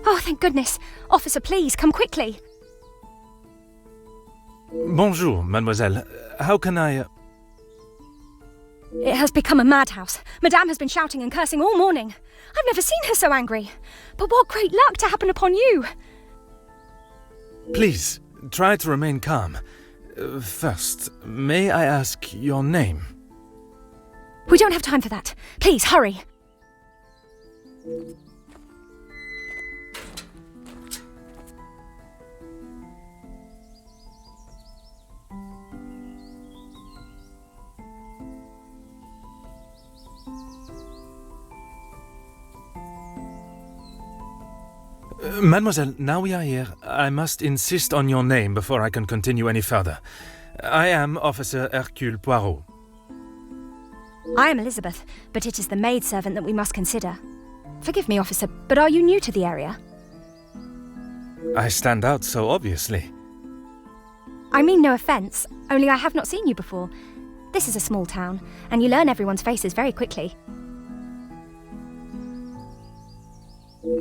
Oh, thank goodness. Officer, please, come quickly. Bonjour, mademoiselle. How can I... It has become a madhouse. Madame has been shouting and cursing all morning. I've never seen her so angry. But what great luck to happen upon you. Please, try to remain calm. First, may I ask your name? We don't have time for that. Please, hurry. Mademoiselle, now we are here, I must insist on your name before I can continue any further. I am Officer Hercule Poirot. I am Elizabeth, but it is the maidservant that we must consider. Forgive me, officer, but are you new to the area? I stand out so obviously. I mean no offence, only I have not seen you before. This is a small town, and you learn everyone's faces very quickly.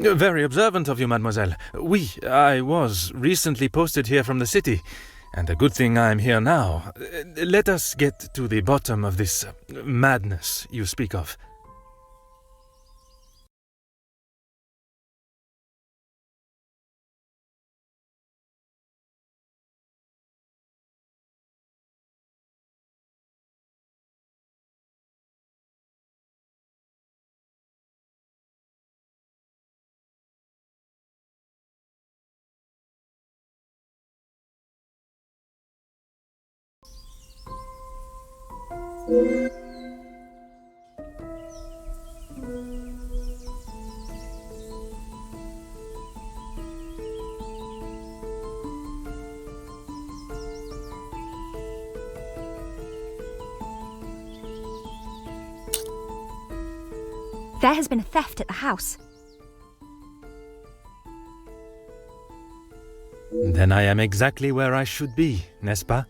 Very observant of you, mademoiselle. I was recently posted here from the city, and a good thing I am here now. Let us get to the bottom of this madness you speak of. There has been a theft at the house. Then I am exactly where I should be, n'est-ce pas?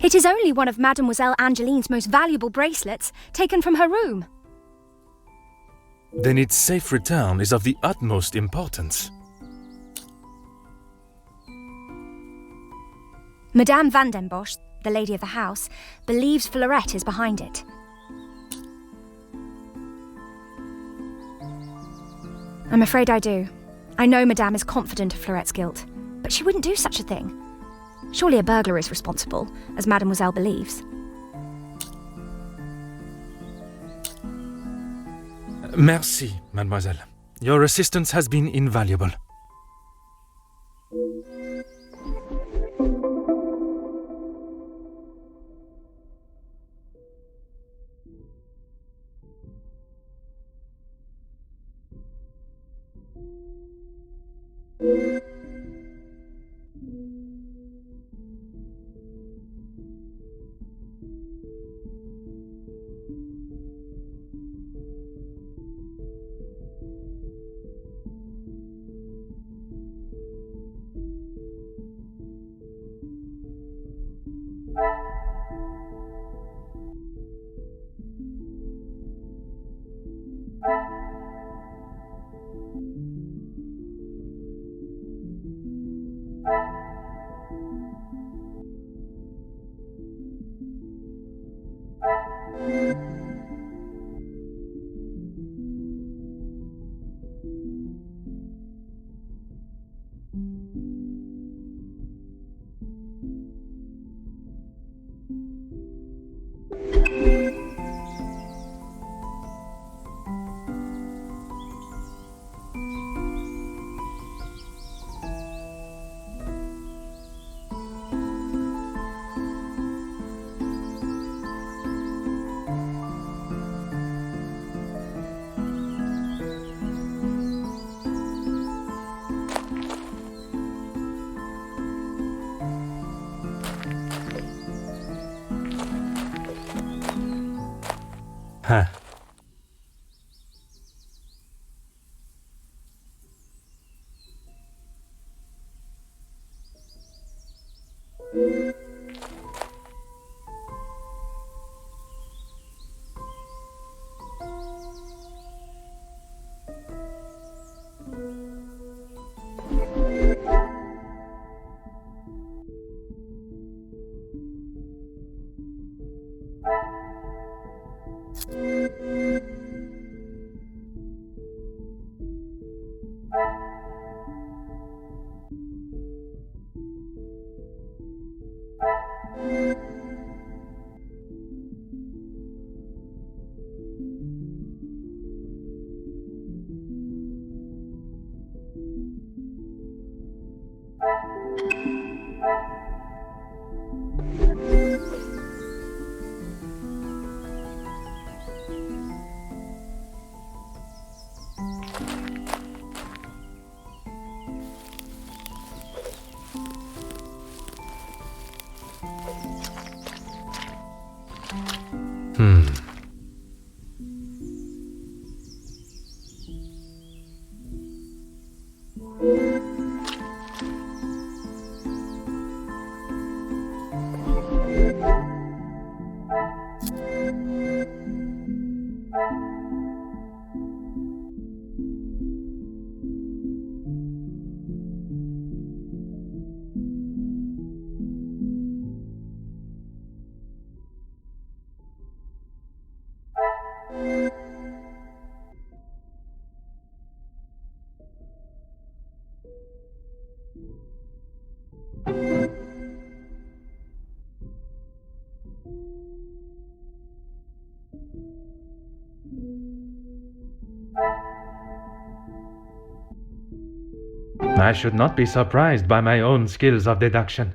It is only one of Mademoiselle Angeline's most valuable bracelets, taken from her room. Then its safe return is of the utmost importance. Madame Vandenbosch, the lady of the house, believes Fleurette is behind it. I'm afraid I do. I know Madame is confident of Fleurette's guilt, but she wouldn't do such a thing. Surely a burglar is responsible, as Mademoiselle believes. Merci, mademoiselle. Your assistance has been invaluable. I should not be surprised by my own skills of deduction.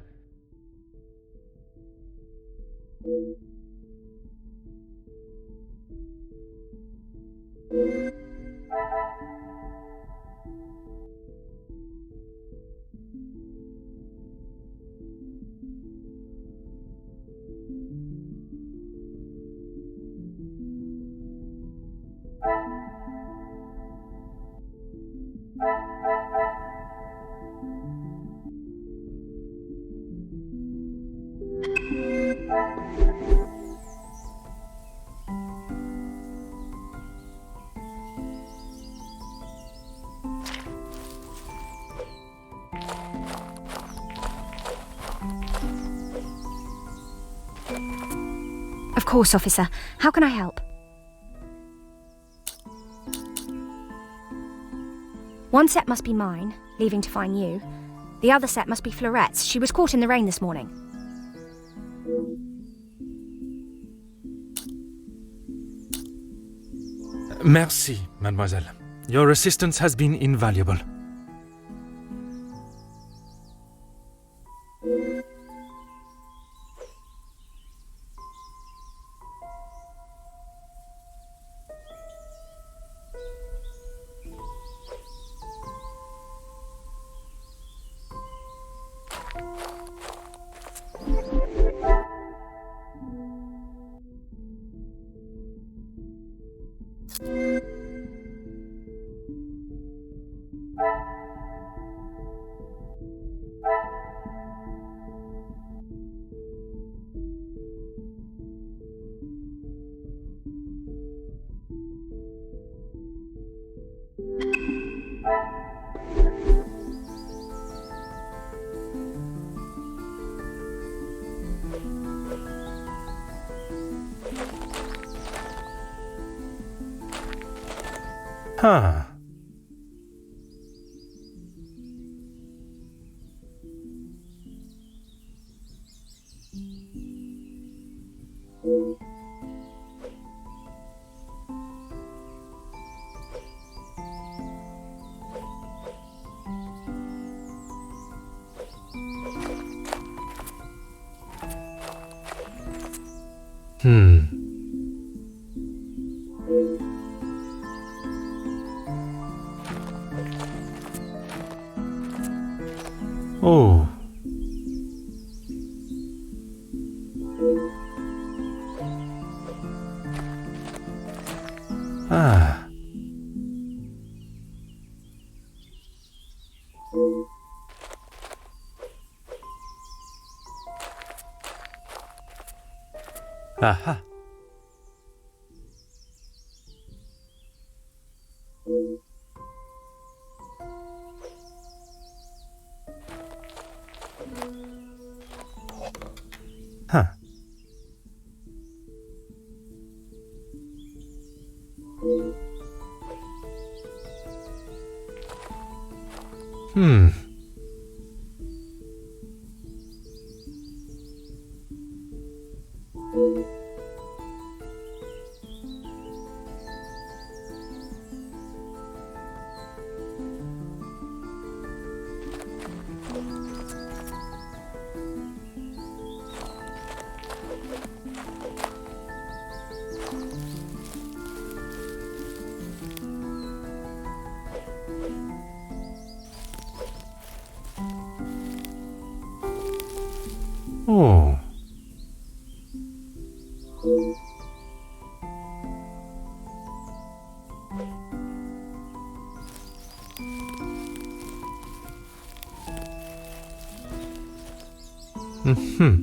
Of course, officer. How can I help? One set must be mine, leaving to find you. The other set must be Fleurette's. She was caught in the rain this morning. Merci, mademoiselle. Your assistance has been invaluable. Huh. Oh. Ah. Aha. Huh. Hmm. Oh. Mm-hmm.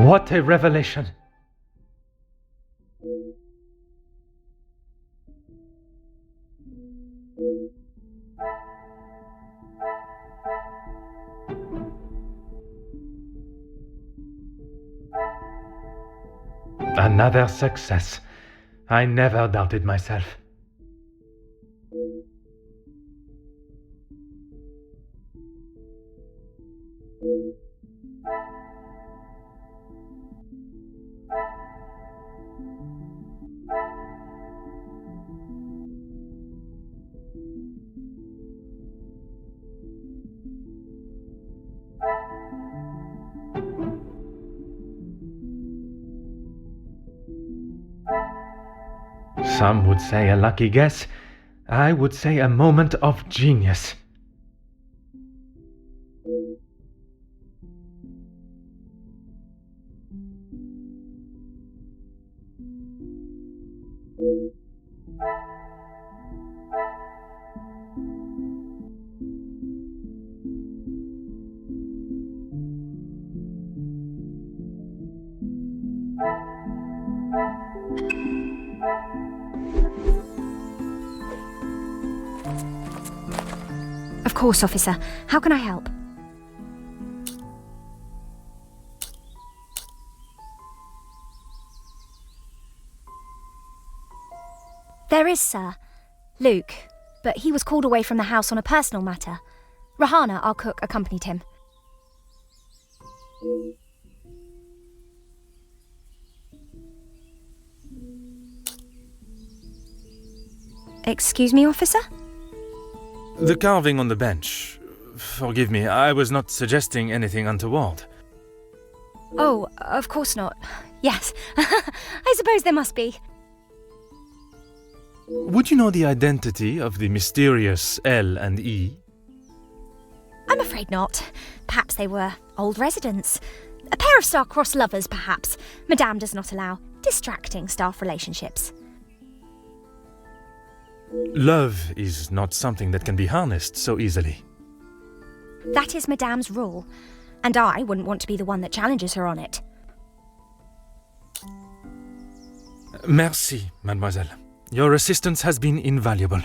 What a revelation! Another success. I never doubted myself. Some would say a lucky guess. I would say a moment of genius. Of course, officer. How can I help? There is, sir. Luke, but he was called away from the house on a personal matter. Rahana, our cook, accompanied him. Excuse me, officer? The carving on the bench. Forgive me, I was not suggesting anything untoward. Oh, of course not. Yes, I suppose there must be. Would you know the identity of the mysterious L and E? I'm afraid not. Perhaps they were old residents. A pair of star-crossed lovers, perhaps. Madame does not allow distracting staff relationships. Love is not something that can be harnessed so easily. That is Madame's rule, and I wouldn't want to be the one that challenges her on it. Merci, mademoiselle. Your assistance has been invaluable.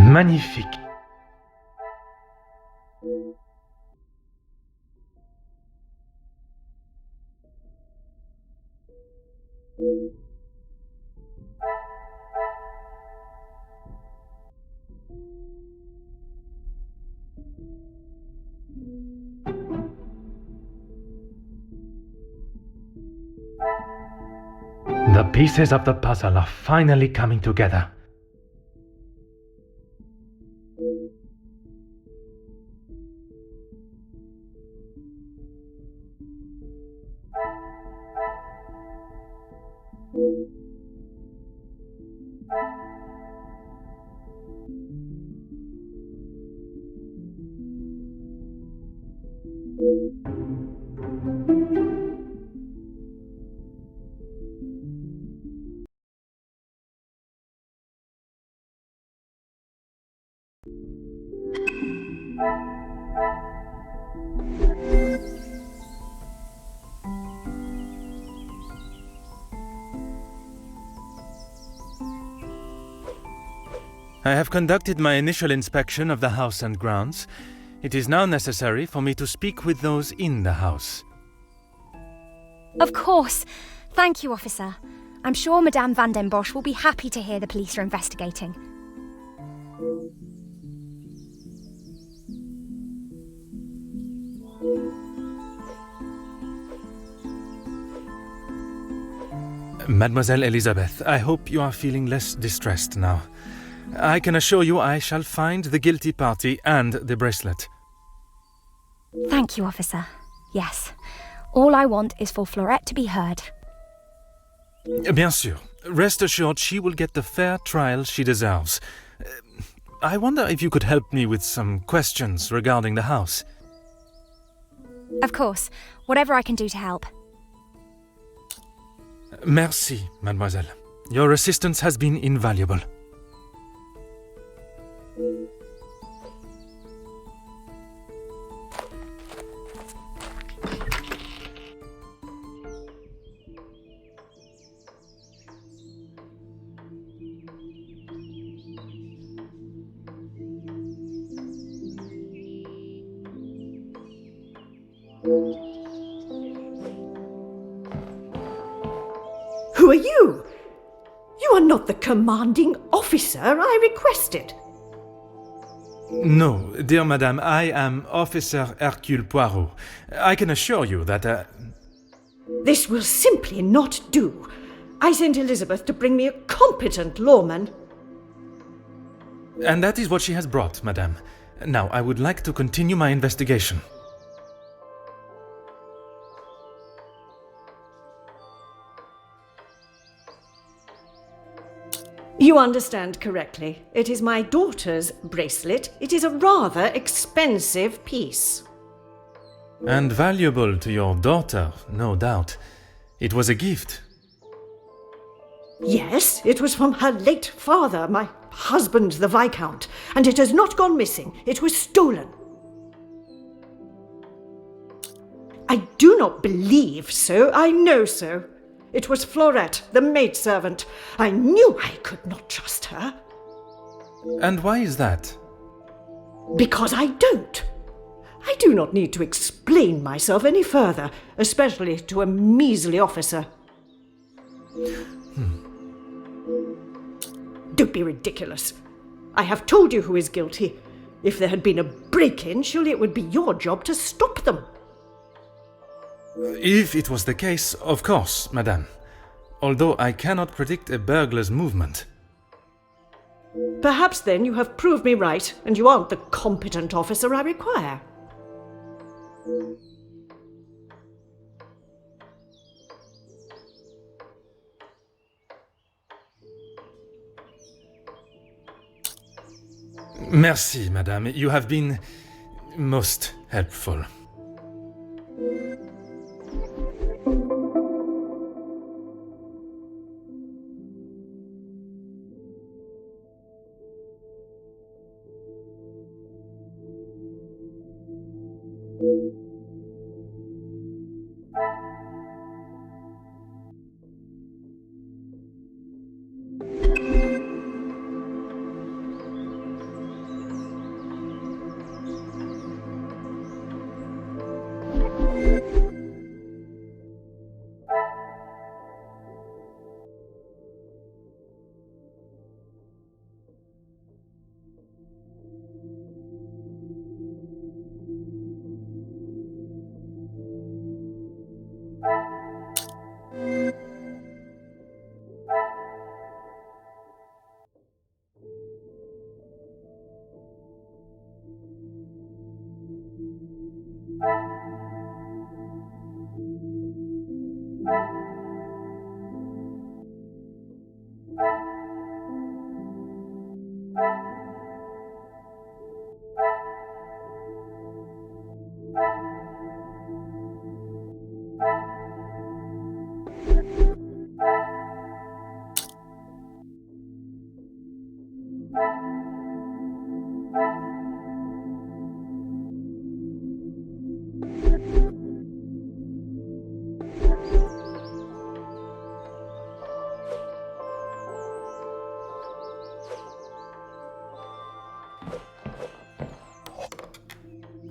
Magnifique. The pieces of the puzzle are finally coming together. I have conducted my initial inspection of the house and grounds. It is now necessary for me to speak with those in the house. Of course. Thank you, officer. I'm sure Madame Vandenbosch will be happy to hear the police are investigating. Mademoiselle Elizabeth, I hope you are feeling less distressed now. I can assure you I shall find the guilty party and the bracelet. Thank you, officer. Yes. All I want is for Florette to be heard. Bien sûr. Rest assured she will get the fair trial she deserves. I wonder if you could help me with some questions regarding the house. Of course. Whatever I can do to help. Merci, mademoiselle. Your assistance has been invaluable. Who are you? You are not the commanding officer I requested. No, dear madame, I am Officer Hercule Poirot. I can assure you that... This will simply not do. I sent Elizabeth to bring me a competent lawman. And that is what she has brought, madame. Now, I would like to continue my investigation. You understand correctly. It is my daughter's bracelet. It is a rather expensive piece. And valuable to your daughter, no doubt. It was a gift. Yes, it was from her late father, my husband, the Viscount, and it has not gone missing. It was stolen. I do not believe so. I know so. It was Florette, the maidservant. I knew I could not trust her. And why is that? Because I don't. I do not need to explain myself any further, especially to a measly officer. Don't be ridiculous. I have told you who is guilty. If there had been a break-in, surely it would be your job to stop them. If it was the case, of course, madame. Although I cannot predict a burglar's movement. Perhaps then you have proved me right, and you aren't the competent officer I require. Merci, madame. You have been most helpful.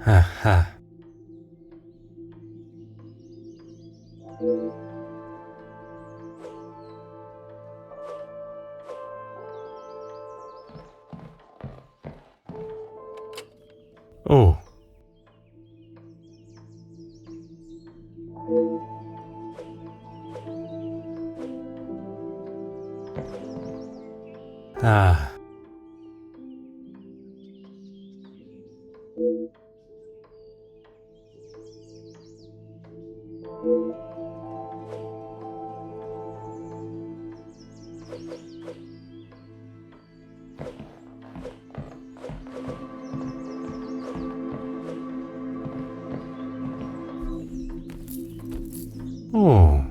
Aha. Oh. Ah. Oh.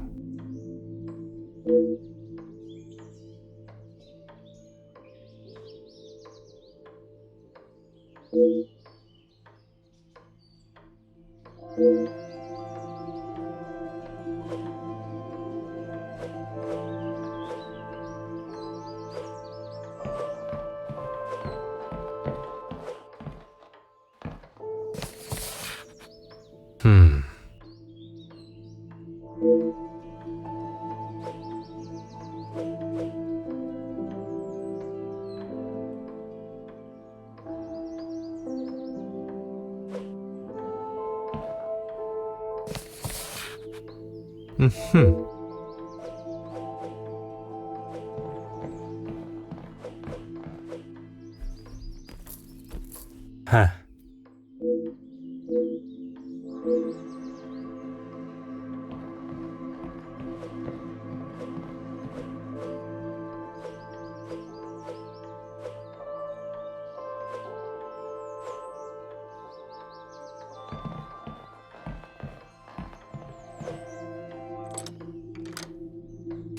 Hmm. Mm-hmm. Huh.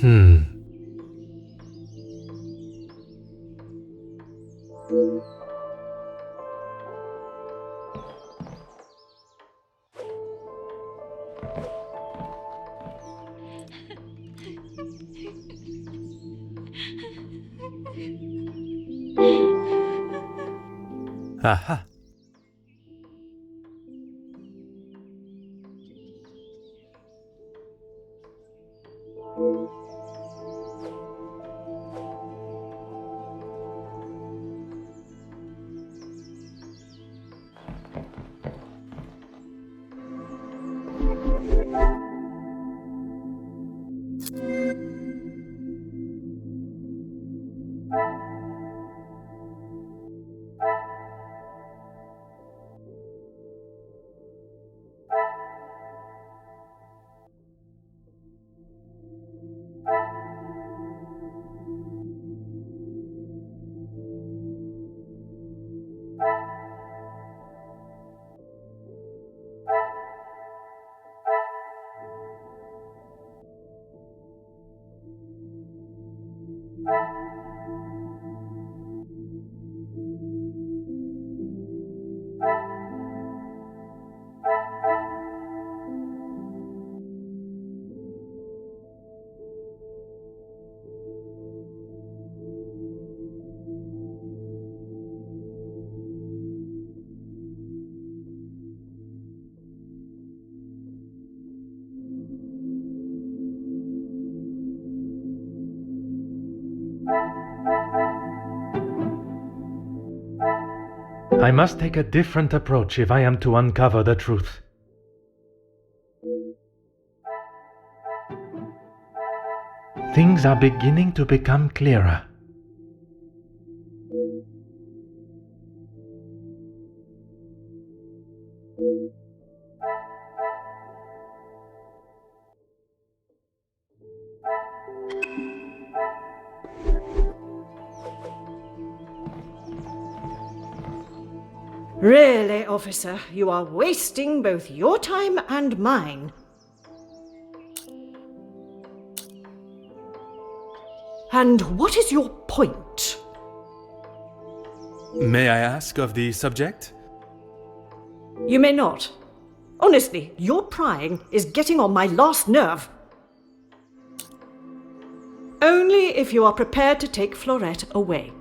Hmm. Aha. I must take a different approach if I am to uncover the truth. Things are beginning to become clearer. Really, officer, you are wasting both your time and mine. And what is your point? May I ask of the subject? You may not. Honestly, your prying is getting on my last nerve. Only if you are prepared to take Florette away.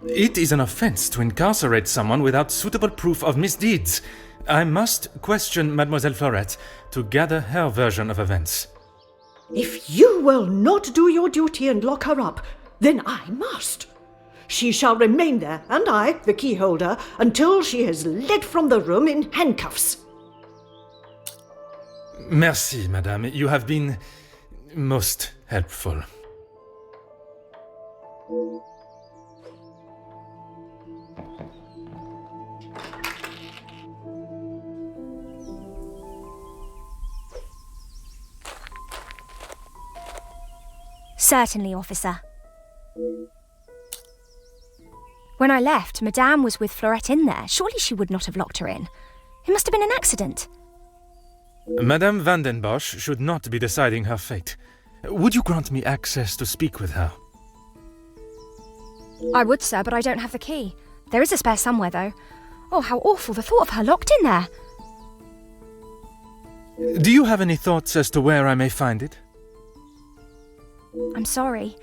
It is an offense to incarcerate someone without suitable proof of misdeeds. I must question Mademoiselle Florette to gather her version of events. If you will not do your duty and lock her up, then I must. She shall remain there, and I, the keyholder, until she is led from the room in handcuffs. Merci, madame. You have been most helpful. Certainly, officer. When I left, Madame was with Florette in there. Surely she would not have locked her in. It must have been an accident. Madame Vandenbosch should not be deciding her fate. Would you grant me access to speak with her? I would, sir, but I don't have the key. There is a spare somewhere, though. Oh, how awful, the thought of her locked in there. Do you have any thoughts as to where I may find it? I'm sorry.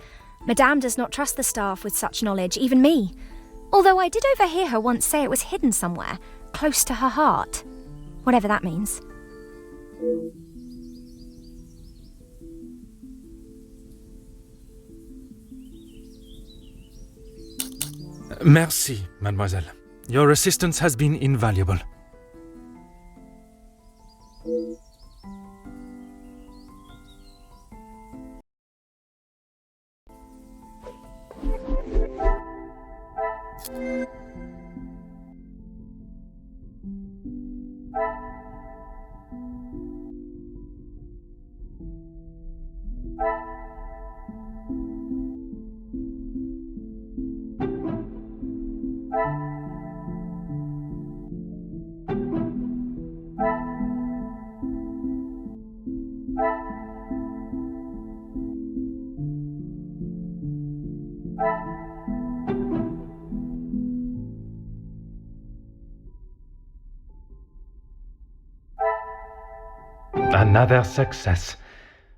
Madame does not trust the staff with such knowledge, even me. Although I did overhear her once say it was hidden somewhere, close to her heart. Whatever that means. Merci, mademoiselle. Your assistance has been invaluable. Another success.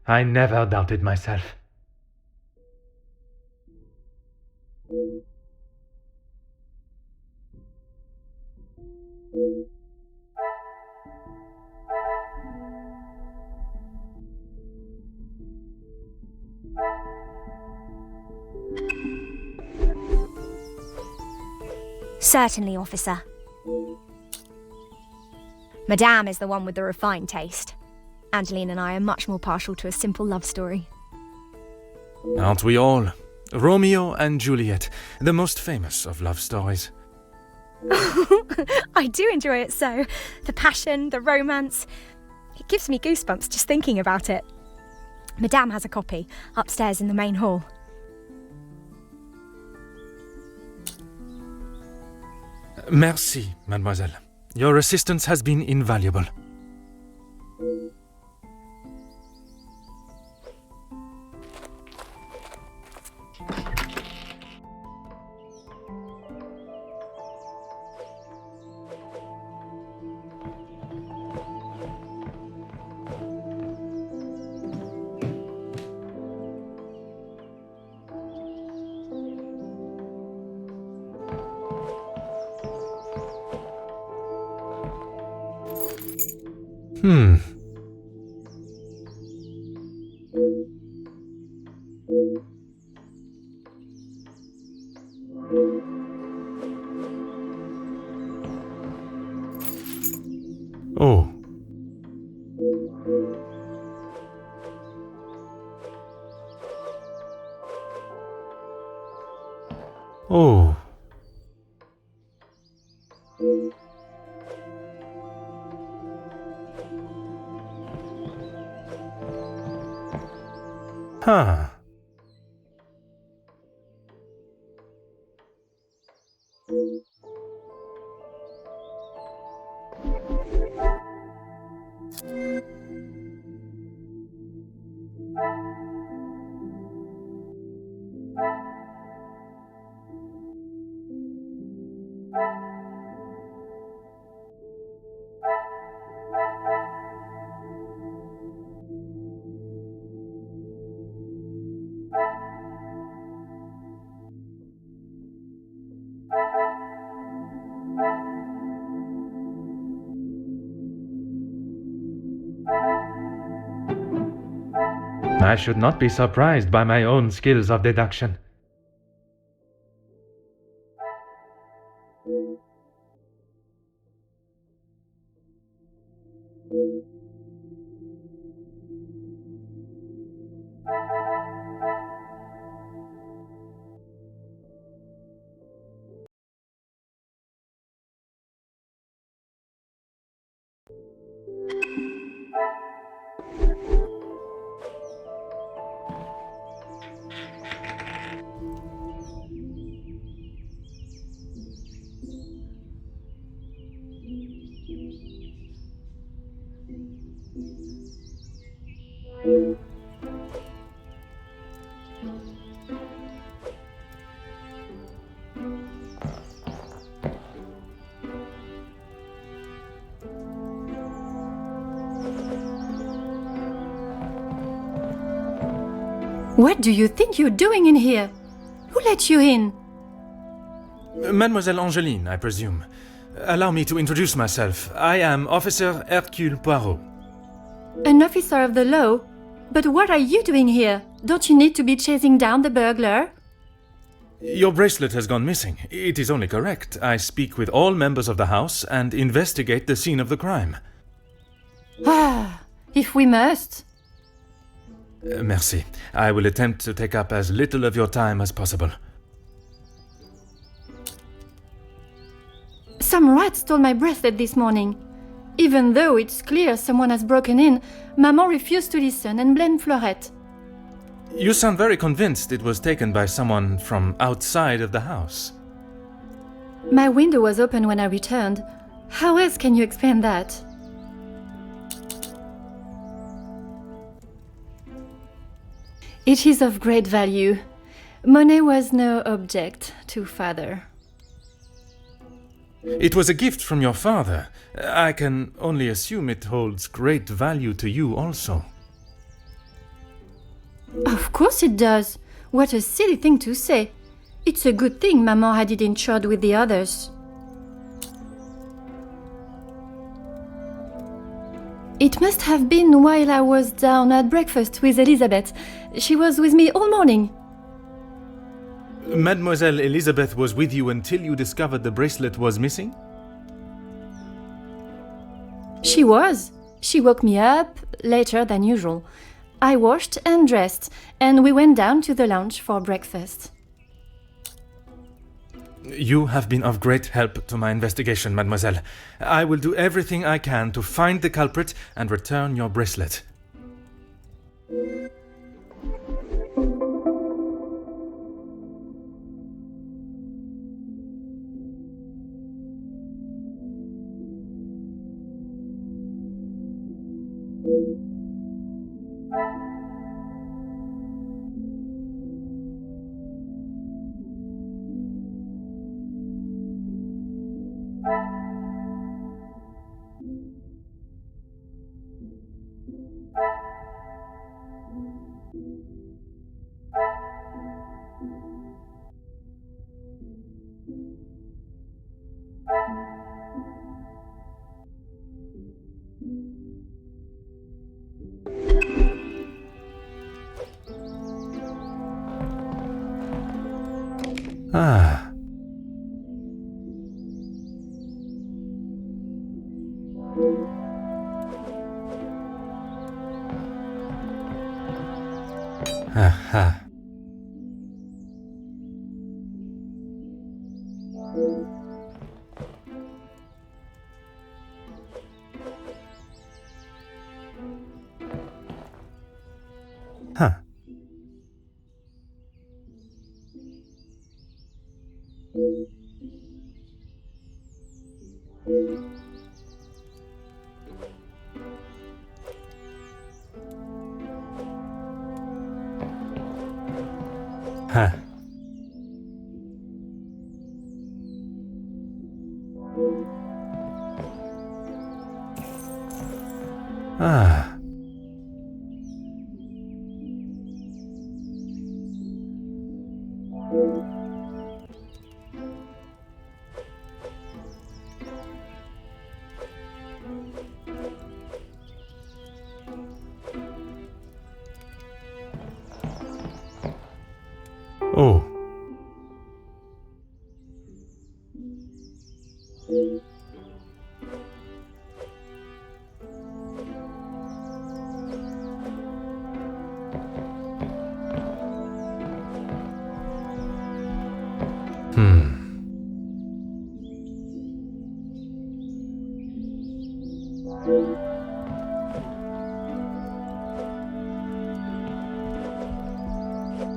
I never doubted myself. Certainly, officer. Madame is the one with the refined taste. Angeline and I are much more partial to a simple love story. Aren't we all? Romeo and Juliet, the most famous of love stories. I do enjoy it so. The passion, the romance. It gives me goosebumps just thinking about it. Madame has a copy, upstairs in the main hall. Merci, mademoiselle. Your assistance has been invaluable. Oh. Oh. Huh. I should not be surprised by my own skills of deduction. What do you think you're doing in here? Who let you in? Mademoiselle Angeline, I presume. Allow me to introduce myself. I am Officer Hercule Poirot. An officer of the law? But what are you doing here? Don't you need to be chasing down the burglar? Your bracelet has gone missing. It is only correct. I speak with all members of the house and investigate the scene of the crime. Ah, if we must. Merci. I will attempt to take up as little of your time as possible. Some rat stole my bracelet this morning. Even though it's clear someone has broken in, Maman refused to listen and blamed Fleurette. You sound very convinced it was taken by someone from outside of the house. My window was open when I returned. How else can you explain that? It is of great value. Money was no object to father. It was a gift from your father. I can only assume it holds great value to you also. Of course it does. What a silly thing to say. It's a good thing Maman had it insured with the others. It must have been while I was down at breakfast with Elizabeth. She was with me all morning. Mademoiselle Elizabeth was with you until you discovered the bracelet was missing? She was. She woke me up later than usual. I washed and dressed, and we went down to the lounge for breakfast. You have been of great help to my investigation, mademoiselle. I will do everything I can to find the culprit and return your bracelet. Ah. Aha. Huh. Huh. Ah.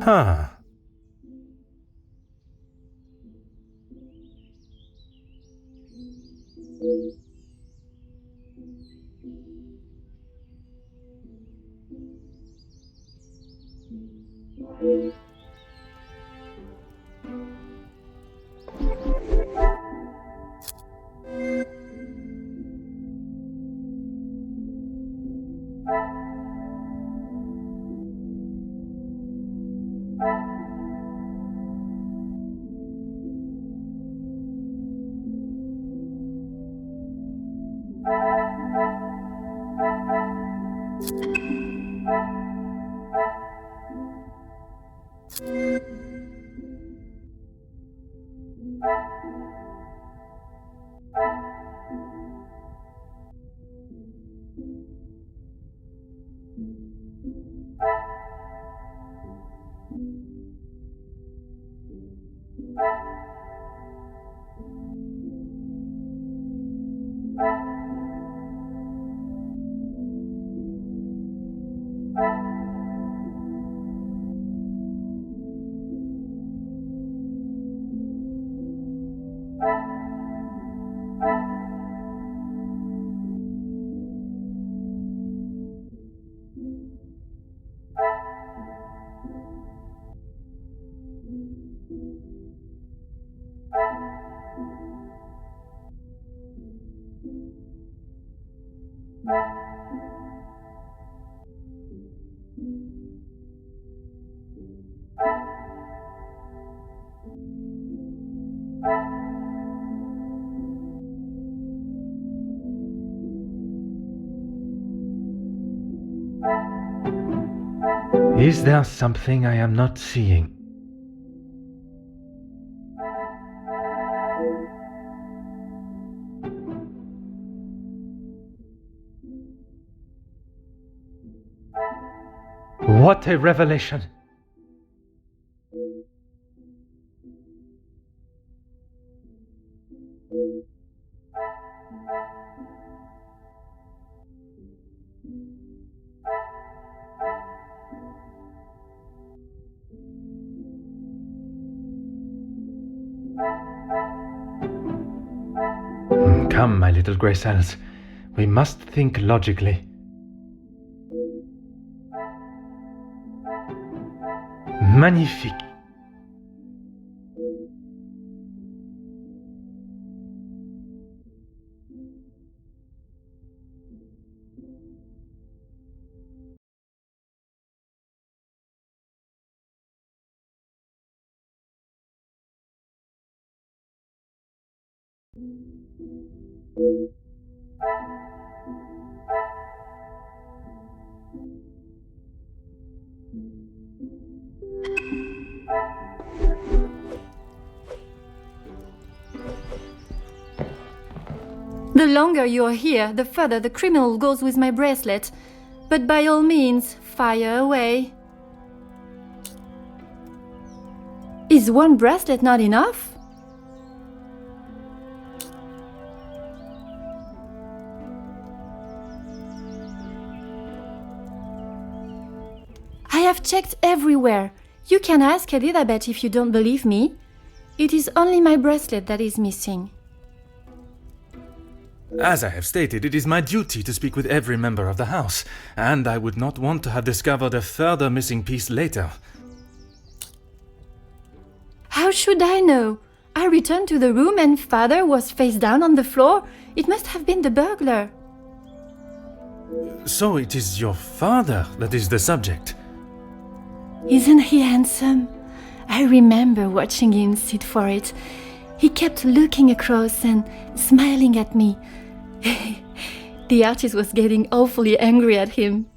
Huh. Is there something I am not seeing? What a revelation! Come, my little grey cells. We must think logically. Magnifique. The longer you're here, the further the criminal goes with my bracelet. But by all means, fire away. Is one bracelet not enough? I have checked everywhere. You can ask Elizabeth if you don't believe me. It is only my bracelet that is missing. As I have stated, it is my duty to speak with every member of the house, and I would not want to have discovered a further missing piece later. How should I know? I returned to the room and Father was face down on the floor. It must have been the burglar. So it is your father that is the subject. Isn't he handsome? I remember watching him sit for it. He kept looking across and smiling at me. The artist was getting awfully angry at him.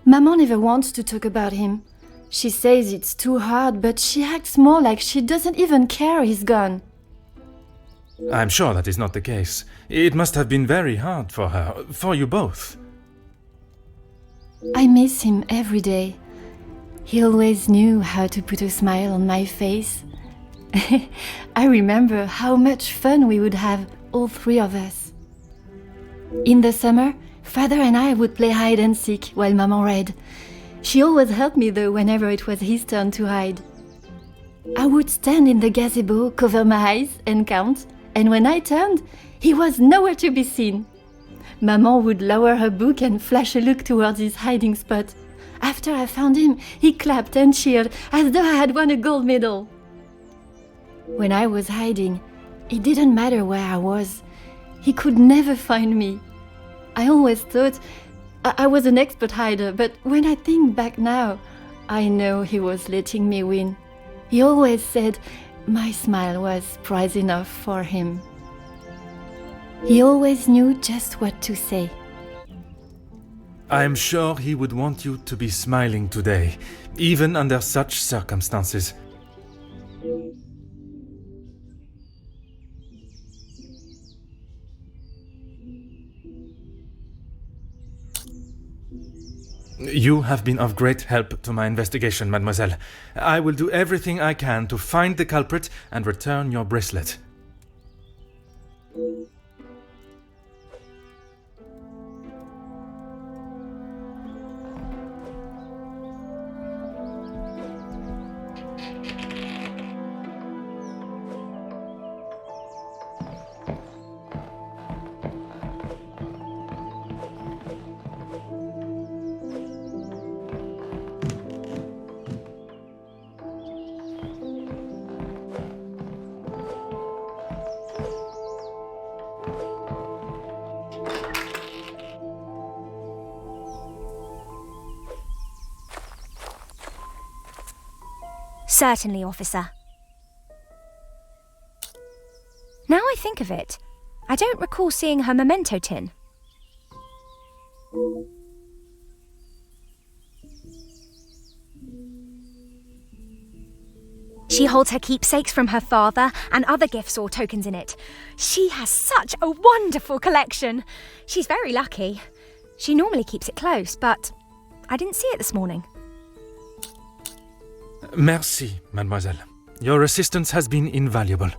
Maman never wants to talk about him. She says it's too hard, but she acts more like she doesn't even care he's gone. I'm sure that is not the case. It must have been very hard for her, for you both. I miss him every day. He always knew how to put a smile on my face. I remember how much fun we would have, all three of us. In the summer, Father and I would play hide and seek while Maman read. She always helped me though whenever it was his turn to hide. I would stand in the gazebo, cover my eyes and count, and when I turned, he was nowhere to be seen. Maman would lower her book and flash a look towards his hiding spot. After I found him, he clapped and cheered as though I had won a gold medal. When I was hiding, it didn't matter where I was. He could never find me. I always thought I was an expert hider, but when I think back now, I know he was letting me win. He always said my smile was prize enough for him. He always knew just what to say. I am sure he would want you to be smiling today, even under such circumstances. You have been of great help to my investigation, mademoiselle. I will do everything I can to find the culprit and return your bracelet. Certainly, officer. Now I think of it, I don't recall seeing her memento tin. She holds her keepsakes from her father and other gifts or tokens in it. She has such a wonderful collection. She's very lucky. She normally keeps it close, but I didn't see it this morning. Merci, mademoiselle. Your assistance has been invaluable.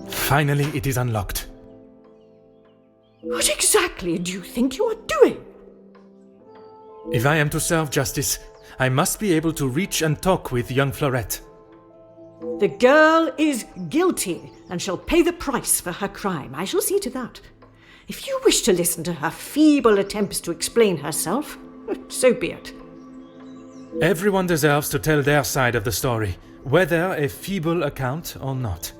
Finally, it is unlocked. What exactly do you think you are doing? If I am to serve justice, I must be able to reach and talk with young Fleurette. The girl is guilty and shall pay the price for her crime. I shall see to that. If you wish to listen to her feeble attempts to explain herself, so be it. Everyone deserves to tell their side of the story, whether a feeble account or not.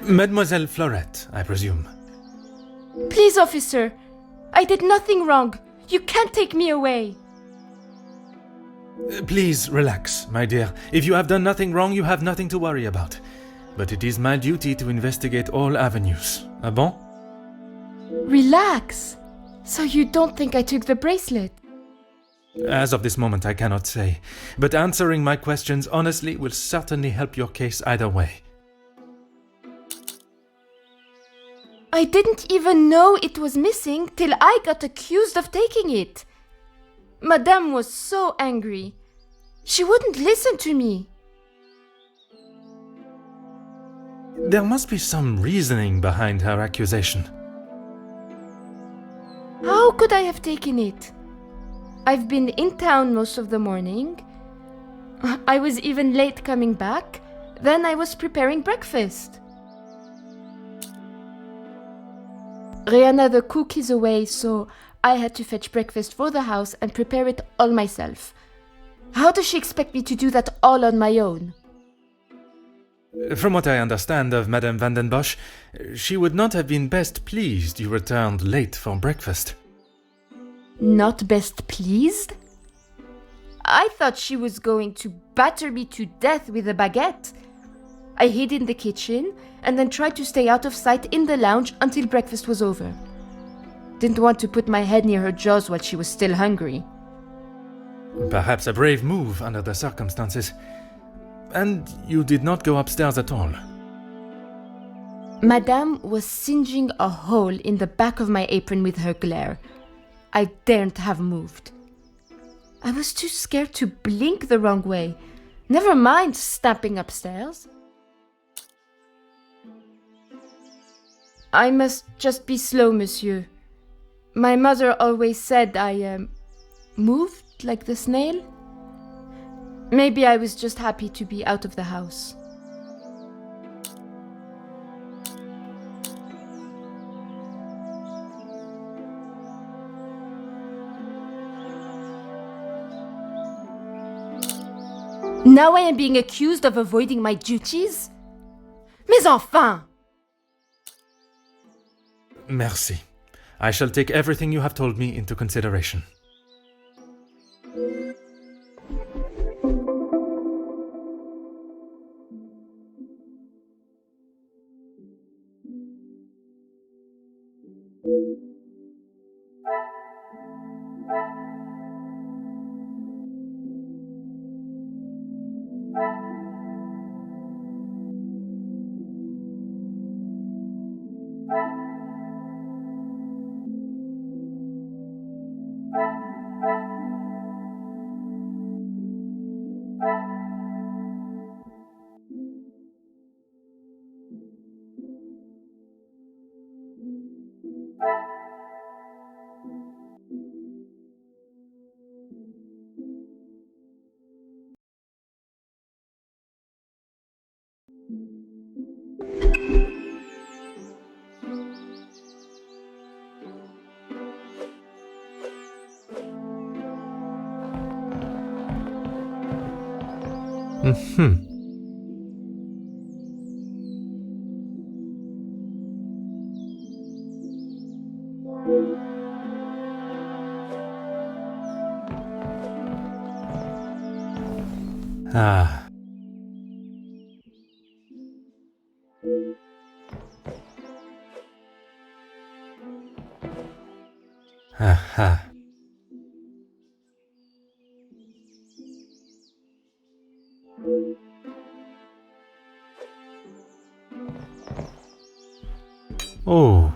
Mademoiselle Fleurette, I presume. Please, officer. I did nothing wrong. You can't take me away. Please relax, my dear. If you have done nothing wrong, you have nothing to worry about. But it is my duty to investigate all avenues. Ah bon? Relax. So you don't think I took the bracelet? As of this moment, I cannot say. But answering my questions honestly will certainly help your case either way. I didn't even know it was missing till I got accused of taking it. Madame was so angry. She wouldn't listen to me. There must be some reasoning behind her accusation. How could I have taken it? I've been in town most of the morning. I was even late coming back. Then I was preparing breakfast. Rihanna the cook is away, so I had to fetch breakfast for the house and prepare it all myself. How does she expect me to do that all on my own? From what I understand of Madame Vandenbosch, she would not have been best pleased you returned late for breakfast. Not best pleased? I thought she was going to batter me to death with a baguette. I hid in the kitchen and then tried to stay out of sight in the lounge until breakfast was over. Didn't want to put my head near her jaws while she was still hungry. Perhaps a brave move under the circumstances. And you did not go upstairs at all? Madame was singeing a hole in the back of my apron with her glare. I daren't have moved. I was too scared to blink the wrong way. Never mind stamping upstairs. I must just be slow, monsieur. My mother always said I moved like the snail. Maybe I was just happy to be out of the house. Now I am being accused of avoiding my duties? Mais enfin! Merci. I shall take everything you have told me into consideration. Ah. Aha. Oh.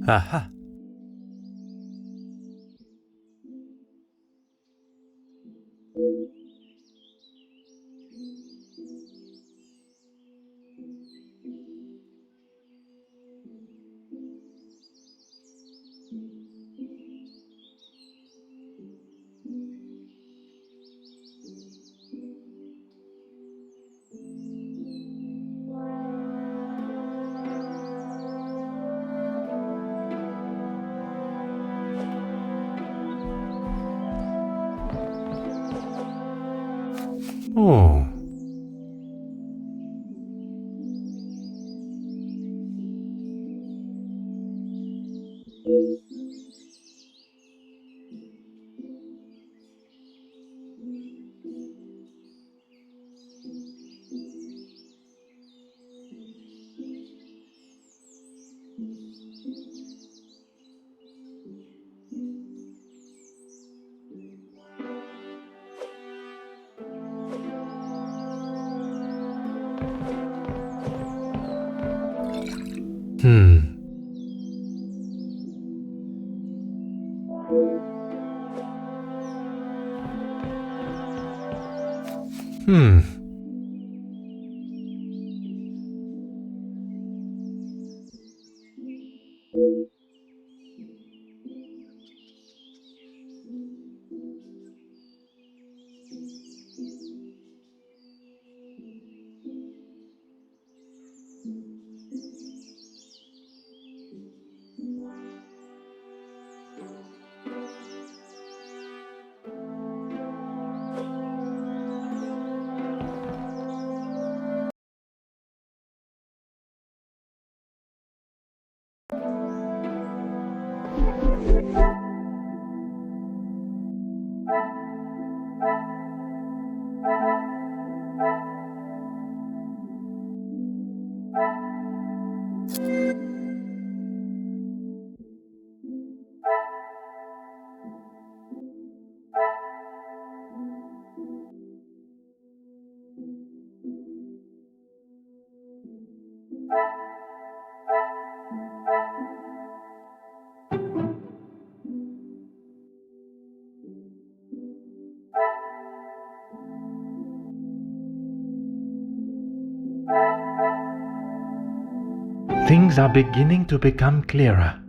Aha. Oh. Hmm. Things are beginning to become clearer.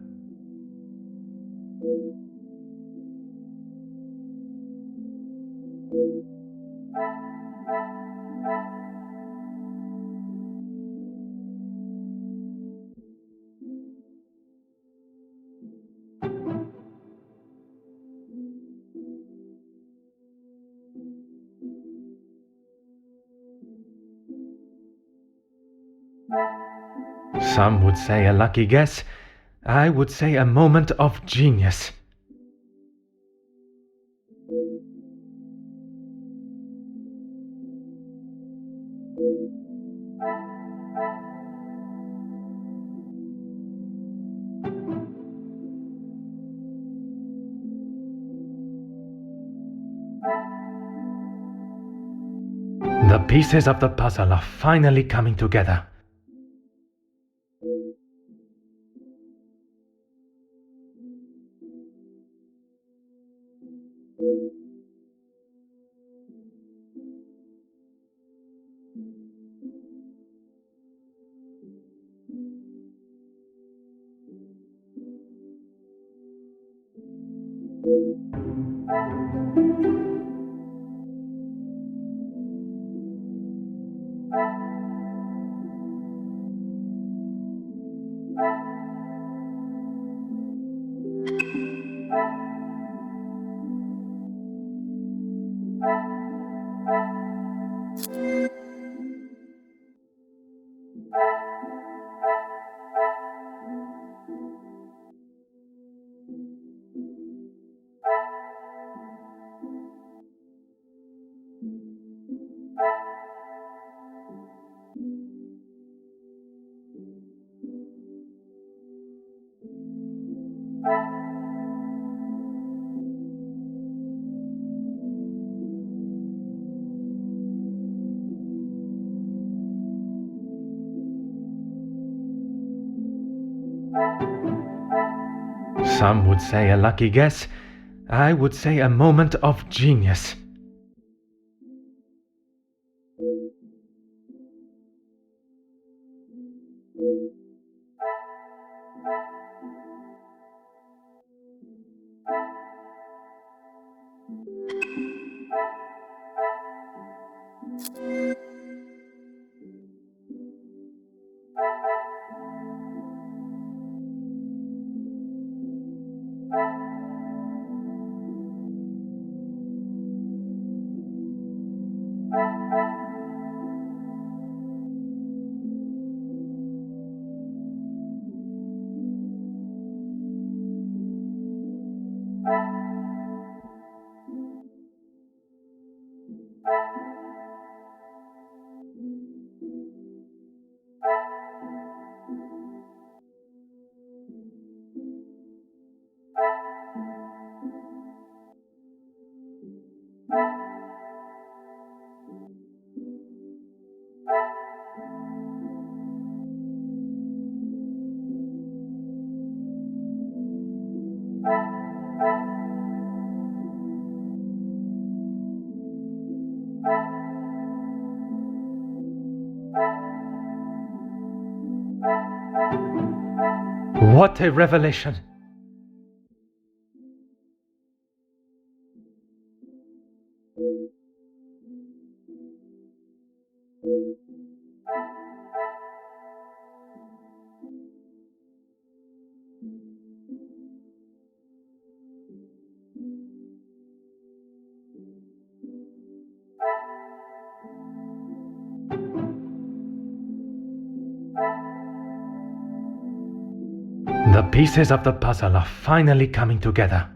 Some would say a lucky guess. I would say a moment of genius. The pieces of the puzzle are finally coming together. Some would say a lucky guess. I would say a moment of genius. What a revelation! The pieces of the puzzle are finally coming together.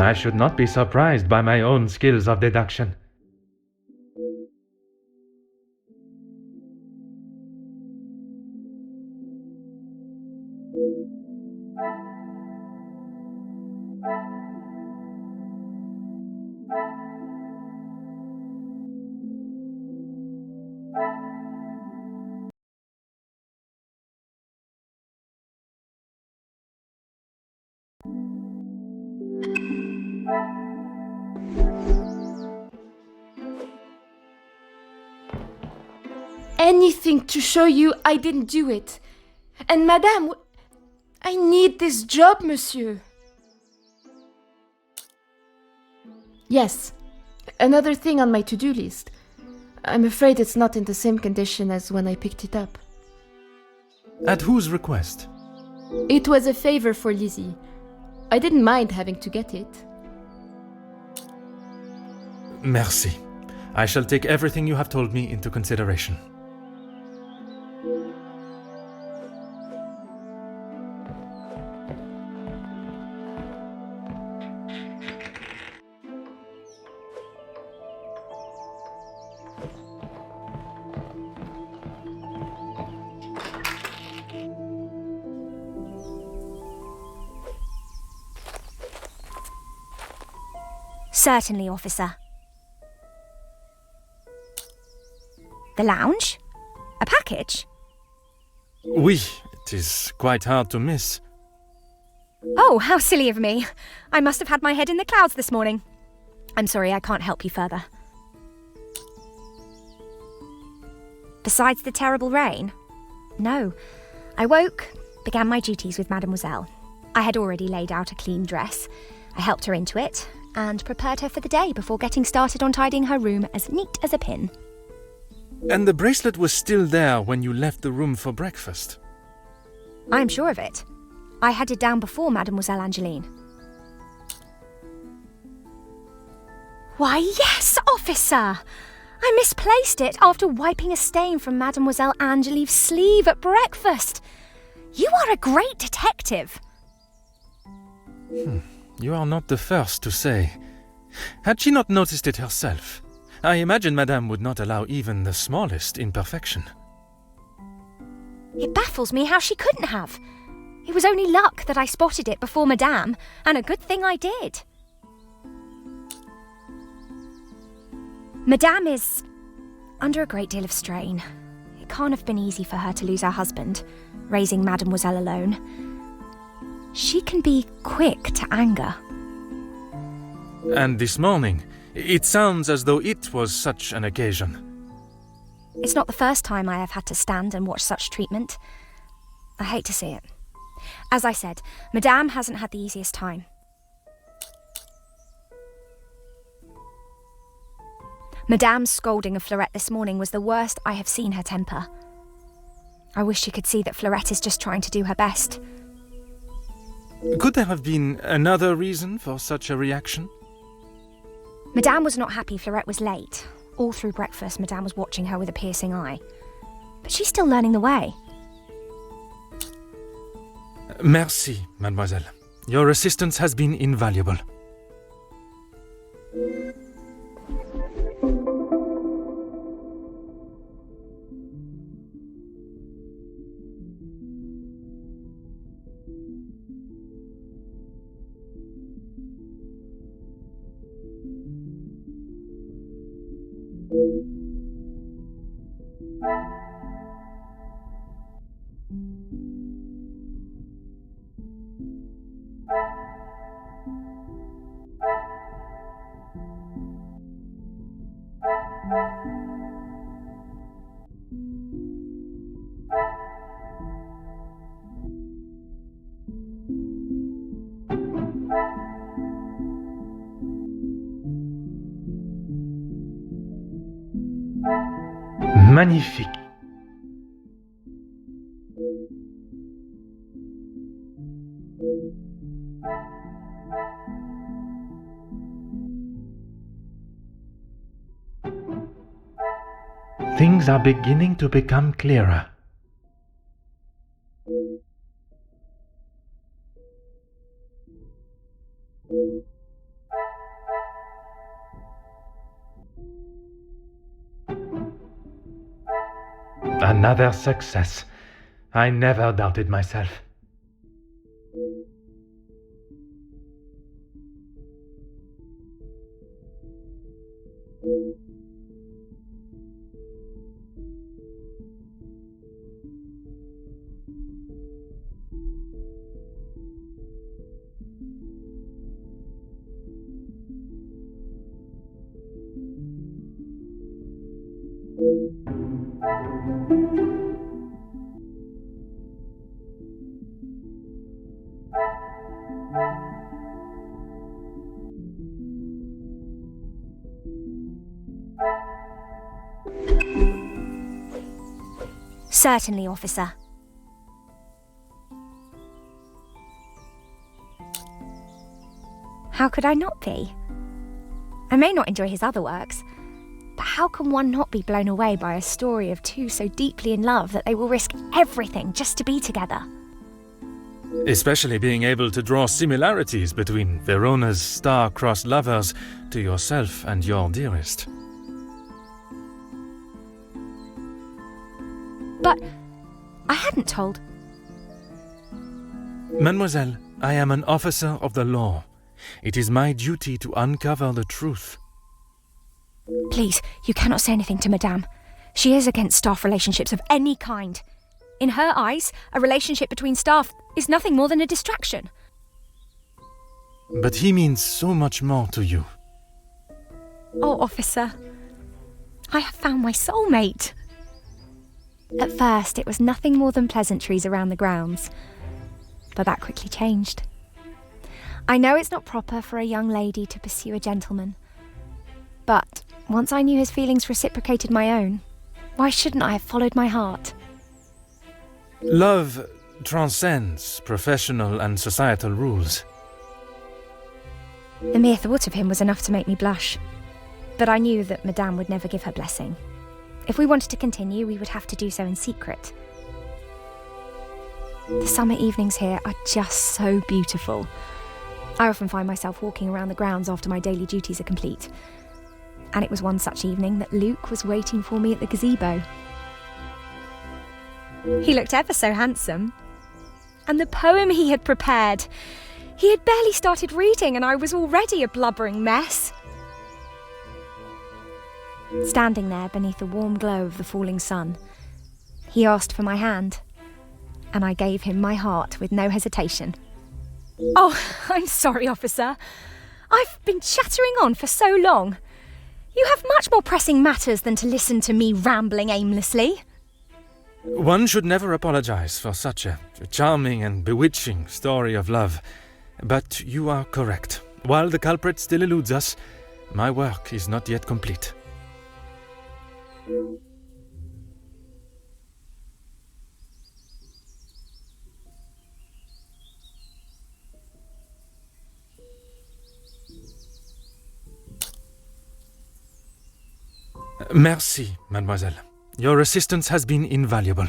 I should not be surprised by my own skills of deduction. Anything to show you I didn't do it. And Madame, I need this job, monsieur. Yes, another thing on my to-do list. I'm afraid it's not in the same condition as when I picked it up. At whose request? It was a favor for Lizzie. I didn't mind having to get it. Merci. I shall take everything you have told me into consideration. Certainly, officer. The lounge? A package? Oui, it is quite hard to miss. Oh, how silly of me. I must have had my head in the clouds this morning. I'm sorry, I can't help you further. Besides the terrible rain? No. I woke, began my duties with Mademoiselle. I had already laid out a clean dress. I helped her into it, and prepared her for the day before getting started on tidying her room as neat as a pin. And the bracelet was still there when you left the room for breakfast? I am sure of it. I had it down before Mademoiselle Angeline. Why, yes, officer! I misplaced it after wiping a stain from Mademoiselle Angeline's sleeve at breakfast. You are a great detective. You are not the first to say. Had she not noticed it herself, I imagine Madame would not allow even the smallest imperfection. It baffles me how she couldn't have. It was only luck that I spotted it before Madame, and a good thing I did. Madame is under a great deal of strain. It can't have been easy for her to lose her husband, raising Mademoiselle alone. She can be quick to anger. And this morning, it sounds as though it was such an occasion. It's not the first time I have had to stand and watch such treatment. I hate to see it. As I said, Madame hasn't had the easiest time. Madame's scolding of Fleurette this morning was the worst I have seen her temper. I wish she could see that Fleurette is just trying to do her best. Could there have been another reason for such a reaction? Madame was not happy Fleurette was late. All through breakfast, Madame was watching her with a piercing eye. But she's still learning the way. Merci, mademoiselle. Your assistance has been invaluable. Magnifique. Things are beginning to become clearer. Another success. I never doubted myself. Certainly, officer. How could I not be? I may not enjoy his other works, but how can one not be blown away by a story of two so deeply in love that they will risk everything just to be together? Especially being able to draw similarities between Verona's star-crossed lovers to yourself and your dearest. But I hadn't told. Mademoiselle, I am an officer of the law. It is my duty to uncover the truth. Please, you cannot say anything to Madame. She is against staff relationships of any kind. In her eyes, a relationship between staff is nothing more than a distraction. But he means so much more to you. Oh, officer, I have found my soulmate. At first, it was nothing more than pleasantries around the grounds, but that quickly changed. I know it's not proper for a young lady to pursue a gentleman, but once I knew his feelings reciprocated my own, why shouldn't I have followed my heart? Love transcends professional and societal rules. The mere thought of him was enough to make me blush, but I knew that Madame would never give her blessing. If we wanted to continue, we would have to do so in secret. The summer evenings here are just so beautiful. I often find myself walking around the grounds after my daily duties are complete. And it was one such evening that Luke was waiting for me at the gazebo. He looked ever so handsome. And the poem he had prepared. He had barely started reading and I was already a blubbering mess. Standing there beneath the warm glow of the falling sun, he asked for my hand, and I gave him my heart with no hesitation. Oh, I'm sorry, officer. I've been chattering on for so long. You have much more pressing matters than to listen to me rambling aimlessly. One should never apologize for such a charming and bewitching story of love. But you are correct. While the culprit still eludes us, my work is not yet complete. Merci, mademoiselle. Your assistance has been invaluable.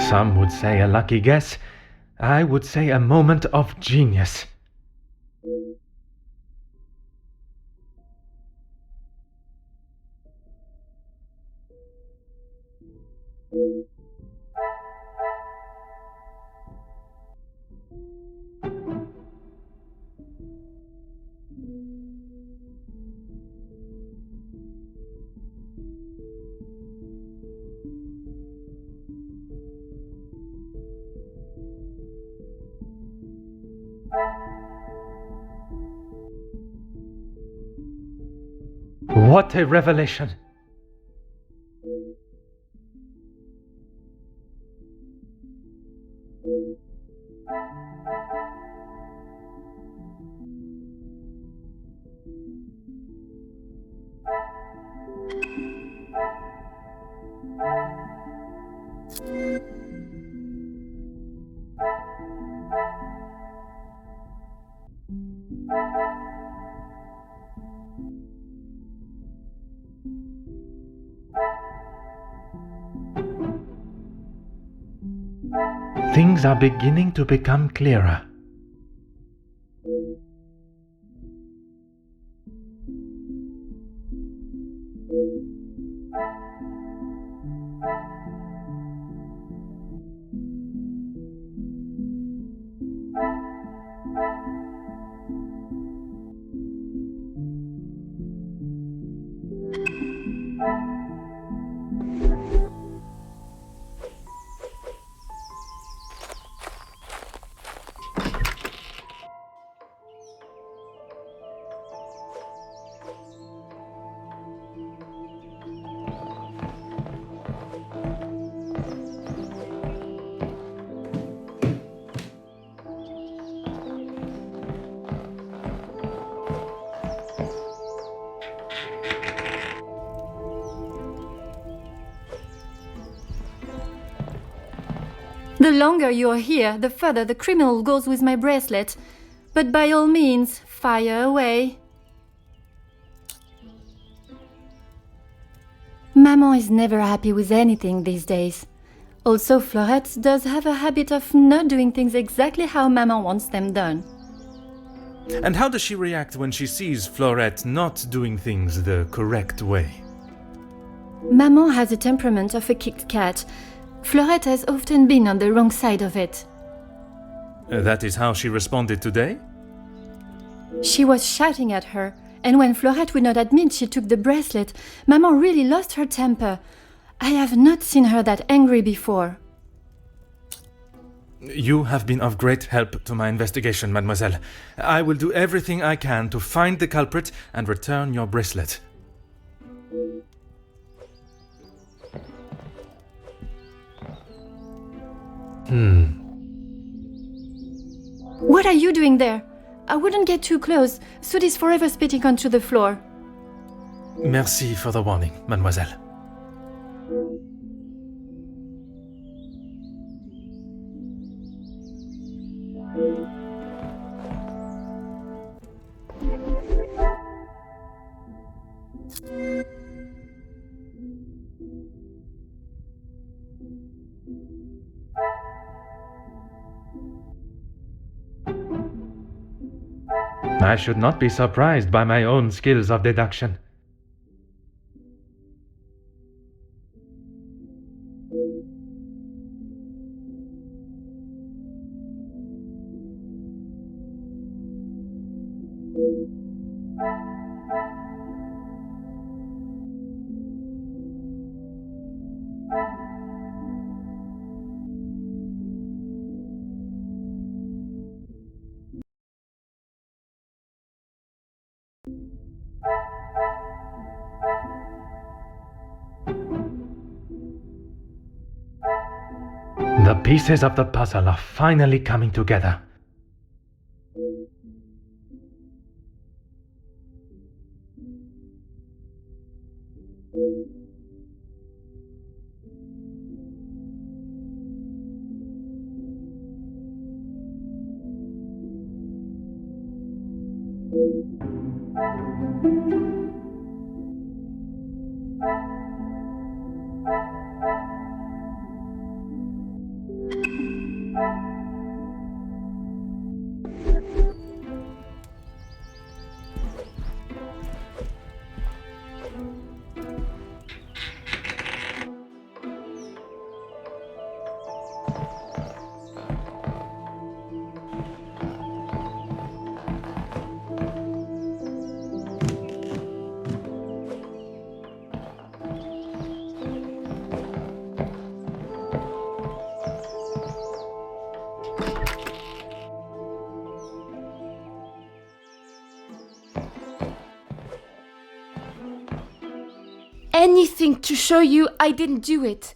Some would say a lucky guess. I would say a moment of genius. What a revelation! Things are beginning to become clearer. The longer you are here, the further the criminal goes with my bracelet. But by all means, fire away. Maman is never happy with anything these days. Also, Fleurette does have a habit of not doing things exactly how Maman wants them done. And how does she react when she sees Fleurette not doing things the correct way? Maman has the temperament of a kicked cat. Fleurette has often been on the wrong side of it. That is how she responded today? She was shouting at her, and when Fleurette would not admit she took the bracelet, Maman really lost her temper. I have not seen her that angry before. You have been of great help to my investigation, mademoiselle. I will do everything I can to find the culprit and return your bracelet. What are you doing there? I wouldn't get too close. Soot is forever spitting onto the floor. Merci for the warning, mademoiselle. I should not be surprised by my own skills of deduction. The pieces of the puzzle are finally coming together. anything to show you I didn't do it.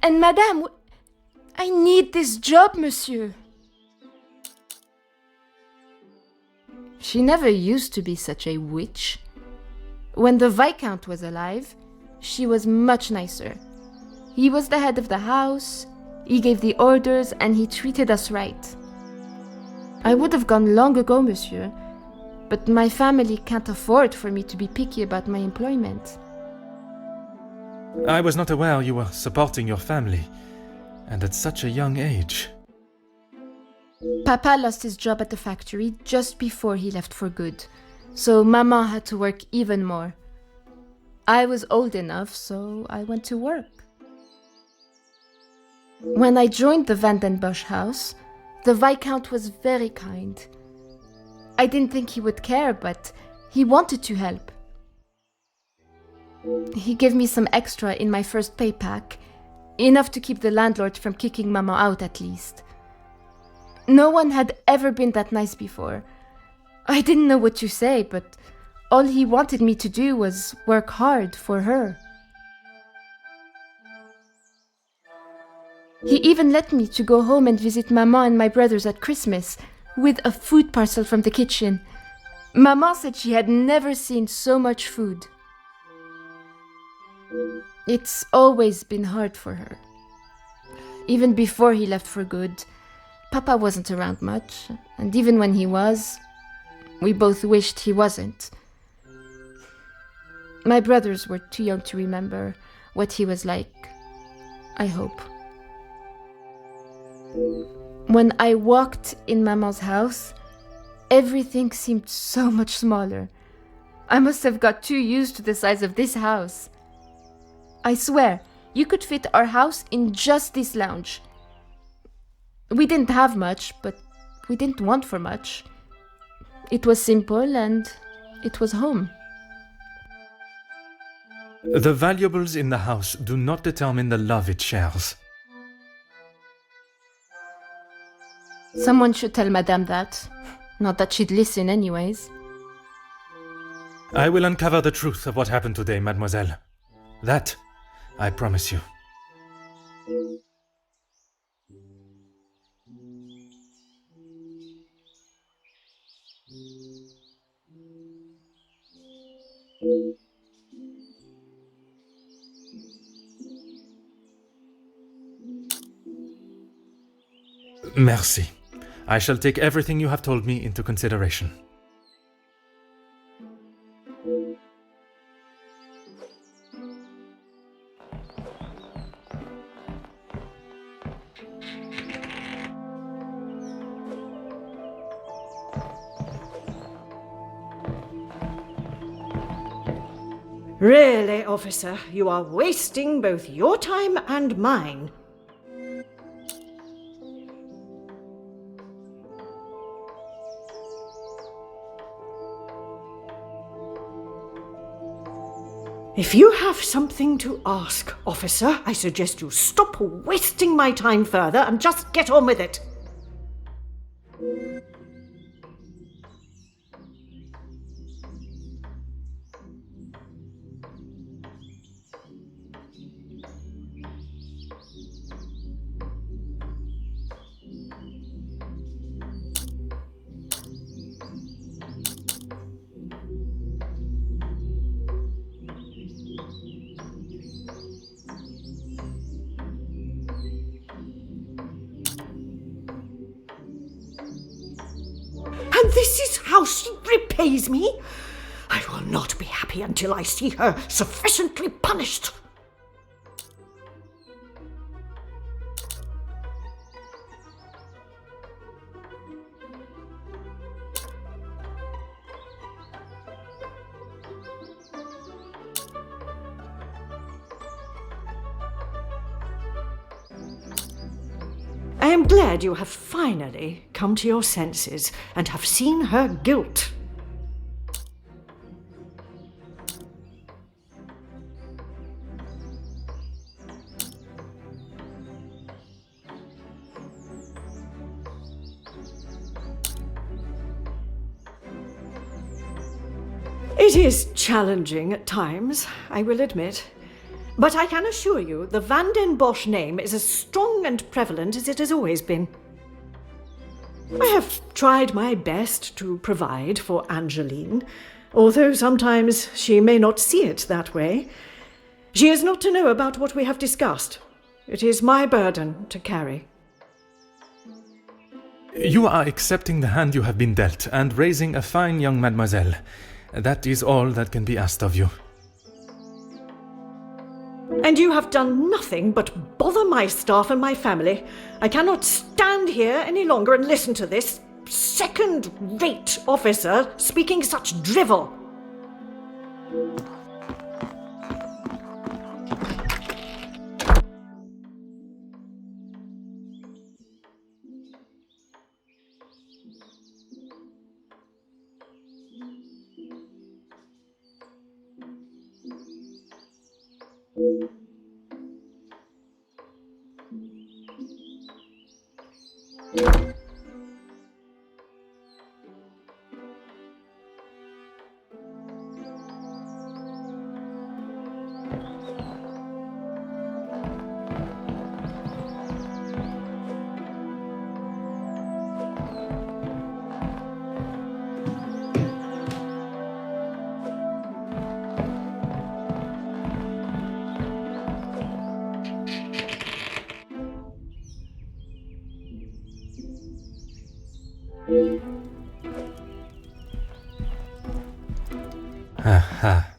And Madame, I need this job, monsieur. She never used to be such a witch. When the Viscount was alive, she was much nicer. He was the head of the house, he gave the orders, and he treated us right. I would have gone long ago, monsieur, but my family can't afford for me to be picky about my employment. I was not aware you were supporting your family, and at such a young age. Papa lost his job at the factory just before he left for good, so Mama had to work even more. I was old enough, so I went to work. When I joined the Vandenbosch house, the Viscount was very kind. I didn't think he would care, but he wanted to help. He gave me some extra in my first pay pack, enough to keep the landlord from kicking Mama out at least. No one had ever been that nice before. I didn't know what to say, but all he wanted me to do was work hard for her. He even let me to go home and visit Mama and my brothers at Christmas with a food parcel from the kitchen. Mama said she had never seen so much food. It's always been hard for her. Even before he left for good, Papa wasn't around much, and even when he was, we both wished he wasn't. My brothers were too young to remember what he was like, I hope. When I walked in Maman's house, everything seemed so much smaller. I must have got too used to the size of this house. I swear, you could fit our house in just this lounge. We didn't have much, but we didn't want for much. It was simple and it was home. The valuables in the house do not determine the love it shares. Someone should tell Madame that. Not that she'd listen anyways. I will uncover the truth of what happened today, mademoiselle. That, I promise you. Merci. I shall take everything you have told me into consideration. Really, officer, you are wasting both your time and mine. If you have something to ask, officer, I suggest you stop wasting my time further and just get on with it. And this is how she repays me? I will not be happy until I see her sufficiently punished. I am glad you have finally come to your senses and have seen her guilt. It is challenging at times, I will admit. But I can assure you the Vandenbosch name is as strong and prevalent as it has always been. I have tried my best to provide for Angeline, although sometimes she may not see it that way. She is not to know about what we have discussed. It is my burden to carry. You are accepting the hand you have been dealt and raising a fine young mademoiselle. That is all that can be asked of you. And you have done nothing but bother my staff and my family. I cannot stand here any longer and listen to this second-rate officer speaking such drivel. Aha.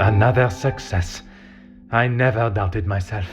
Another success. I never doubted myself.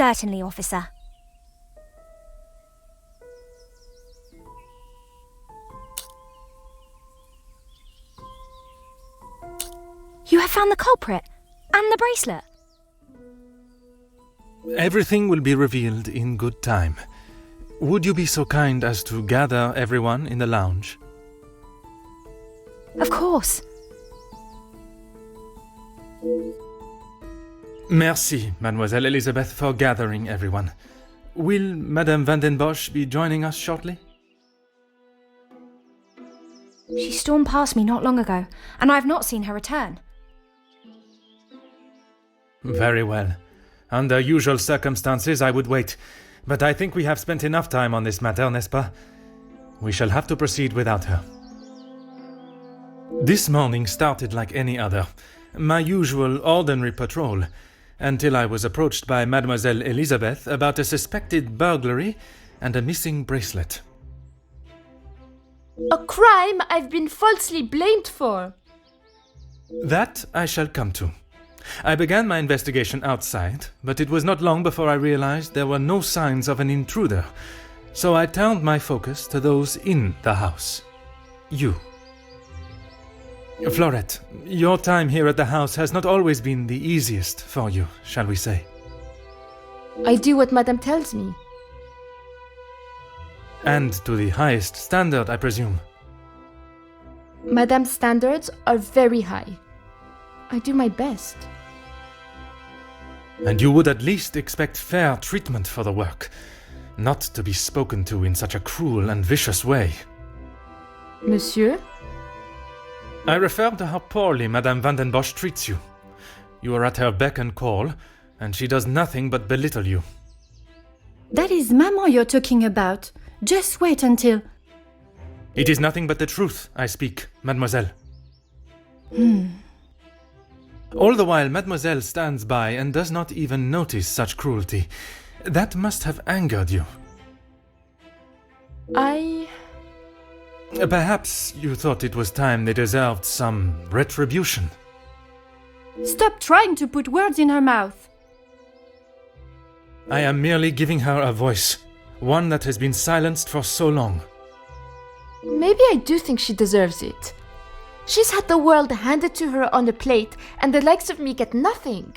Certainly, officer. You have found the culprit and the bracelet. Everything will be revealed in good time. Would you be so kind as to gather everyone in the lounge? Of course. Merci, Mademoiselle Elizabeth, for gathering everyone. Will Madame Vandenbosch be joining us shortly? She stormed past me not long ago, and I have not seen her return. Very well. Under usual circumstances, I would wait. But I think we have spent enough time on this matter, n'est-ce pas? We shall have to proceed without her. This morning started like any other. My usual ordinary patrol, until I was approached by Mademoiselle Elizabeth about a suspected burglary and a missing bracelet. A crime I've been falsely blamed for. That I shall come to. I began my investigation outside, but it was not long before I realized there were no signs of an intruder, so I turned my focus to those in the house. You. Florette, your time here at the house has not always been the easiest for you, shall we say? I do what Madame tells me. And to the highest standard, I presume. Madame's standards are very high. I do my best. And you would at least expect fair treatment for the work, not to be spoken to in such a cruel and vicious way. Monsieur? I refer to how poorly Madame Vandenbosch treats you. You are at her beck and call, and she does nothing but belittle you. That is Maman you're talking about. Just wait until... It is nothing but the truth I speak, mademoiselle. All the while, mademoiselle stands by and does not even notice such cruelty. That must have angered you. Perhaps you thought it was time they deserved some retribution. Stop trying to put words in her mouth. I am merely giving her a voice, one that has been silenced for so long. Maybe I do think she deserves it. She's had the world handed to her on a plate, and the likes of me get nothing.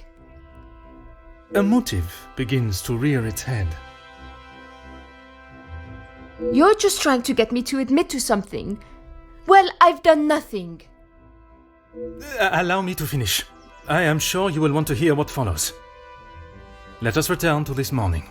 A motive begins to rear its head. You're just trying to get me to admit to something. Well, I've done nothing. Allow me to finish. I am sure you will want to hear what follows. Let us return to this morning.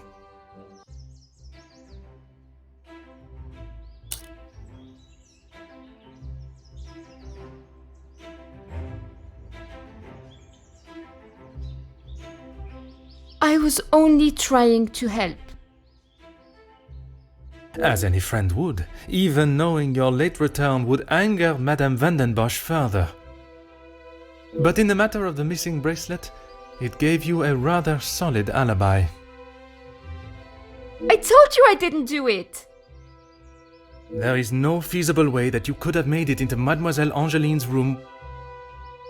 I was only trying to help. As any friend would, even knowing your late return would anger Madame Vandenbosch further. But in the matter of the missing bracelet, it gave you a rather solid alibi. I told you I didn't do it! There is no feasible way that you could have made it into Mademoiselle Angeline's room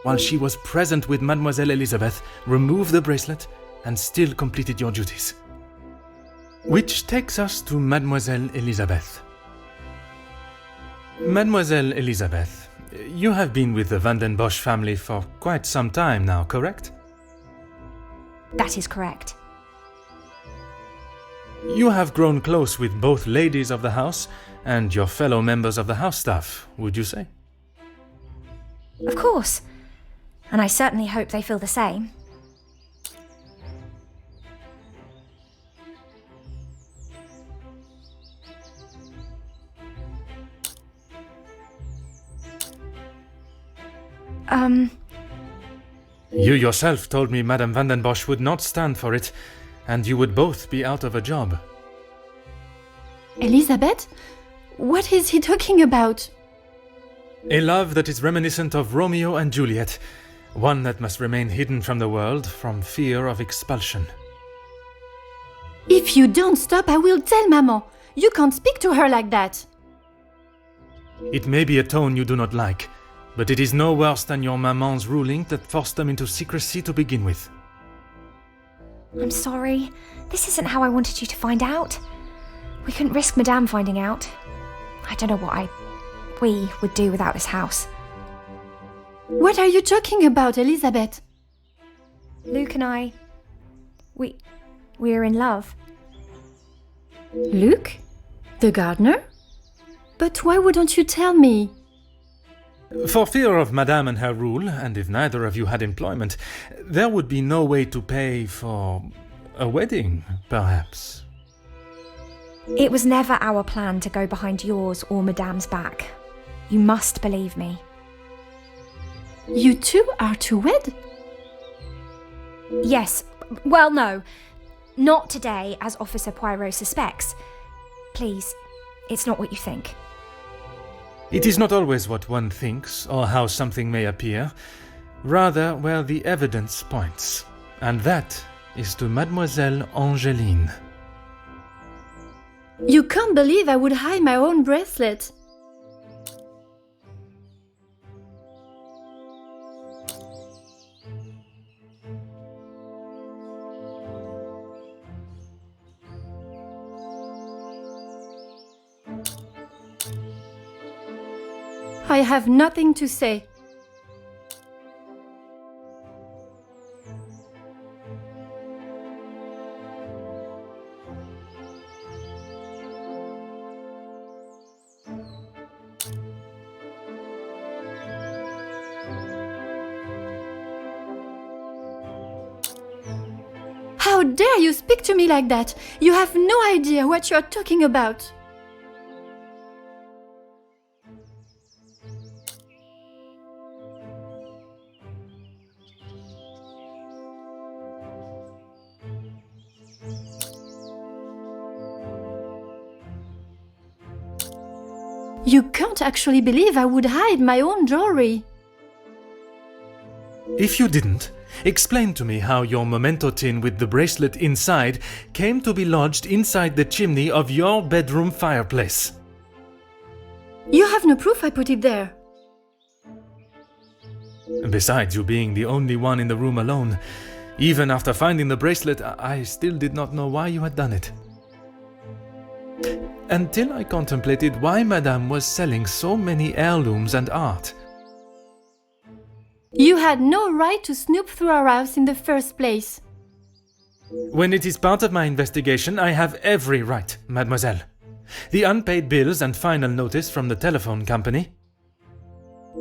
while she was present with Mademoiselle Elizabeth, removed the bracelet, and still completed your duties. Which takes us to Mademoiselle Elizabeth. Mademoiselle Elizabeth, you have been with the Vandenbosch family for quite some time now, correct? That is correct. You have grown close with both ladies of the house and your fellow members of the house staff, would you say? Of course. And I certainly hope they feel the same. You yourself told me Madame Vandenbosch would not stand for it, and you would both be out of a job. Elizabeth? What is he talking about? A love that is reminiscent of Romeo and Juliet, one that must remain hidden from the world from fear of expulsion. If you don't stop, I will tell Maman. You can't speak to her like that. It may be a tone you do not like, but it is no worse than your maman's ruling that forced them into secrecy to begin with. I'm sorry. This isn't how I wanted you to find out. We couldn't risk Madame finding out. I don't know what we would do without this house. What are you talking about, Elizabeth? Luke and I, we're in love. Luke? The gardener? But why wouldn't you tell me? For fear of Madame and her rule, and if neither of you had employment, there would be no way to pay for a wedding, perhaps. It was never our plan to go behind yours or Madame's back. You must believe me. You two are to wed? Yes. Well, no. Not today, as Officer Poirot suspects. Please, it's not what you think. It is not always what one thinks or how something may appear, rather where the evidence points, and that is to Mademoiselle Angeline. You can't believe I would hide my own bracelet. I have nothing to say. How dare you speak to me like that? You have no idea what you are talking about. You can't actually believe I would hide my own jewelry. If you didn't, explain to me how your memento tin with the bracelet inside came to be lodged inside the chimney of your bedroom fireplace. You have no proof I put it there. Besides you being the only one in the room alone, even after finding the bracelet, I still did not know why you had done it. Until I contemplated why Madame was selling so many heirlooms and art. You had no right to snoop through our house in the first place. When it is part of my investigation, I have every right, mademoiselle. The unpaid bills and final notice from the telephone company.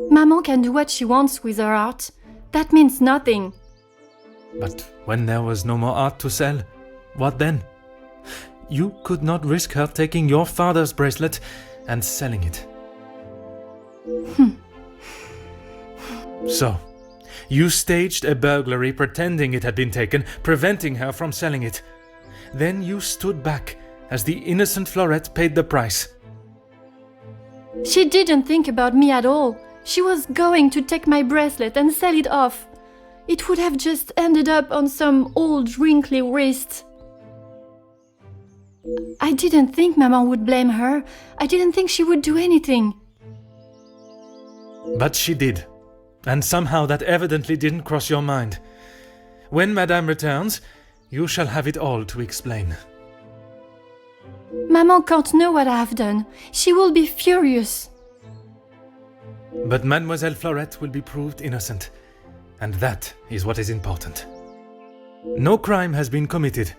Maman can do what she wants with her art. That means nothing. But when there was no more art to sell, what then? You could not risk her taking your father's bracelet and selling it. So, you staged a burglary pretending it had been taken, preventing her from selling it. Then you stood back as the innocent Florette paid the price. She didn't think about me at all. She was going to take my bracelet and sell it off. It would have just ended up on some old wrinkly wrist. I didn't think Maman would blame her. I didn't think she would do anything. But she did. And somehow that evidently didn't cross your mind. When Madame returns, you shall have it all to explain. Maman can't know what I have done. She will be furious. But Mademoiselle Florette will be proved innocent. And that is what is important. No crime has been committed,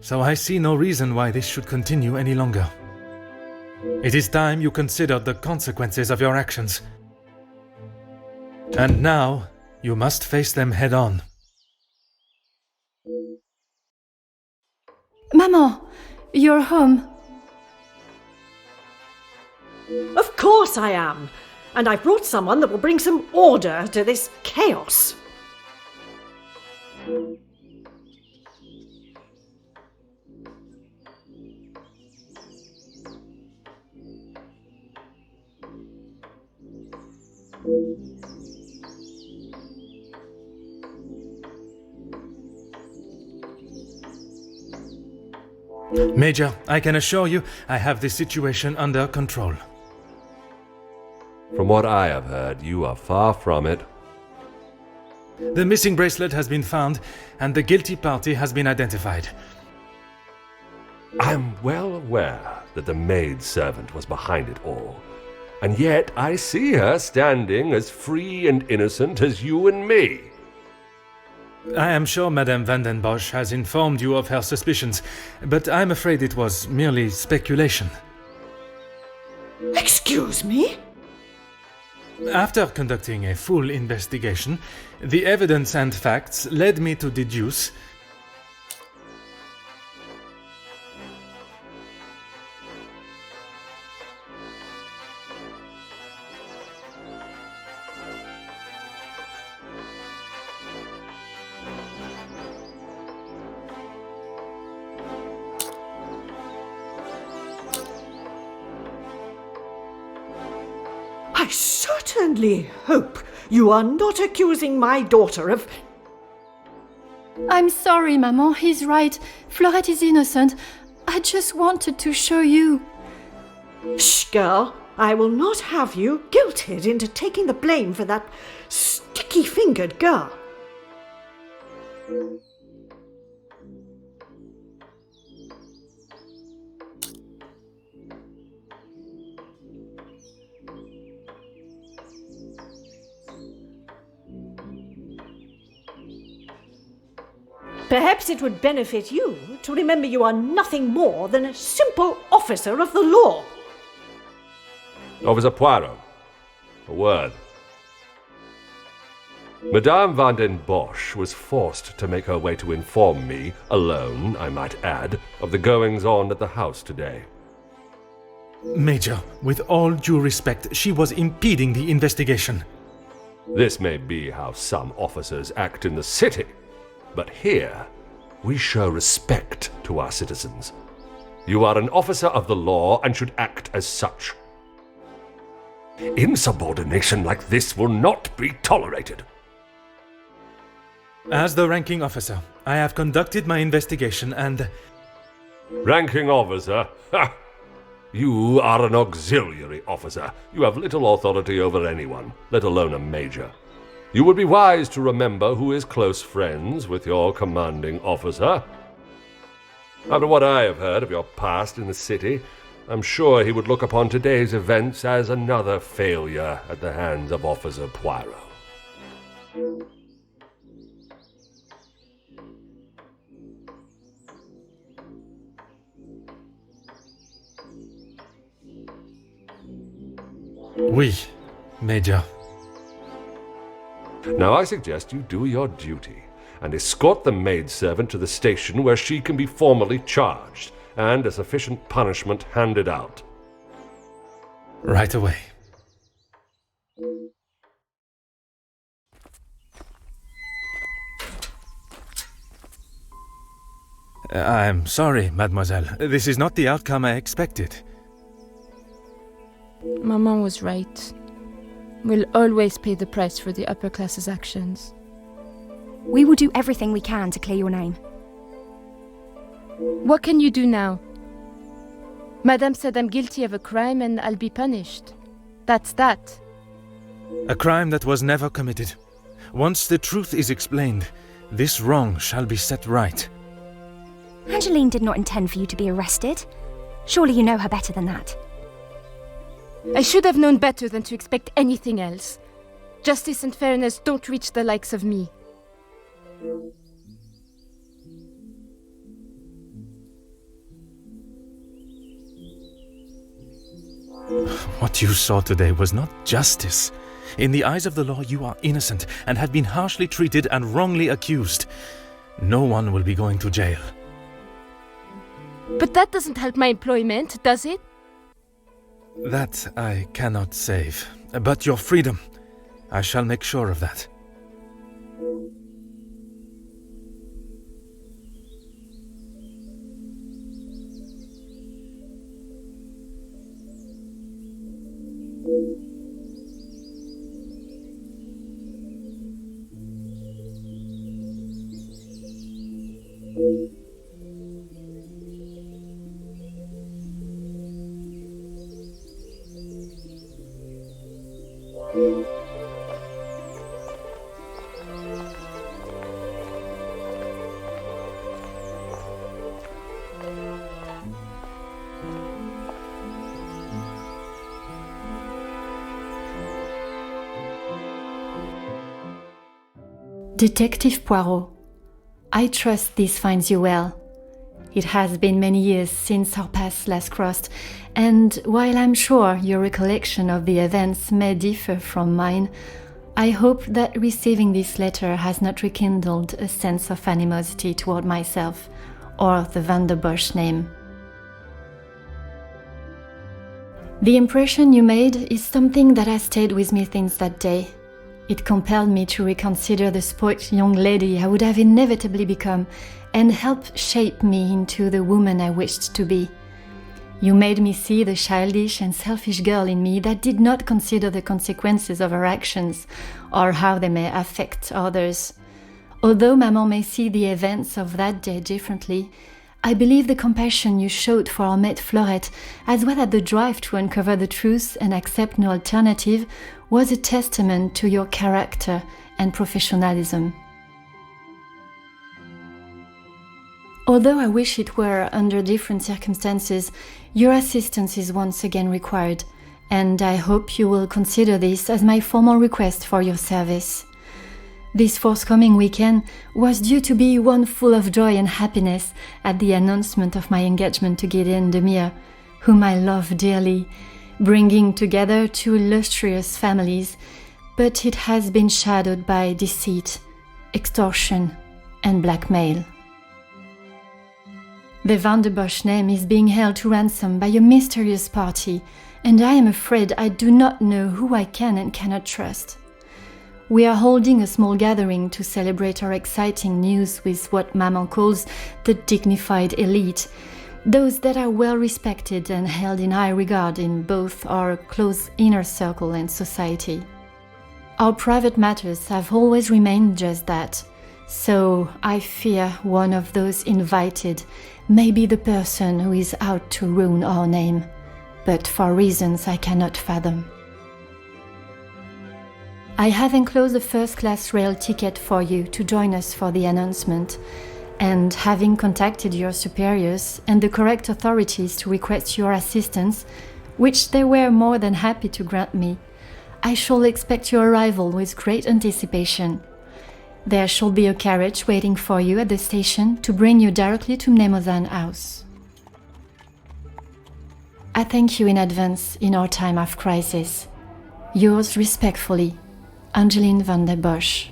so I see no reason why this should continue any longer. It is time you considered the consequences of your actions. And now, you must face them head on. Maman, you're home. Of course I am. And I've brought someone that will bring some order to this chaos. Major, I can assure you I have the situation under control. From what I have heard, you are far from it. The missing bracelet has been found, and the guilty party has been identified. I am well aware that the maid-servant was behind it all, and yet I see her standing as free and innocent as you and me. I am sure Madame Vandenbosch has informed you of her suspicions, but I'm afraid it was merely speculation. Excuse me? After conducting a full investigation, the evidence and facts led me to deduce I certainly hope you are not accusing my daughter of... I'm sorry, Maman, he's right. Florette is innocent. I just wanted to show you. Shh, girl. I will not have you guilted into taking the blame for that sticky-fingered girl. Perhaps it would benefit you to remember you are nothing more than a simple officer of the law. Officer Poirot, a word. Madame Vandenbosch was forced to make her way to inform me, alone, I might add, of the goings-on at the house today. Major, with all due respect, she was impeding the investigation. This may be how some officers act in the city, but here we show respect to our citizens. You are an officer of the law and should act as such. Insubordination like this will not be tolerated. As the ranking officer, I have conducted my investigation and... Ranking officer? Ha! You are an auxiliary officer. You have little authority over anyone, let alone a major. You would be wise to remember who is close friends with your commanding officer. After what I have heard of your past in the city, I'm sure he would look upon today's events as another failure at the hands of Officer Poirot. Oui, Major. Now I suggest you do your duty and escort the maidservant to the station where she can be formally charged and a sufficient punishment handed out. Right away. I'm sorry, mademoiselle. This is not the outcome I expected. Maman was right. We'll always pay the price for the upper class's actions. We will do everything we can to clear your name. What can you do now? Madame said I'm guilty of a crime and I'll be punished. That's that. A crime that was never committed. Once the truth is explained, this wrong shall be set right. Angeline did not intend for you to be arrested. Surely you know her better than that. I should have known better than to expect anything else. Justice and fairness don't reach the likes of me. What you saw today was not justice. In the eyes of the law, you are innocent and have been harshly treated and wrongly accused. No one will be going to jail. But that doesn't help my employment, does it? That I cannot save. But your freedom, I shall make sure of that. Detective Poirot, I trust this finds you well. It has been many years since our paths last crossed, and while I'm sure your recollection of the events may differ from mine, I hope that receiving this letter has not rekindled a sense of animosity toward myself or the Vandenbosch name. The impression you made is something that has stayed with me since that day. It compelled me to reconsider the spoilt young lady I would have inevitably become and helped shape me into the woman I wished to be. You made me see the childish and selfish girl in me that did not consider the consequences of her actions or how they may affect others. Although Maman may see the events of that day differently, I believe the compassion you showed for our mate Florette, as well as the drive to uncover the truth and accept no alternative, was a testament to your character and professionalism. Although I wish it were under different circumstances, your assistance is once again required, and I hope you will consider this as my formal request for your service. This forthcoming weekend was due to be one full of joy and happiness at the announcement of my engagement to Gideon Demire, whom I love dearly, bringing together two illustrious families, but it has been shadowed by deceit, extortion, and blackmail. The Vandenbosch name is being held to ransom by a mysterious party, and I am afraid I do not know who I can and cannot trust. We are holding a small gathering to celebrate our exciting news with what Maman calls the dignified elite, those that are well respected and held in high regard in both our close inner circle and society. Our private matters have always remained just that, so I fear one of those invited may be the person who is out to ruin our name, but for reasons I cannot fathom. I have enclosed a first-class rail ticket for you to join us for the announcement, and having contacted your superiors and the correct authorities to request your assistance, which they were more than happy to grant me, I shall expect your arrival with great anticipation. There shall be a carriage waiting for you at the station to bring you directly to Mademoiselle's house. I thank you in advance in our time of crisis. Yours respectfully, Angeline Vandenbosch.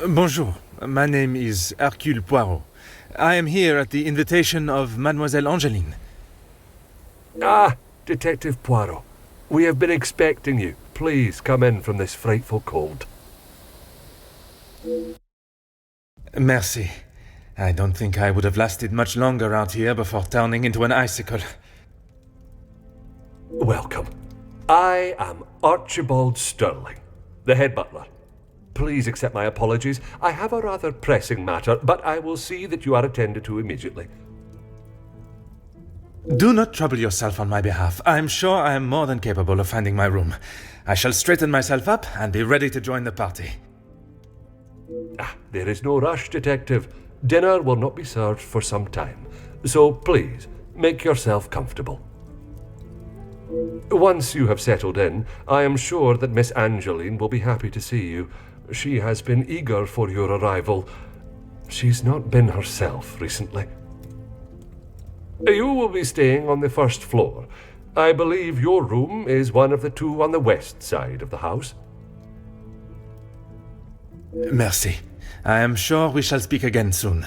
Bonjour. My name is Hercule Poirot. I am here at the invitation of Mademoiselle Angeline. Ah, Detective Poirot. We have been expecting you. Please come in from this frightful cold. Merci. I don't think I would have lasted much longer out here before turning into an icicle. Welcome. I am Archibald Sterling, the head butler. Please accept my apologies. I have a rather pressing matter, but I will see that you are attended to immediately. Do not trouble yourself on my behalf. I am sure I am more than capable of finding my room. I shall straighten myself up and be ready to join the party. There is no rush, Detective. Dinner will not be served for some time, so please, make yourself comfortable. Once you have settled in, I am sure that Miss Angeline will be happy to see you. She has been eager for your arrival. She's not been herself recently. You will be staying on the first floor. I believe your room is one of the two on the west side of the house. Merci. I am sure we shall speak again soon.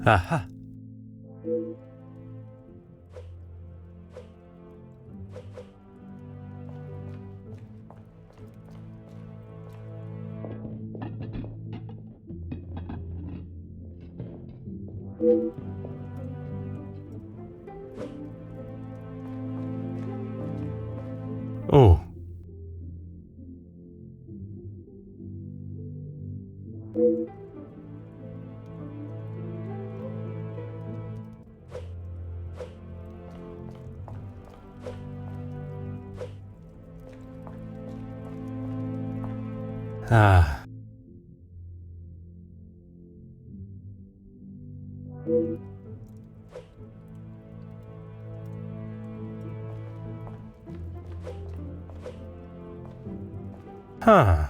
Aha. Oh. Ah. Huh.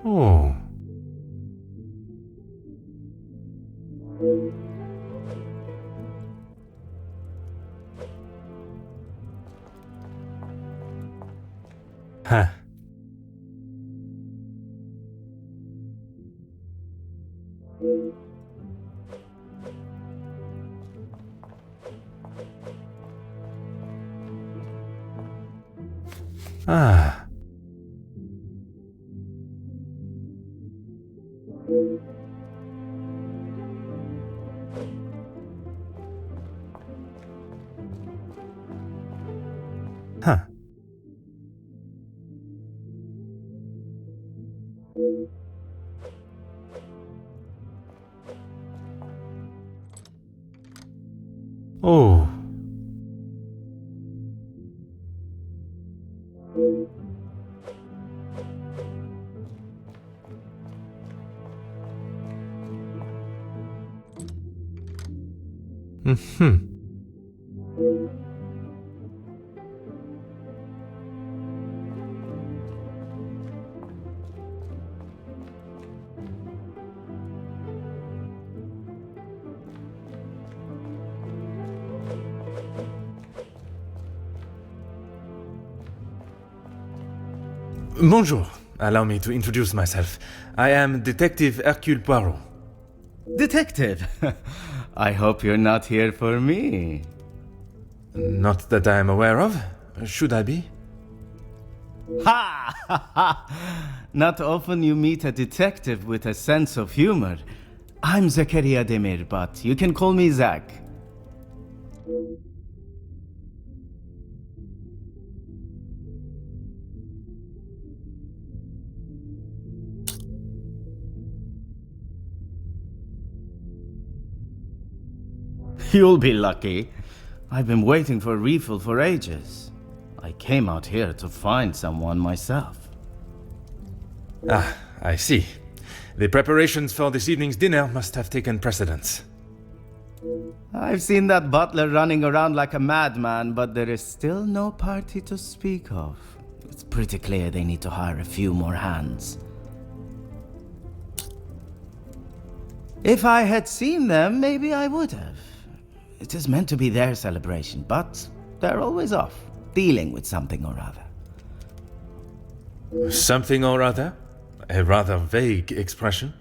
Oh. Huh. Ah. Huh. Oh. Bonjour. Allow me to introduce myself. I am Detective Hercule Poirot. Detective, I hope you're not here for me. Not that I am aware of. Should I be? Ha! Ha ha! Not often you meet a detective with a sense of humor. I'm Zakaria Demir, but you can call me Zach. You'll be lucky. I've been waiting for a refill for ages. I came out here to find someone myself. Ah, I see. The preparations for this evening's dinner must have taken precedence. I've seen that butler running around like a madman, but there is still no party to speak of. It's pretty clear they need to hire a few more hands. If I had seen them, maybe I would have. It is meant to be their celebration, but they're always off, dealing with something or other. Something or other? A rather vague expression.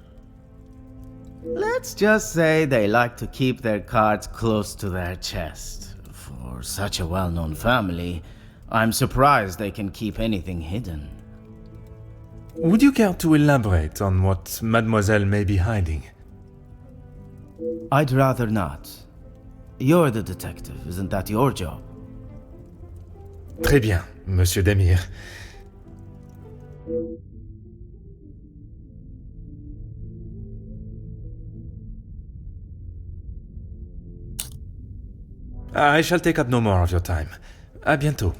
Let's just say they like to keep their cards close to their chest. For such a well-known family, I'm surprised they can keep anything hidden. Would you care to elaborate on what Mademoiselle may be hiding? I'd rather not. You're the detective, isn't that your job? Très bien, Monsieur Demir. I shall take up no more of your time. À bientôt.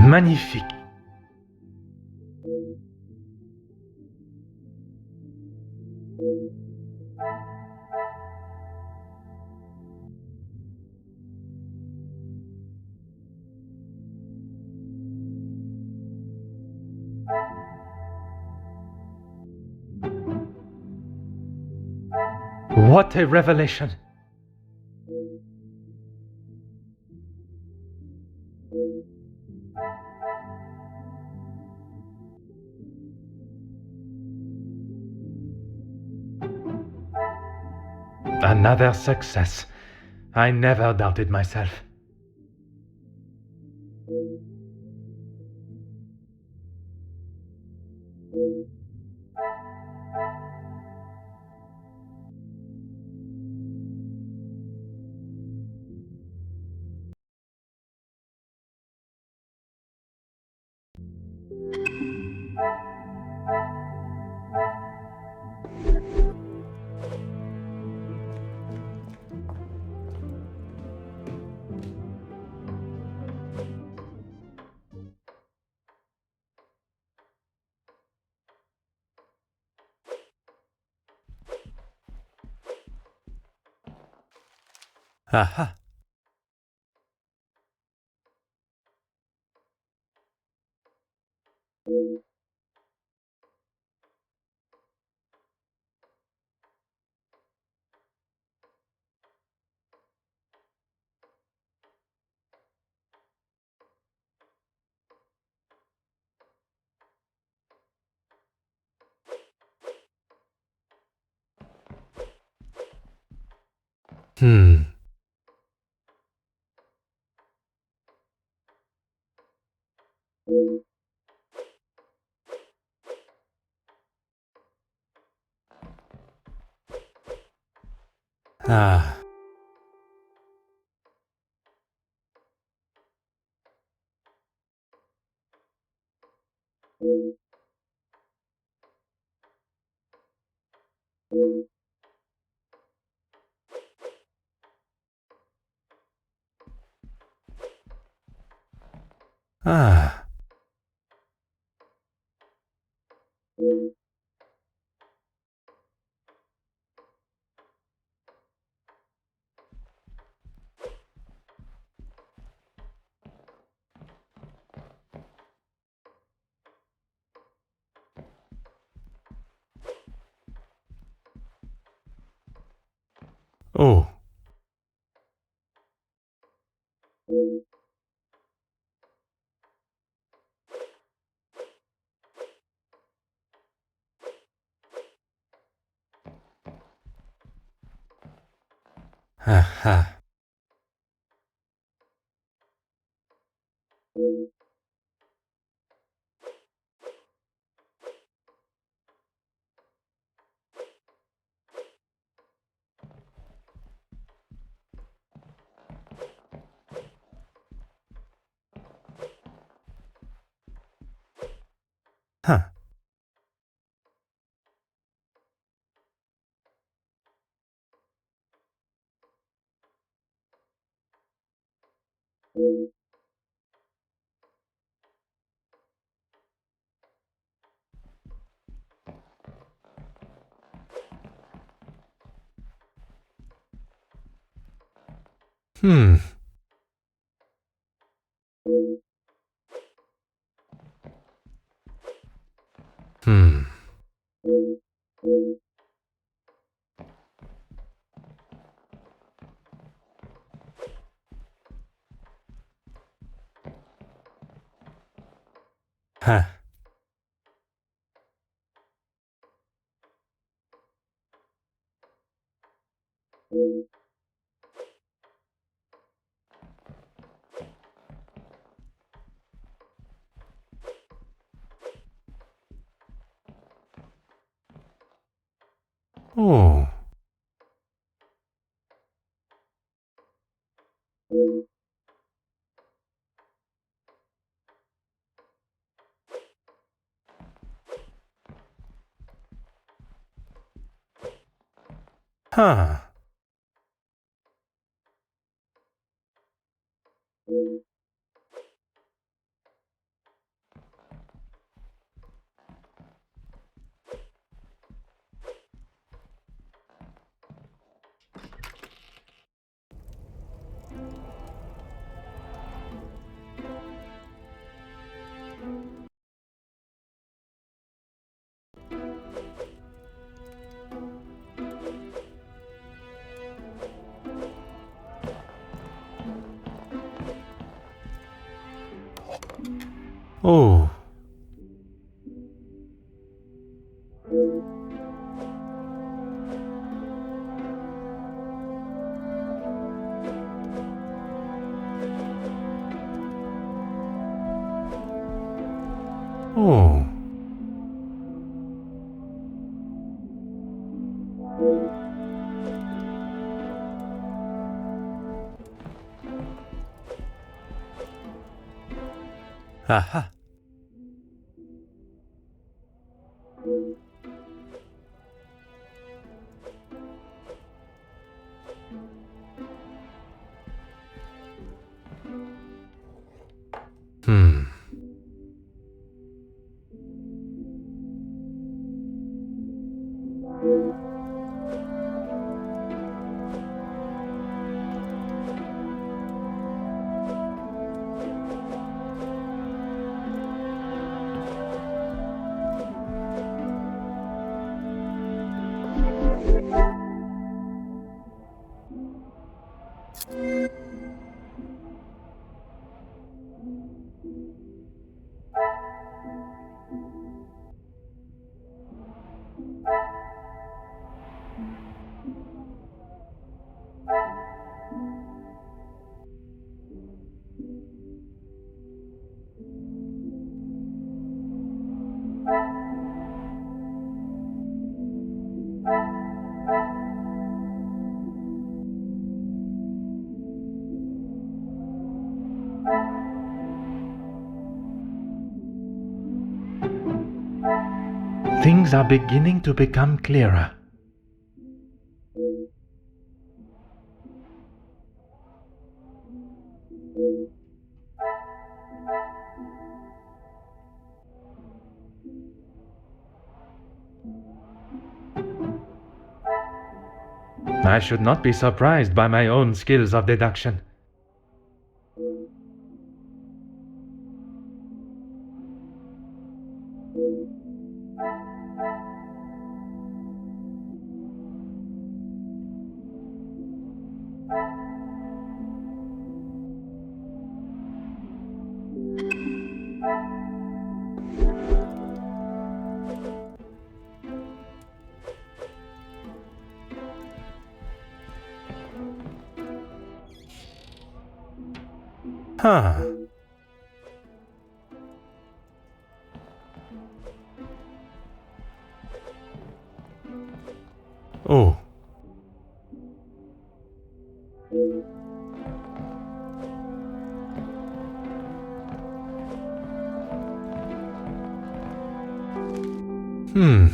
Magnifique. What a revelation! Another success. I never doubted myself. Aha. Hmm. Ah. Ah. Oh. Ha ha. Huh. Hmm. Hmm. Ha. Oh. Huh. Oh. Oh. Aha. Hmm. Things are beginning to become clearer. I should not be surprised by my own skills of deduction. Huh. Oh. Hmm.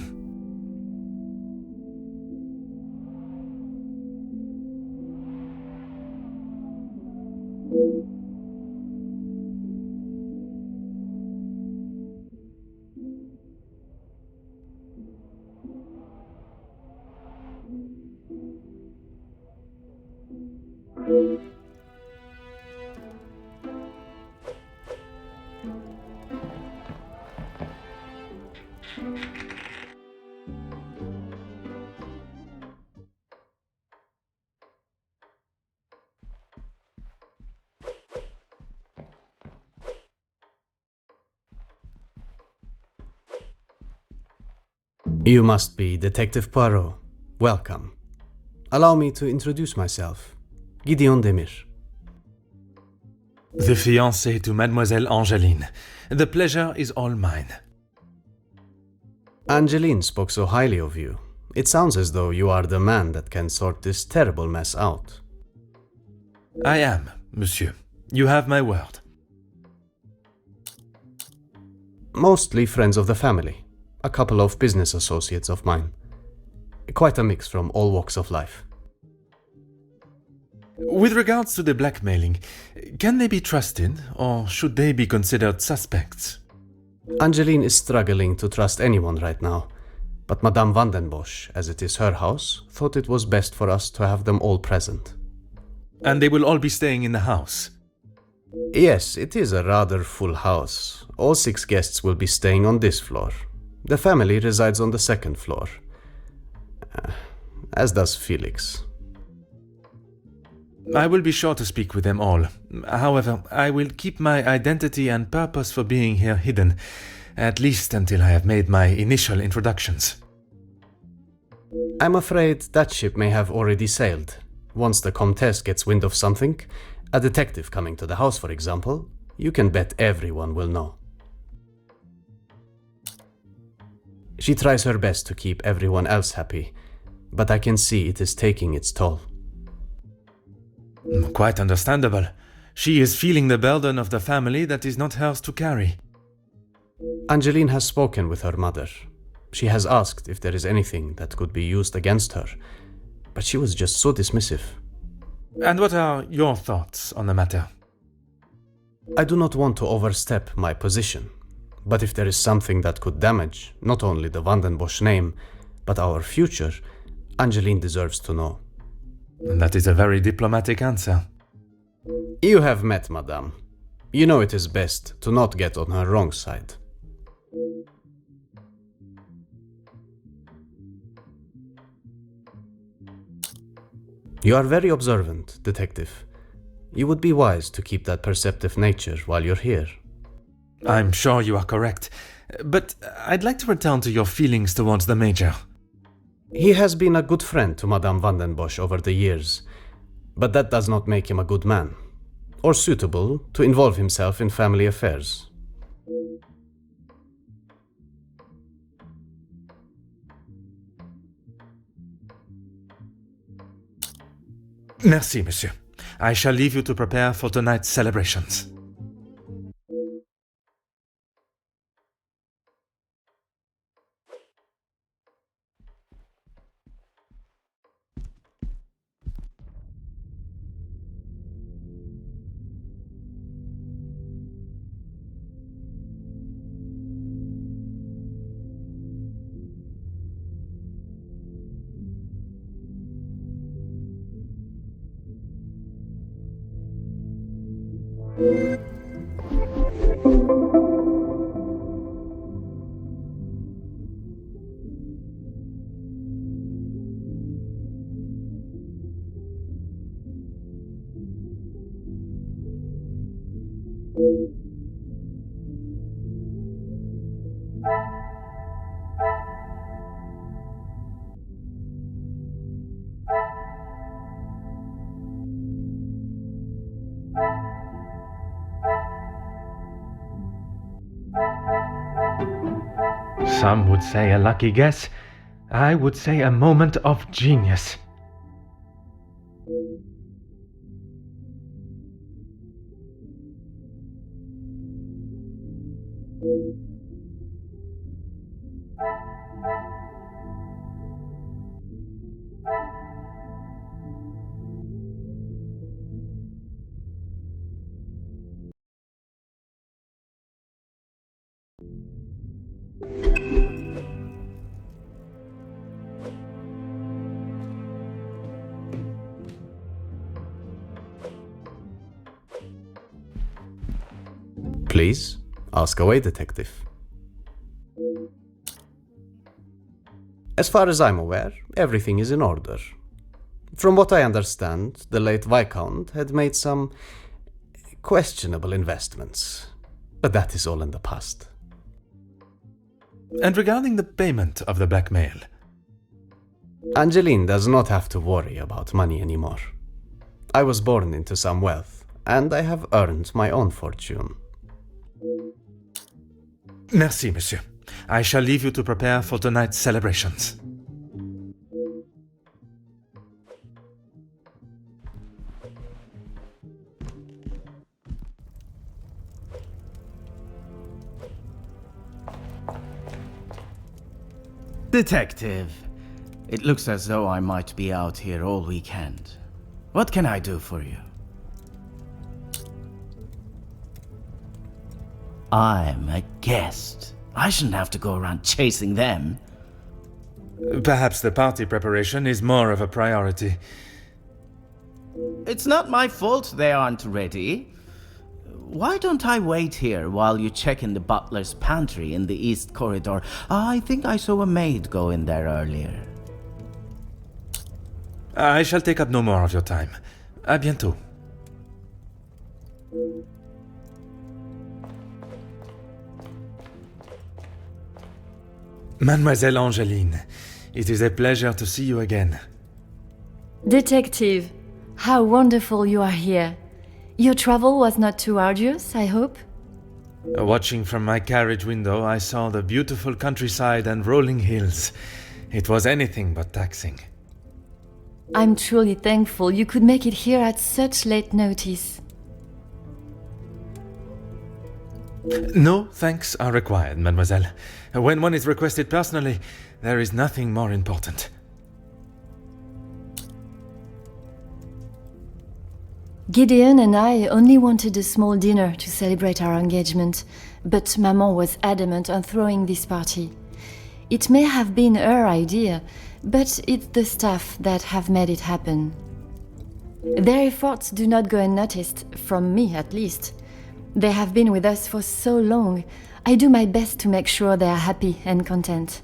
You must be Detective Poirot. Welcome. Allow me to introduce myself. Gideon Demir. The fiancé to Mademoiselle Angeline. The pleasure is all mine. Angeline spoke so highly of you. It sounds as though you are the man that can sort this terrible mess out. I am, monsieur. You have my word. Mostly friends of the family. A couple of business associates of mine. Quite a mix from all walks of life. With regards to the blackmailing, can they be trusted, or should they be considered suspects? Angeline is struggling to trust anyone right now, but Madame Vandenbosch, as it is her house, thought it was best for us to have them all present. And they will all be staying in the house? Yes, it is a rather full house. All 6 guests will be staying on this floor. The family resides on the 2nd floor, as does Felix. I will be sure to speak with them all. However, I will keep my identity and purpose for being here hidden, at least until I have made my initial introductions. I'm afraid that ship may have already sailed. Once the Comtesse gets wind of something, a detective coming to the house, for example, you can bet everyone will know. She tries her best to keep everyone else happy, but I can see it is taking its toll. Quite understandable. She is feeling the burden of the family that is not hers to carry. Angeline has spoken with her mother. She has asked if there is anything that could be used against her, but she was just so dismissive. And what are your thoughts on the matter? I do not want to overstep my position, but if there is something that could damage not only the Vandenbosch name, but our future, Angeline deserves to know. That is a very diplomatic answer. You have met Madame. You know it is best to not get on her wrong side. You are very observant, detective. You would be wise to keep that perceptive nature while you're here. I'm sure you are correct, but I'd like to return to your feelings towards the Major. He has been a good friend to Madame Vandenbosch over the years, but that does not make him a good man, or suitable to involve himself in family affairs. Merci, monsieur. I shall leave you to prepare for tonight's celebrations. Some would say a lucky guess. I would say a moment of genius. Please, ask away, detective. As far as I'm aware, everything is in order. From what I understand, the late Viscount had made some questionable investments, but that is all in the past. And regarding the payment of the blackmail? Angeline does not have to worry about money anymore. I was born into some wealth, and I have earned my own fortune. Merci, monsieur. I shall leave you to prepare for tonight's celebrations. Detective, it looks as though I might be out here all weekend. What can I do for you? I'm a guest. I shouldn't have to go around chasing them. Perhaps the party preparation is more of a priority. It's not my fault they aren't ready. Why don't I wait here while you check in the butler's pantry in the east corridor? I think I saw a maid go in there earlier. I shall take up no more of your time. À bientôt. Mademoiselle Angeline, it is a pleasure to see you again. Detective, how wonderful you are here. Your travel was not too arduous, I hope? Watching from my carriage window, I saw the beautiful countryside and rolling hills. It was anything but taxing. I'm truly thankful you could make it here at such late notice. No thanks are required, mademoiselle. When one is requested personally, there is nothing more important. Gideon and I only wanted a small dinner to celebrate our engagement, but Maman was adamant on throwing this party. It may have been her idea, but it's the staff that have made it happen. Their efforts do not go unnoticed, from me at least. They have been with us for so long. I do my best to make sure they are happy and content.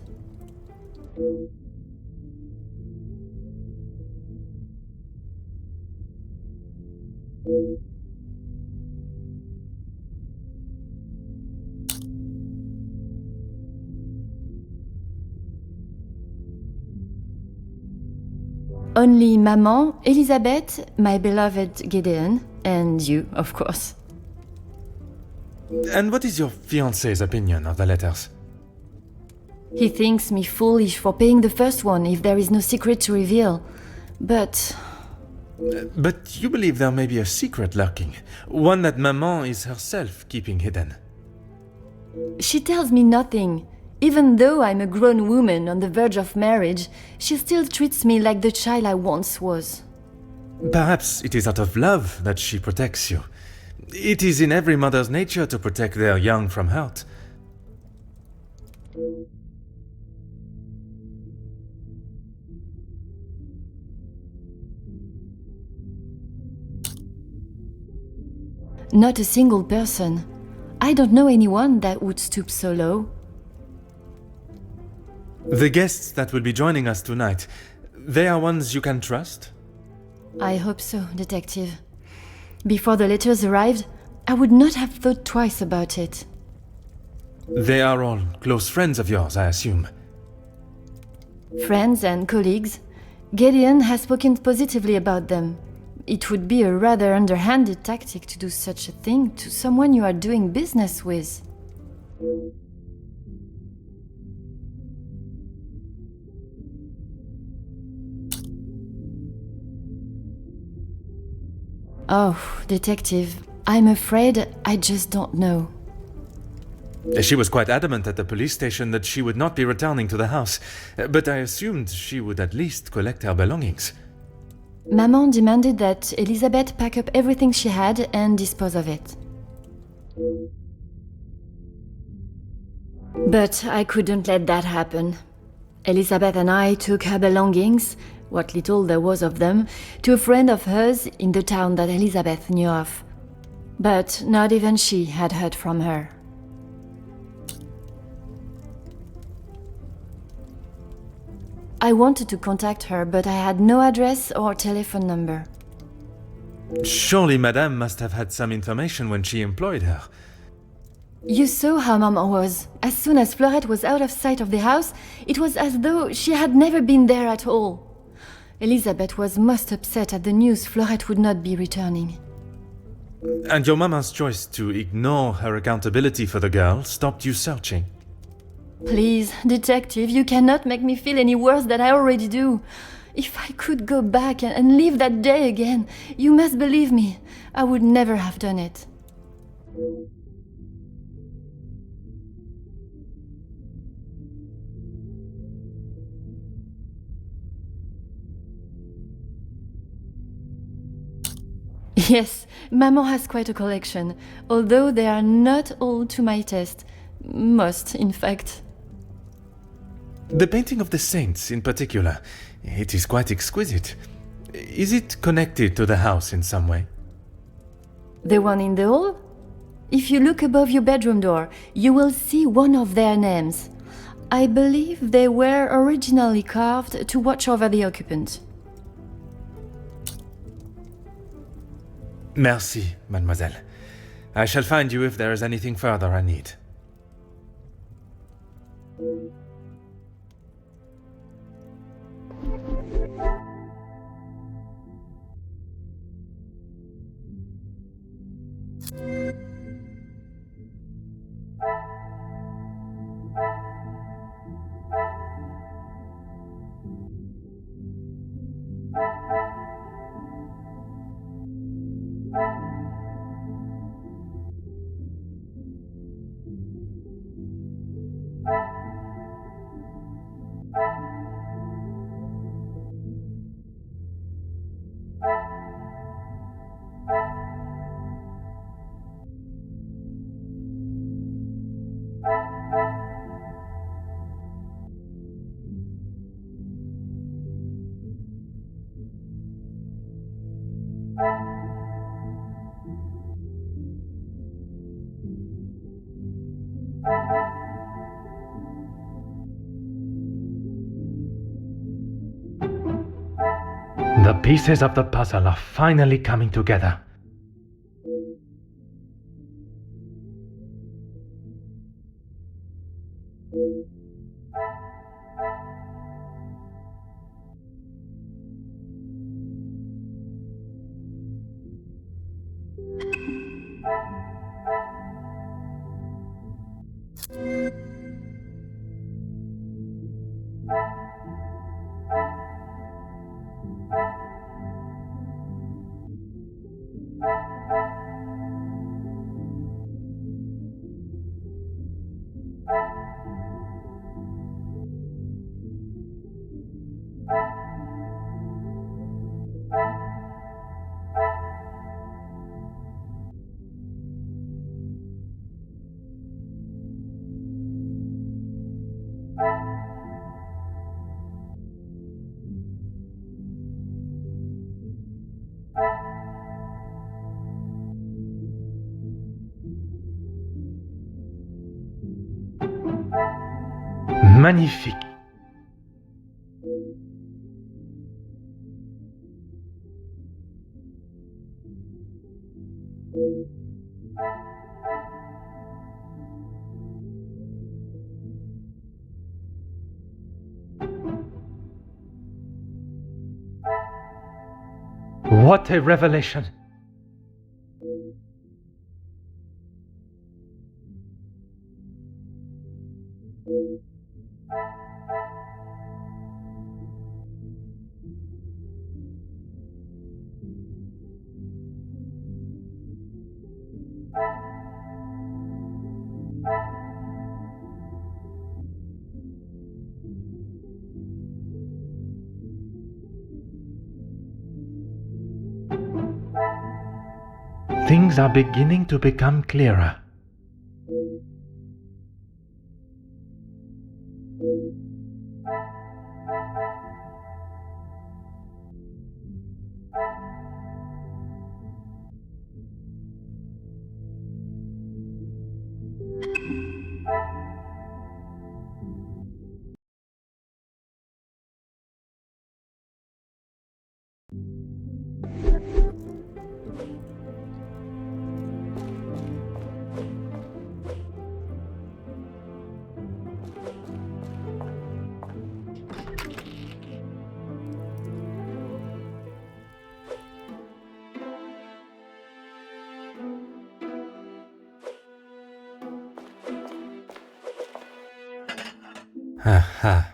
Only Maman, Elizabeth, my beloved Gideon, and you, of course. And what is your fiancé's opinion of the letters? He thinks me foolish for paying the first one if there is no secret to reveal. But But you believe there may be a secret lurking, one that Maman is herself keeping hidden. she tells me nothing. Even though I'm a grown woman on the verge of marriage, she still treats me like the child I once was. Perhaps it is out of love that she protects you. It is in every mother's nature to protect their young from hurt. Not a single person. I don't know anyone that would stoop so low. The guests that will be joining us tonight, they are ones you can trust? I hope so, Detective. Before the letters arrived, I would not have thought twice about it. They are all close friends of yours, I assume. Friends and colleagues. Gideon has spoken positively about them. It would be a rather underhanded tactic to do such a thing to someone you are doing business with. Oh, Detective, I'm afraid I just don't know. She was quite adamant at the police station that she would not be returning to the house, but I assumed she would at least collect her belongings. Maman demanded that Elizabeth pack up everything she had and dispose of it. But I couldn't let that happen. Elizabeth and I took her belongings, what little there was of them, to a friend of hers in the town that Elizabeth knew of. But not even she had heard from her. I wanted to contact her, but I had no address or telephone number. Surely Madame must have had some information when she employed her. You saw how Maman was. As soon as Fleurette was out of sight of the house, it was as though she had never been there at all. Elizabeth was most upset at the news Fleurette would not be returning. And your mama's choice to ignore her accountability for the girl stopped you searching. Please, Detective, you cannot make me feel any worse than I already do. If I could go back and live that day again, you must believe me, I would never have done it. Yes, Maman has quite a collection, although they are not all to my taste. Most, in fact. The painting of the saints, in particular, it is quite exquisite. Is it connected to the house in some way? The one in the hall? If you look above your bedroom door, you will see one of their names. I believe they were originally carved to watch over the occupant. Merci, mademoiselle. I shall find you if there is anything further I need. The pieces of the puzzle are finally coming together. Magnifique. What a revelation! Things are beginning to become clearer. Aha.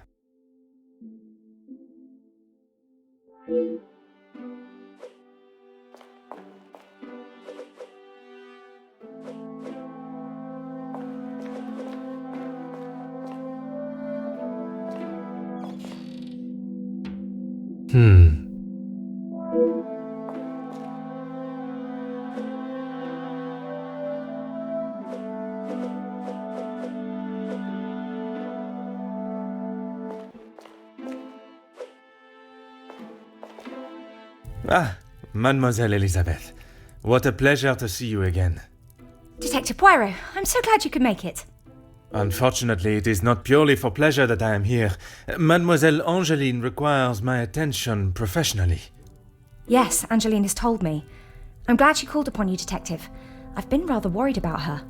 Ah, Mademoiselle Elizabeth. What a pleasure to see you again. Detective Poirot, I'm so glad you could make it. Unfortunately, it is not purely for pleasure that I am here. Mademoiselle Angeline requires my attention professionally. Yes, Angeline has told me. I'm glad she called upon you, Detective. I've been rather worried about her.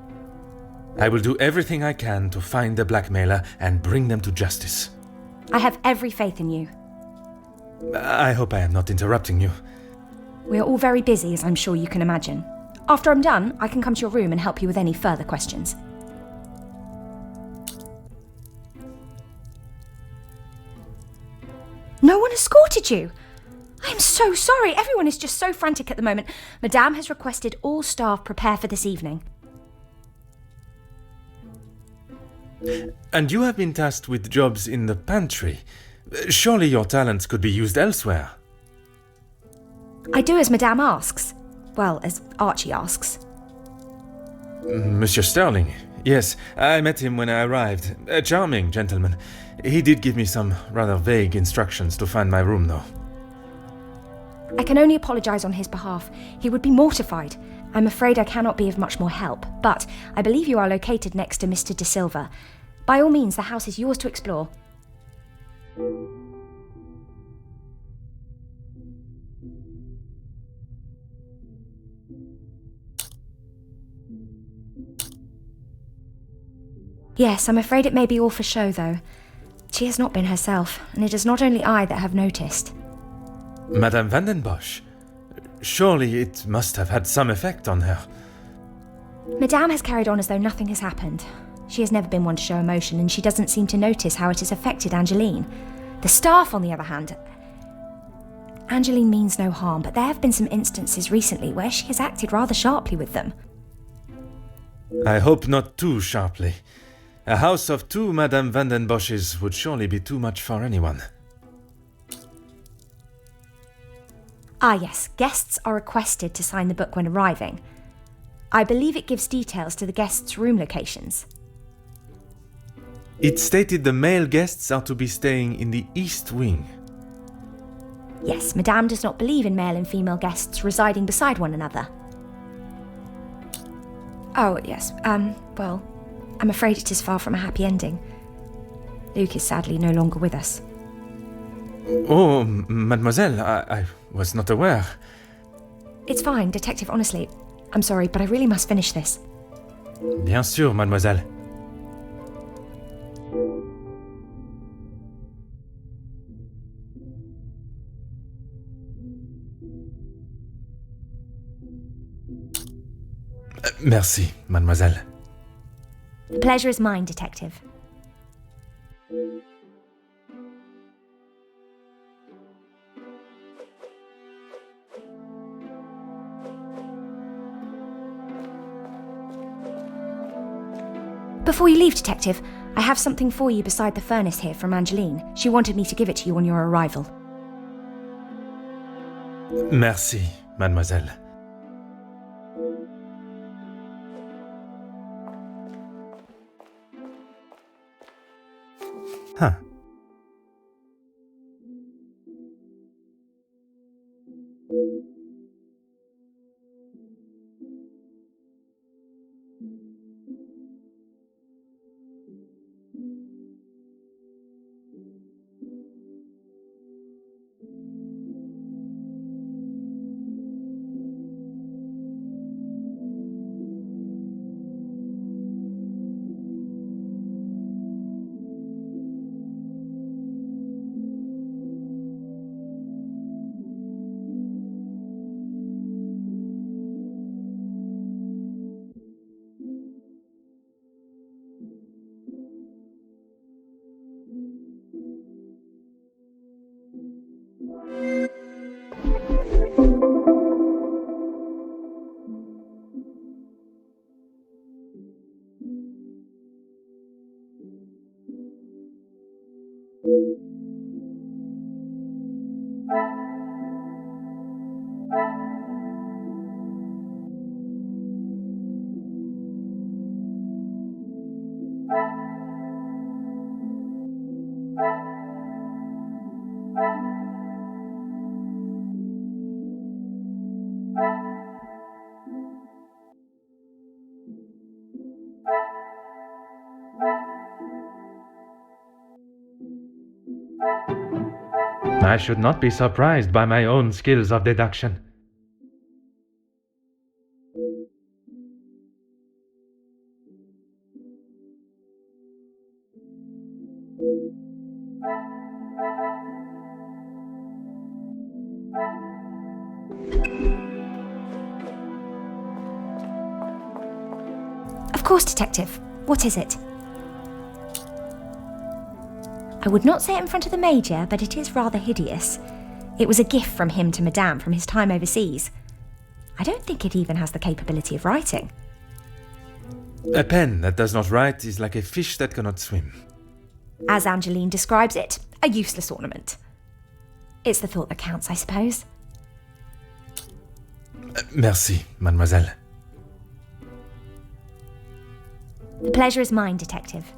I will do everything I can to find the blackmailer and bring them to justice. I have every faith in you. I hope I am not interrupting you. We are all very busy, as I'm sure you can imagine. After I'm done, I can come to your room and help you with any further questions. No one escorted you? I am so sorry. Everyone is just so frantic at the moment. Madame has requested all staff prepare for this evening. And you have been tasked with jobs in the pantry. Surely your talents could be used elsewhere. I do as Madame asks. Well, as Archie asks. Monsieur Sterling. Yes, I met him when I arrived. A charming gentleman. He did give me some rather vague instructions to find my room, though. I can only apologise on his behalf. He would be mortified. I'm afraid I cannot be of much more help, but I believe you are located next to Mr. De Silva. By all means, the house is yours to explore. Yes, I'm afraid it may be all for show, though. She has not been herself, and it is not only I that have noticed. Madame Vandenbosch. Surely it must have had some effect on her. Madame has carried on as though nothing has happened. She has never been one to show emotion, and she doesn't seem to notice how it has affected Angeline. The staff, on the other hand... Angeline means no harm, but there have been some instances recently where she has acted rather sharply with them. I hope not too sharply. A house of two Madame Vandenbosches would surely be too much for anyone. Ah yes, guests are requested to sign the book when arriving. I believe it gives details to the guests' room locations. It stated the male guests are to be staying in the East Wing. Yes, Madame does not believe in male and female guests residing beside one another. Oh, yes, well, I'm afraid it is far from a happy ending. Luke is sadly no longer with us. Oh, mademoiselle, I was not aware. It's fine, Detective, honestly. I'm sorry, but I really must finish this. Bien sûr, mademoiselle. Merci, mademoiselle. The pleasure is mine, Detective. Before you leave, Detective, I have something for you beside the furnace here from Angeline. She wanted me to give it to you on your arrival. Merci, mademoiselle. Huh. I should not be surprised by my own skills of deduction. Of course, Detective. What is it? I would not say it in front of the Major, but it is rather hideous. It was a gift from him to Madame from his time overseas. I don't think it even has the capability of writing. A pen that does not write is like a fish that cannot swim. As Angeline describes it, a useless ornament. It's the thought that counts, I suppose. Merci, mademoiselle. The pleasure is mine, Detective.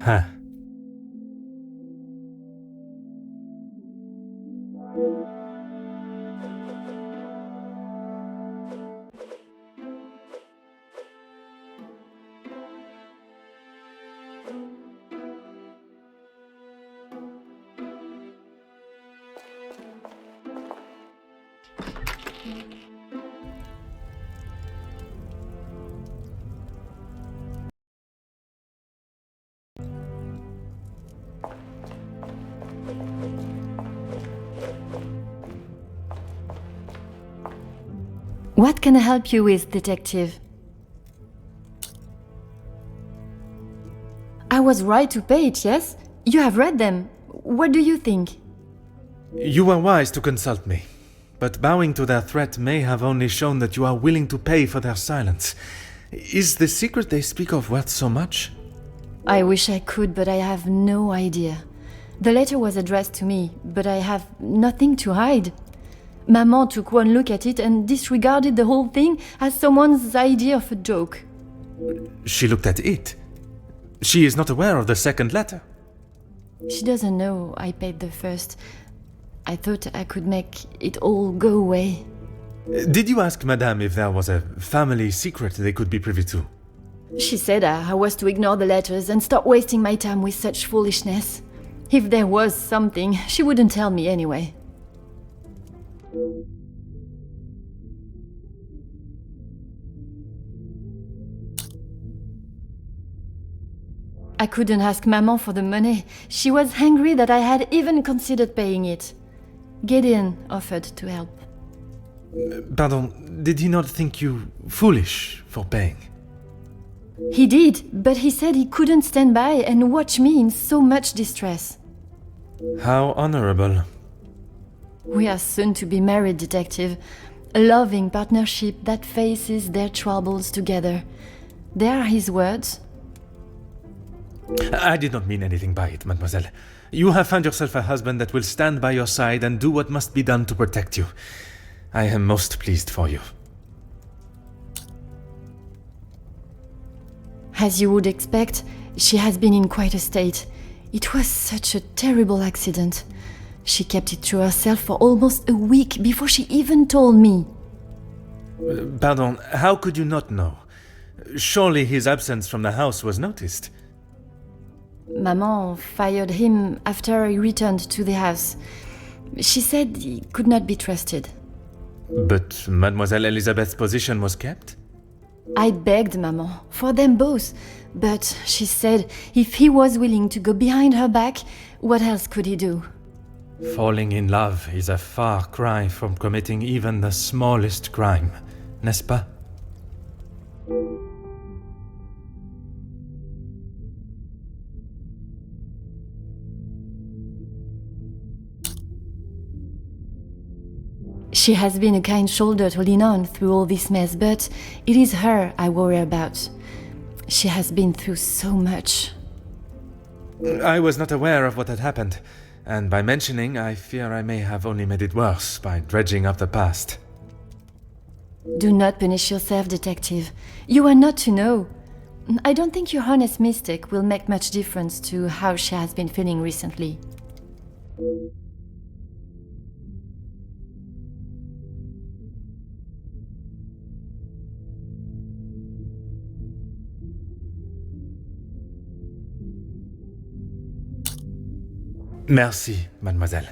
Huh. What can I help you with, Detective? I was right to pay it, yes? You have read them. What do you think? You were wise to consult me, but bowing to their threat may have only shown that you are willing to pay for their silence. Is the secret they speak of worth so much? I wish I could, but I have no idea. The letter was addressed to me, but I have nothing to hide. Maman took one look at it and disregarded the whole thing as someone's idea of a joke. She looked at it. She is not aware of the second letter. She doesn't know I paid the first. I thought I could make it all go away. Did you ask Madame if there was a family secret they could be privy to? She said I was to ignore the letters and stop wasting my time with such foolishness. If there was something, she wouldn't tell me anyway. I couldn't ask Maman for the money. She was angry that I had even considered paying it. Gideon offered to help. Pardon, did he not think you foolish for paying? He did, but he said he couldn't stand by and watch me in so much distress. How honorable. We are soon to be married, Detective. A loving partnership that faces their troubles together. They are his words. I did not mean anything by it, mademoiselle. You have found yourself a husband that will stand by your side and do what must be done to protect you. I am most pleased for you. As you would expect, she has been in quite a state. It was such a terrible accident. She kept it to herself for almost a week before she even told me. Pardon, how could you not know? Surely his absence from the house was noticed. Maman fired him after he returned to the house. She said he could not be trusted. But Mademoiselle Elizabeth's position was kept? I begged Maman for them both, but she said if he was willing to go behind her back, what else could he do? Falling in love is a far cry from committing even the smallest crime, n'est-ce pas? She has been a kind shoulder to lean on through all this mess, but it is her I worry about. She has been through so much. I was not aware of what had happened, and by mentioning, I fear I may have only made it worse by dredging up the past. Do not punish yourself, Detective. You are not to know. I don't think your honest mistake will make much difference to how she has been feeling recently. Merci, mademoiselle.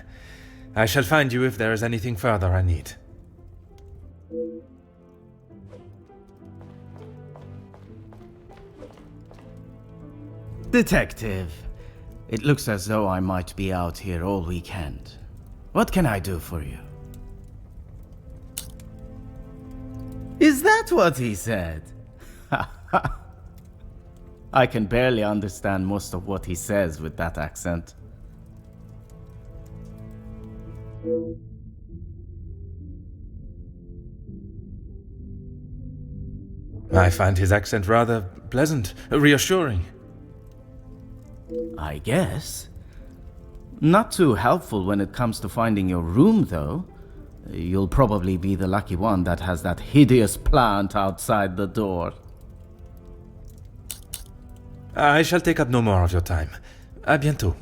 I shall find you if there is anything further I need. Detective, it looks as though I might be out here all weekend. What can I do for you? Is that what he said? I can barely understand most of what he says with that accent. I find his accent rather pleasant, reassuring. I guess. Not too helpful when it comes to finding your room, though. You'll probably be the lucky one that has that hideous plant outside the door. I shall take up no more of your time. À bientôt.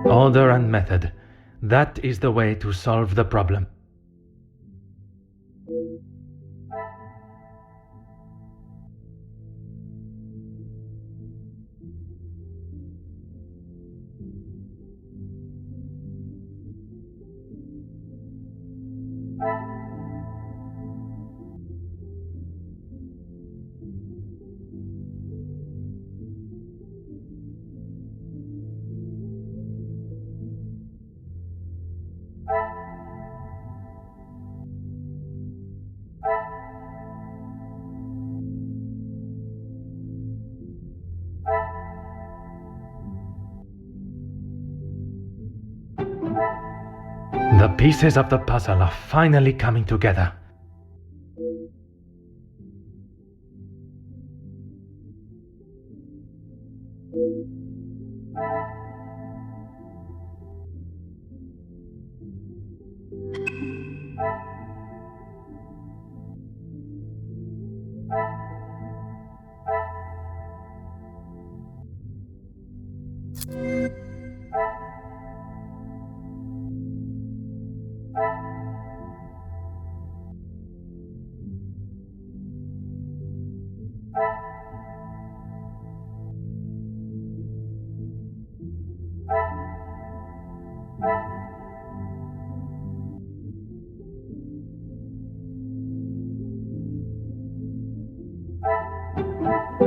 Order and method. That is the way to solve the problem. The pieces of the puzzle are finally coming together.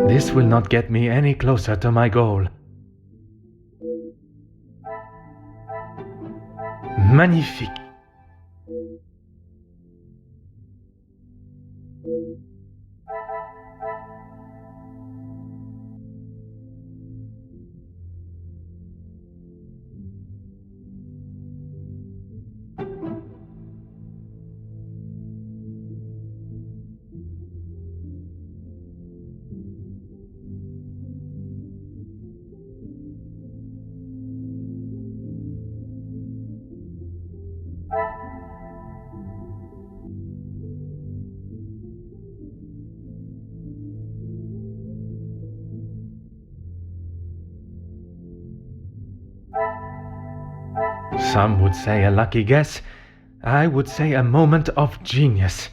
This will not get me any closer to my goal. Magnifique. Some would say a lucky guess. I would say a moment of genius.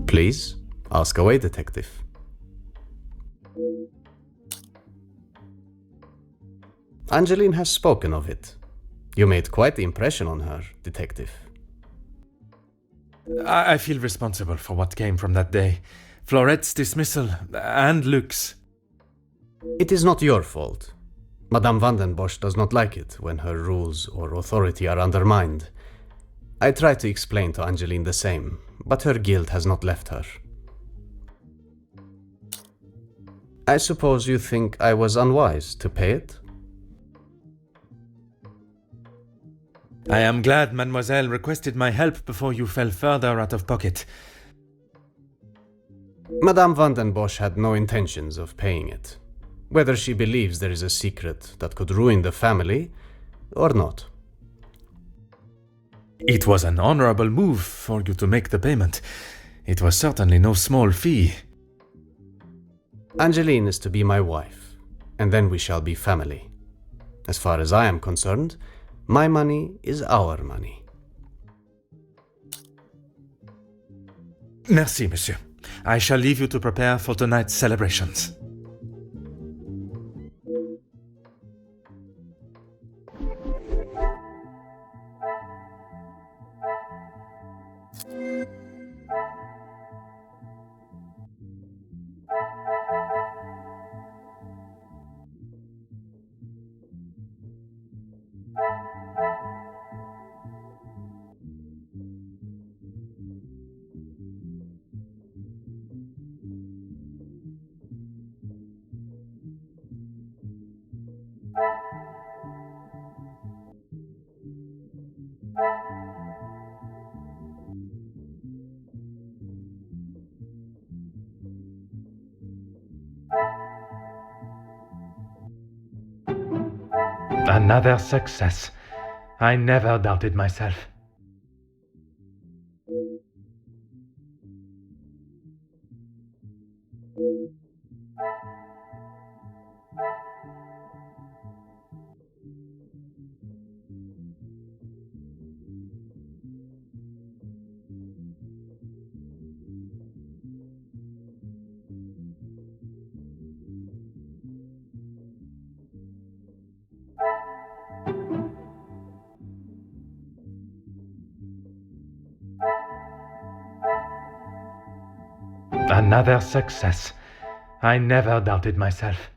Please, ask away, detective. Angeline has spoken of it. You made quite the impression on her, detective. I feel responsible for what came from that day. Florette's dismissal and Luc's. It is not your fault. Madame Vandenbosch does not like it when her rules or authority are undermined. I tried to explain to Angeline the same, but her guilt has not left her. I suppose you think I was unwise to pay it? I am glad Mademoiselle requested my help before you fell further out of pocket. Madame Vandenbosch had no intentions of paying it, whether she believes there is a secret that could ruin the family or not. It was an honorable move for you to make the payment. It was certainly no small fee. Angeline is to be my wife, and then we shall be family. As far as I am concerned, my money is our money. Merci, monsieur. I shall leave you to prepare for tonight's celebrations. Another success. I never doubted myself. Another success. I never doubted myself.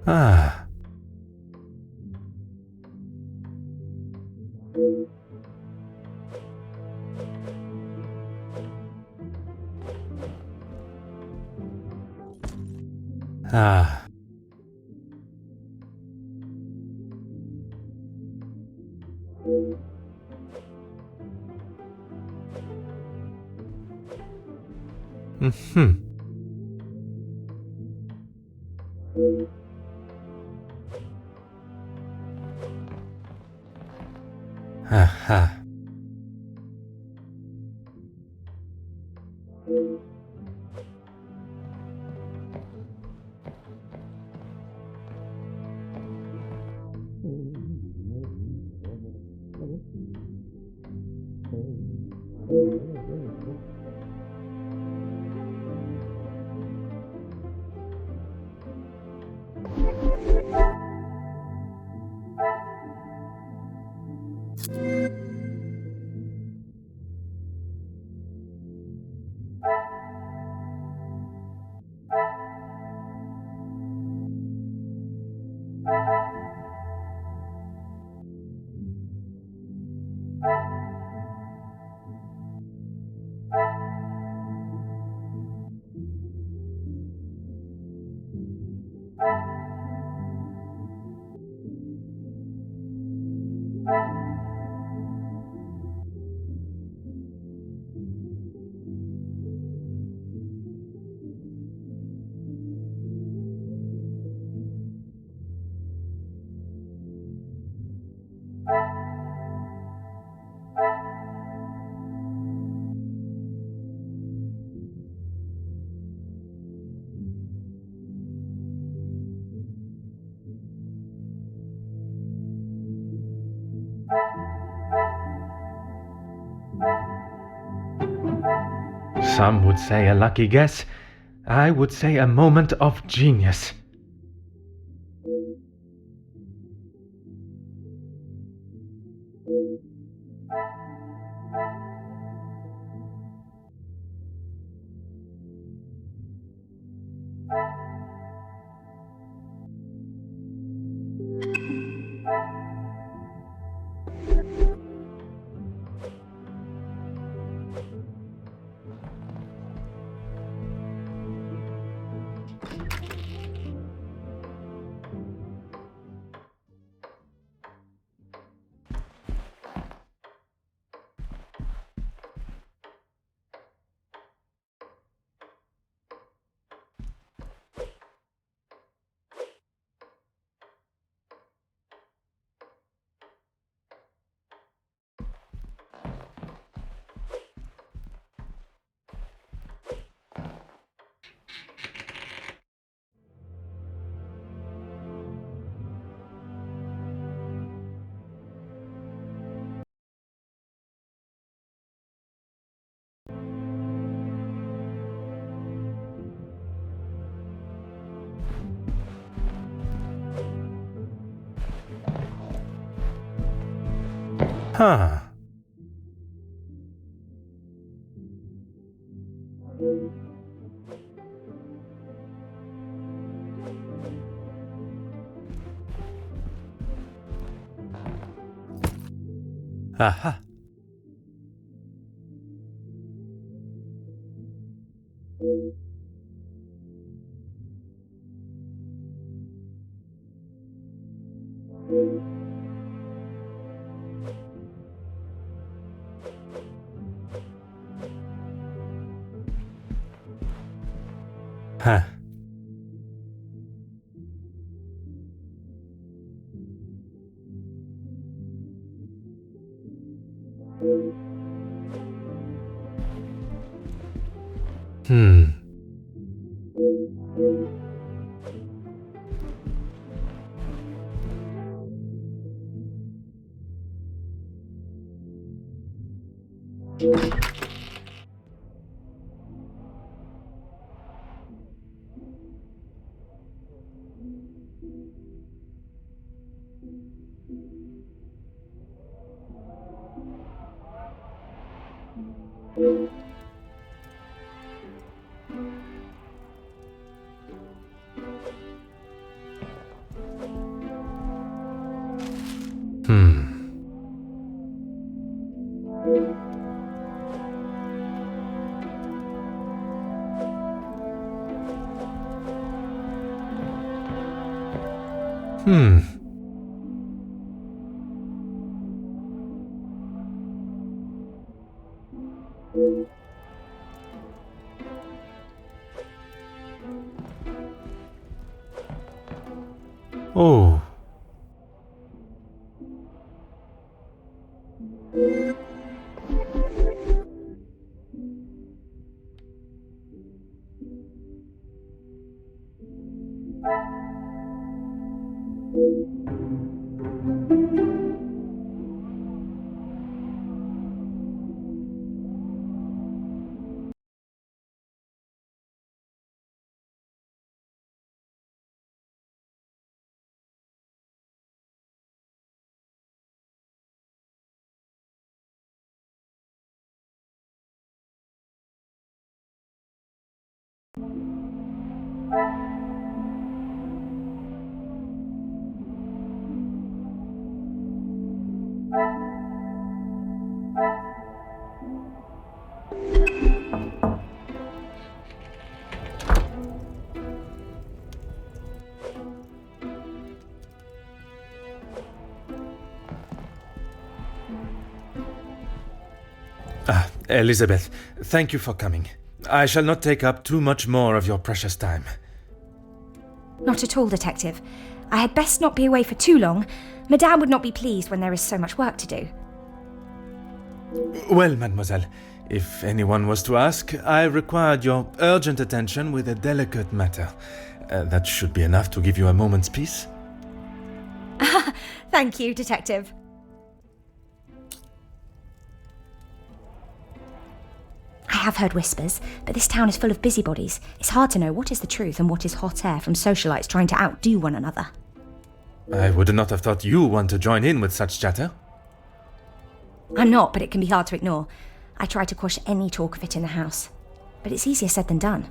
Ah. Ah. Mm-hmm. Aha. Some would say a lucky guess. I would say a moment of genius. Huh. Aha. Huh. Hmm. Hmm. Hmm. Oh. Elizabeth, thank you for coming. I shall not take up too much more of your precious time. Not at all, Detective. I had best not be away for too long. Madame would not be pleased when there is so much work to do. Well, mademoiselle, if anyone was to ask, I required your urgent attention with a delicate matter. That should be enough to give you a moment's peace. Thank you, Detective. I have heard whispers, but this town is full of busybodies. It's hard to know what is the truth and what is hot air from socialites trying to outdo one another. I would not have thought you want to join in with such chatter. I'm not, but it can be hard to ignore. I try to quash any talk of it in the house. But it's easier said than done.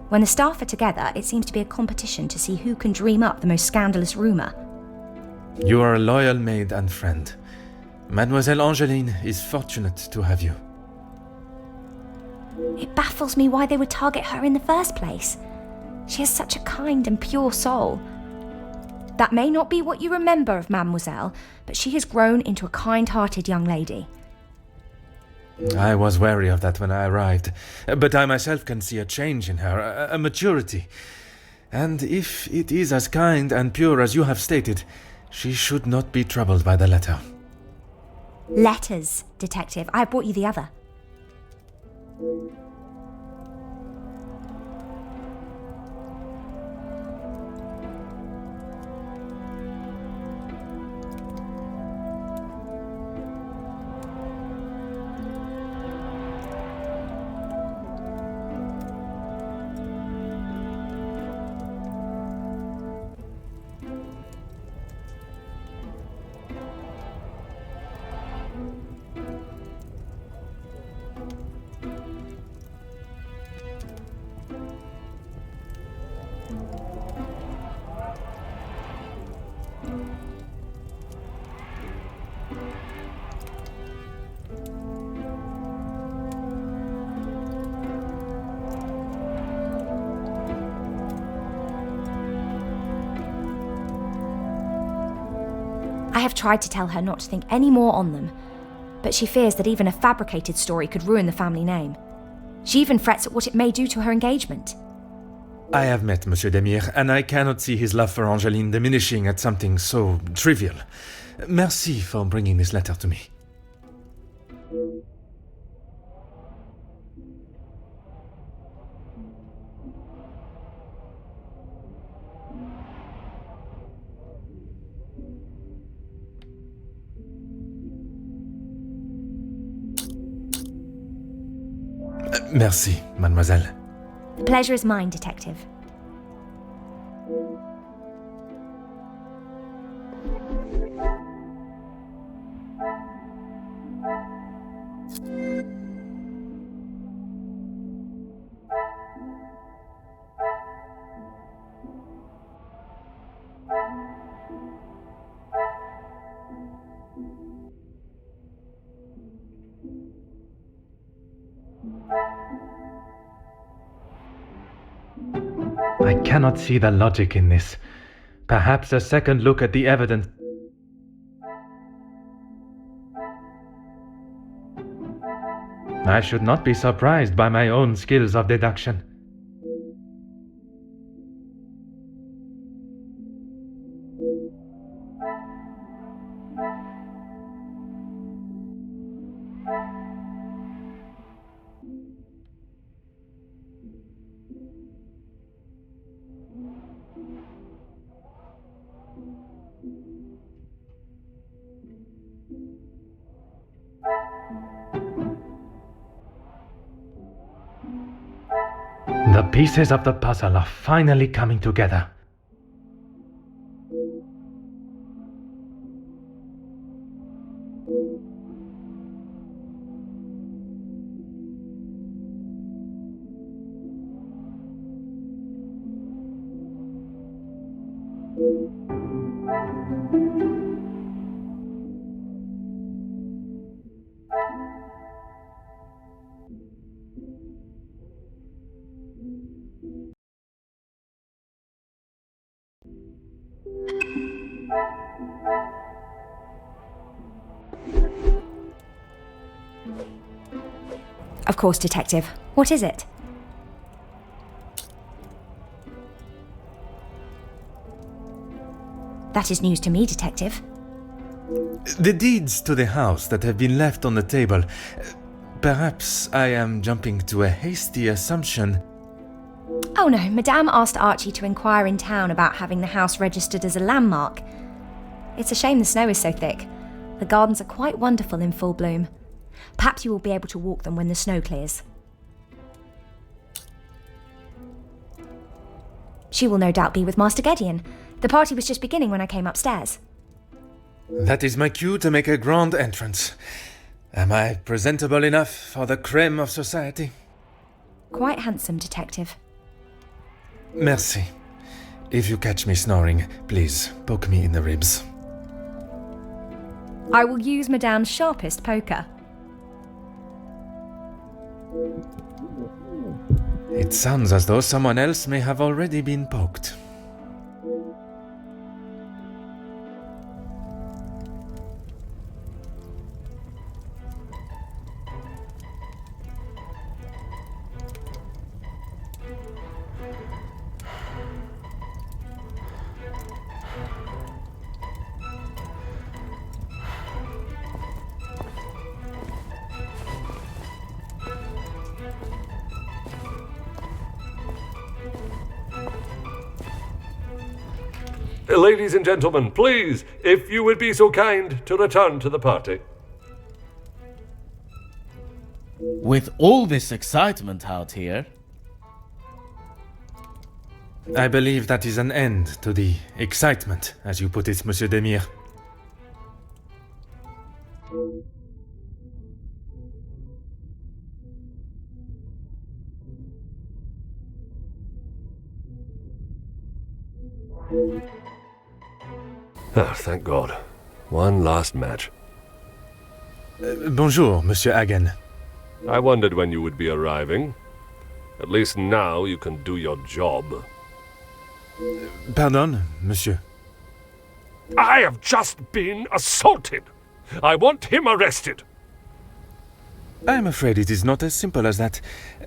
When the staff are together, it seems to be a competition to see who can dream up the most scandalous rumour. You are a loyal maid and friend. Mademoiselle Angeline is fortunate to have you. It baffles me why they would target her in the first place. She has such a kind and pure soul. That may not be what you remember of Mademoiselle, but she has grown into a kind-hearted young lady. I was wary of that when I arrived, but I myself can see a change in her, a maturity. And if it is as kind and pure as you have stated, she should not be troubled by the letter. Letters, Detective. I have brought you the other. I have tried to tell her not to think any more on them, but she fears that even a fabricated story could ruin the family name. She even frets at what it may do to her engagement. I have met Monsieur Demire, and I cannot see his love for Angeline diminishing at something so trivial. Merci for bringing this letter to me. Merci, mademoiselle. The pleasure is mine, Detective. I cannot see the logic in this. Perhaps a second look at the evidence. I should not be surprised by my own skills of deduction. The pieces of the puzzle are finally coming together. Of course, Detective. What is it? That is news to me, Detective. The deeds to the house that have been left on the table. Perhaps I am jumping to a hasty assumption. Oh no, Madame asked Archie to inquire in town about having the house registered as a landmark. It's a shame the snow is so thick. The gardens are quite wonderful in full bloom. Perhaps you will be able to walk them when the snow clears. She will no doubt be with Master Gideon. The party was just beginning when I came upstairs. That is my cue to make a grand entrance. Am I presentable enough for the creme of society? Quite handsome, Detective. Merci. If you catch me snoring, please poke me in the ribs. I will use Madame's sharpest poker. It sounds as though someone else may have already been poked. Ladies and gentlemen, please, if you would be so kind to return to the party. With all this excitement out here, I believe that is an end to the excitement, as you put it, Monsieur Demire. Ah, thank God. One last match. Bonjour, Monsieur Hagen. I wondered when you would be arriving. At least now you can do your job. Pardon, Monsieur. I have just been assaulted. I want him arrested. I'm afraid it is not as simple as that.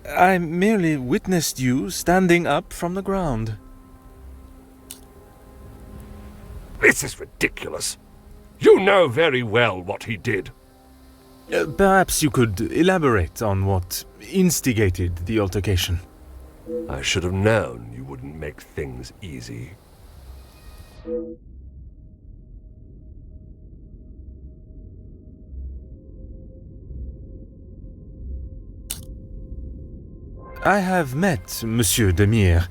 I merely witnessed you standing up from the ground. This is ridiculous. You know very well what he did. Perhaps you could elaborate on what instigated the altercation. I should have known you wouldn't make things easy. I have met Monsieur Demire.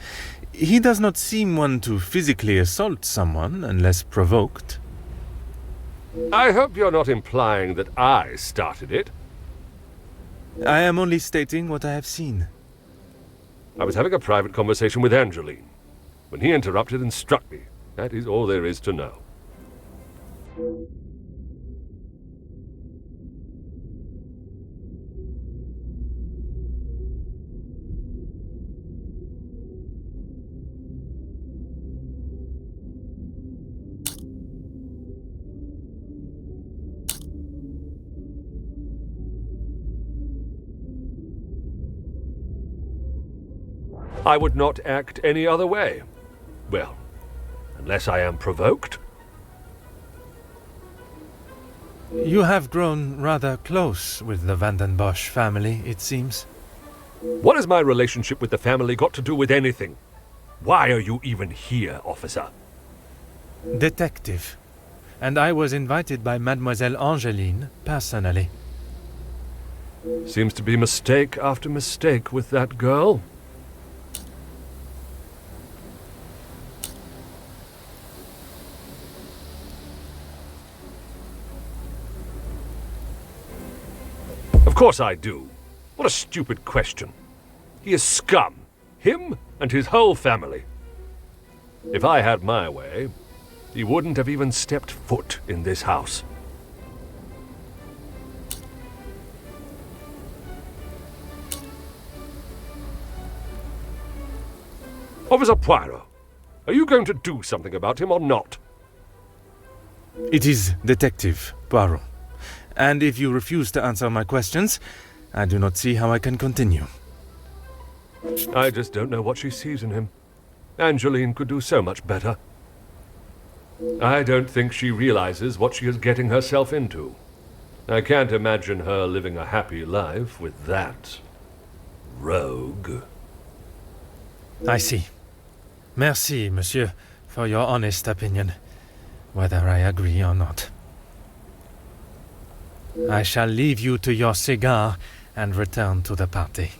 He does not seem one to physically assault someone unless provoked. I hope you're not implying that I started it. I am only stating what I have seen. I was having a private conversation with Angeline when he interrupted and struck me. That is all there is to know. I would not act any other way. Well, unless I am provoked. You have grown rather close with the Vandenbosch family, it seems. What has my relationship with the family got to do with anything? Why are you even here, officer? Detective. And I was invited by Mademoiselle Angeline personally. Seems to be mistake after mistake with that girl. Of course I do. What a stupid question. He is scum. Him and his whole family. If I had my way, he wouldn't have even stepped foot in this house. Officer Poirot, are you going to do something about him or not? It is Detective Poirot. And if you refuse to answer my questions, I do not see how I can continue. I just don't know what she sees in him. Angeline could do so much better. I don't think she realizes what she is getting herself into. I can't imagine her living a happy life with that rogue. I see. Merci, monsieur, for your honest opinion, whether I agree or not. I shall leave you to your cigar and return to the party.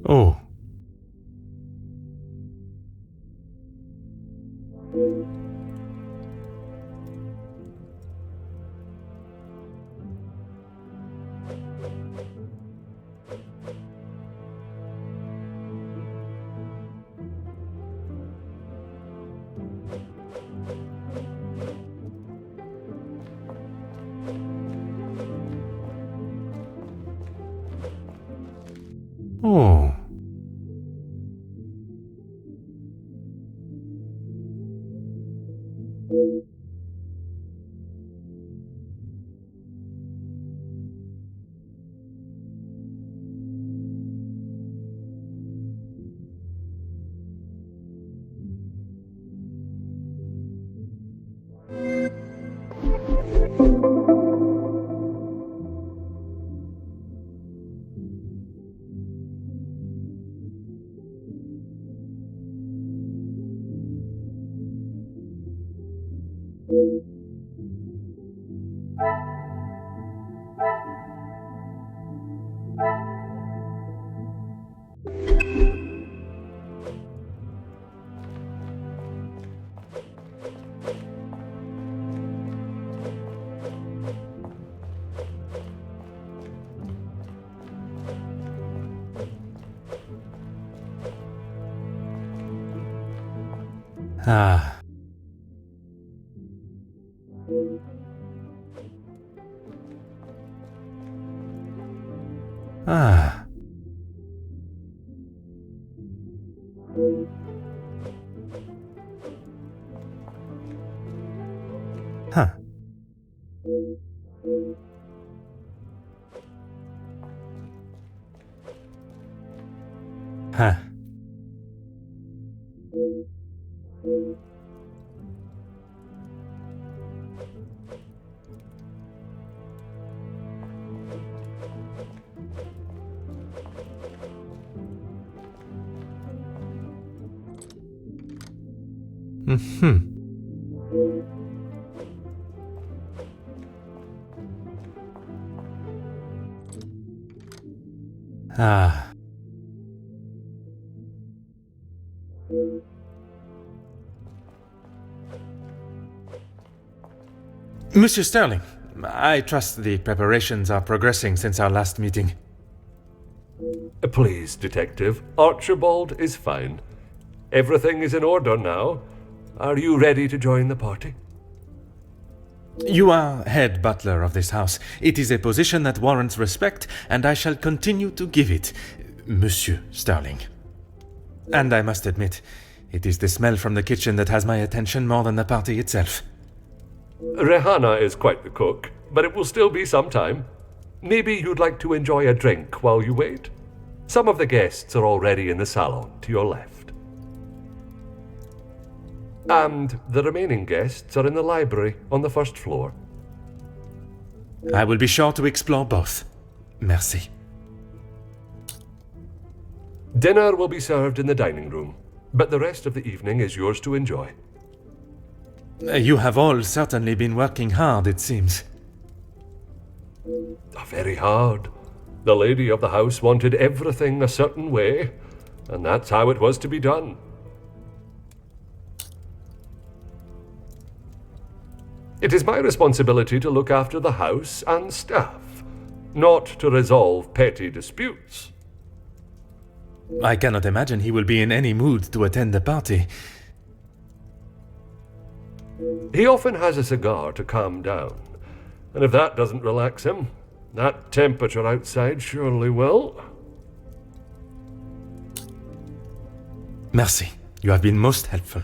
Oh. Oh. Ah. Ah. Huh. Huh. Mm-hmm. Ah. Monsieur Sterling, I trust the preparations are progressing since our last meeting. Please, Detective, Archibald is fine. Everything is in order now. Are you ready to join the party? You are head butler of this house. It is a position that warrants respect, and I shall continue to give it, Monsieur Sterling. And I must admit, it is the smell from the kitchen that has my attention more than the party itself. Rehanna is quite the cook, but it will still be some time. Maybe you'd like to enjoy a drink while you wait? Some of the guests are already in the salon to your left. And the remaining guests are in the library on the first floor. I will be sure to explore both. Merci. Dinner will be served in the dining room, but the rest of the evening is yours to enjoy. You have all certainly been working hard, it seems. Very hard. The lady of the house wanted everything a certain way, and that's how it was to be done. It is my responsibility to look after the house and staff, not to resolve petty disputes. I cannot imagine he will be in any mood to attend the party. He often has a cigar to calm down, and if that doesn't relax him, that temperature outside surely will. Merci. You have been most helpful.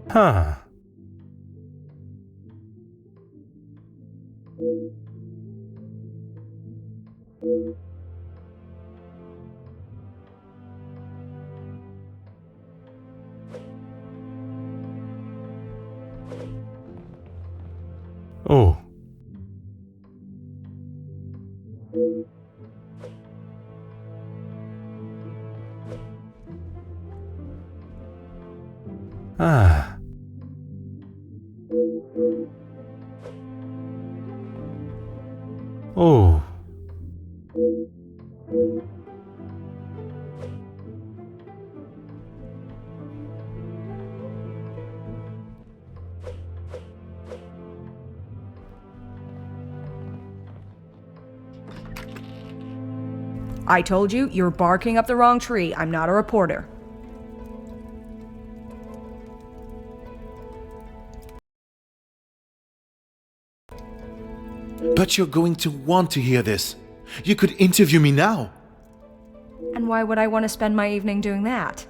Huh. Oh. Ah. Oh. I told you, you're barking up the wrong tree. I'm not a reporter. But you're going to want to hear this. You could interview me now. And why would I want to spend my evening doing that?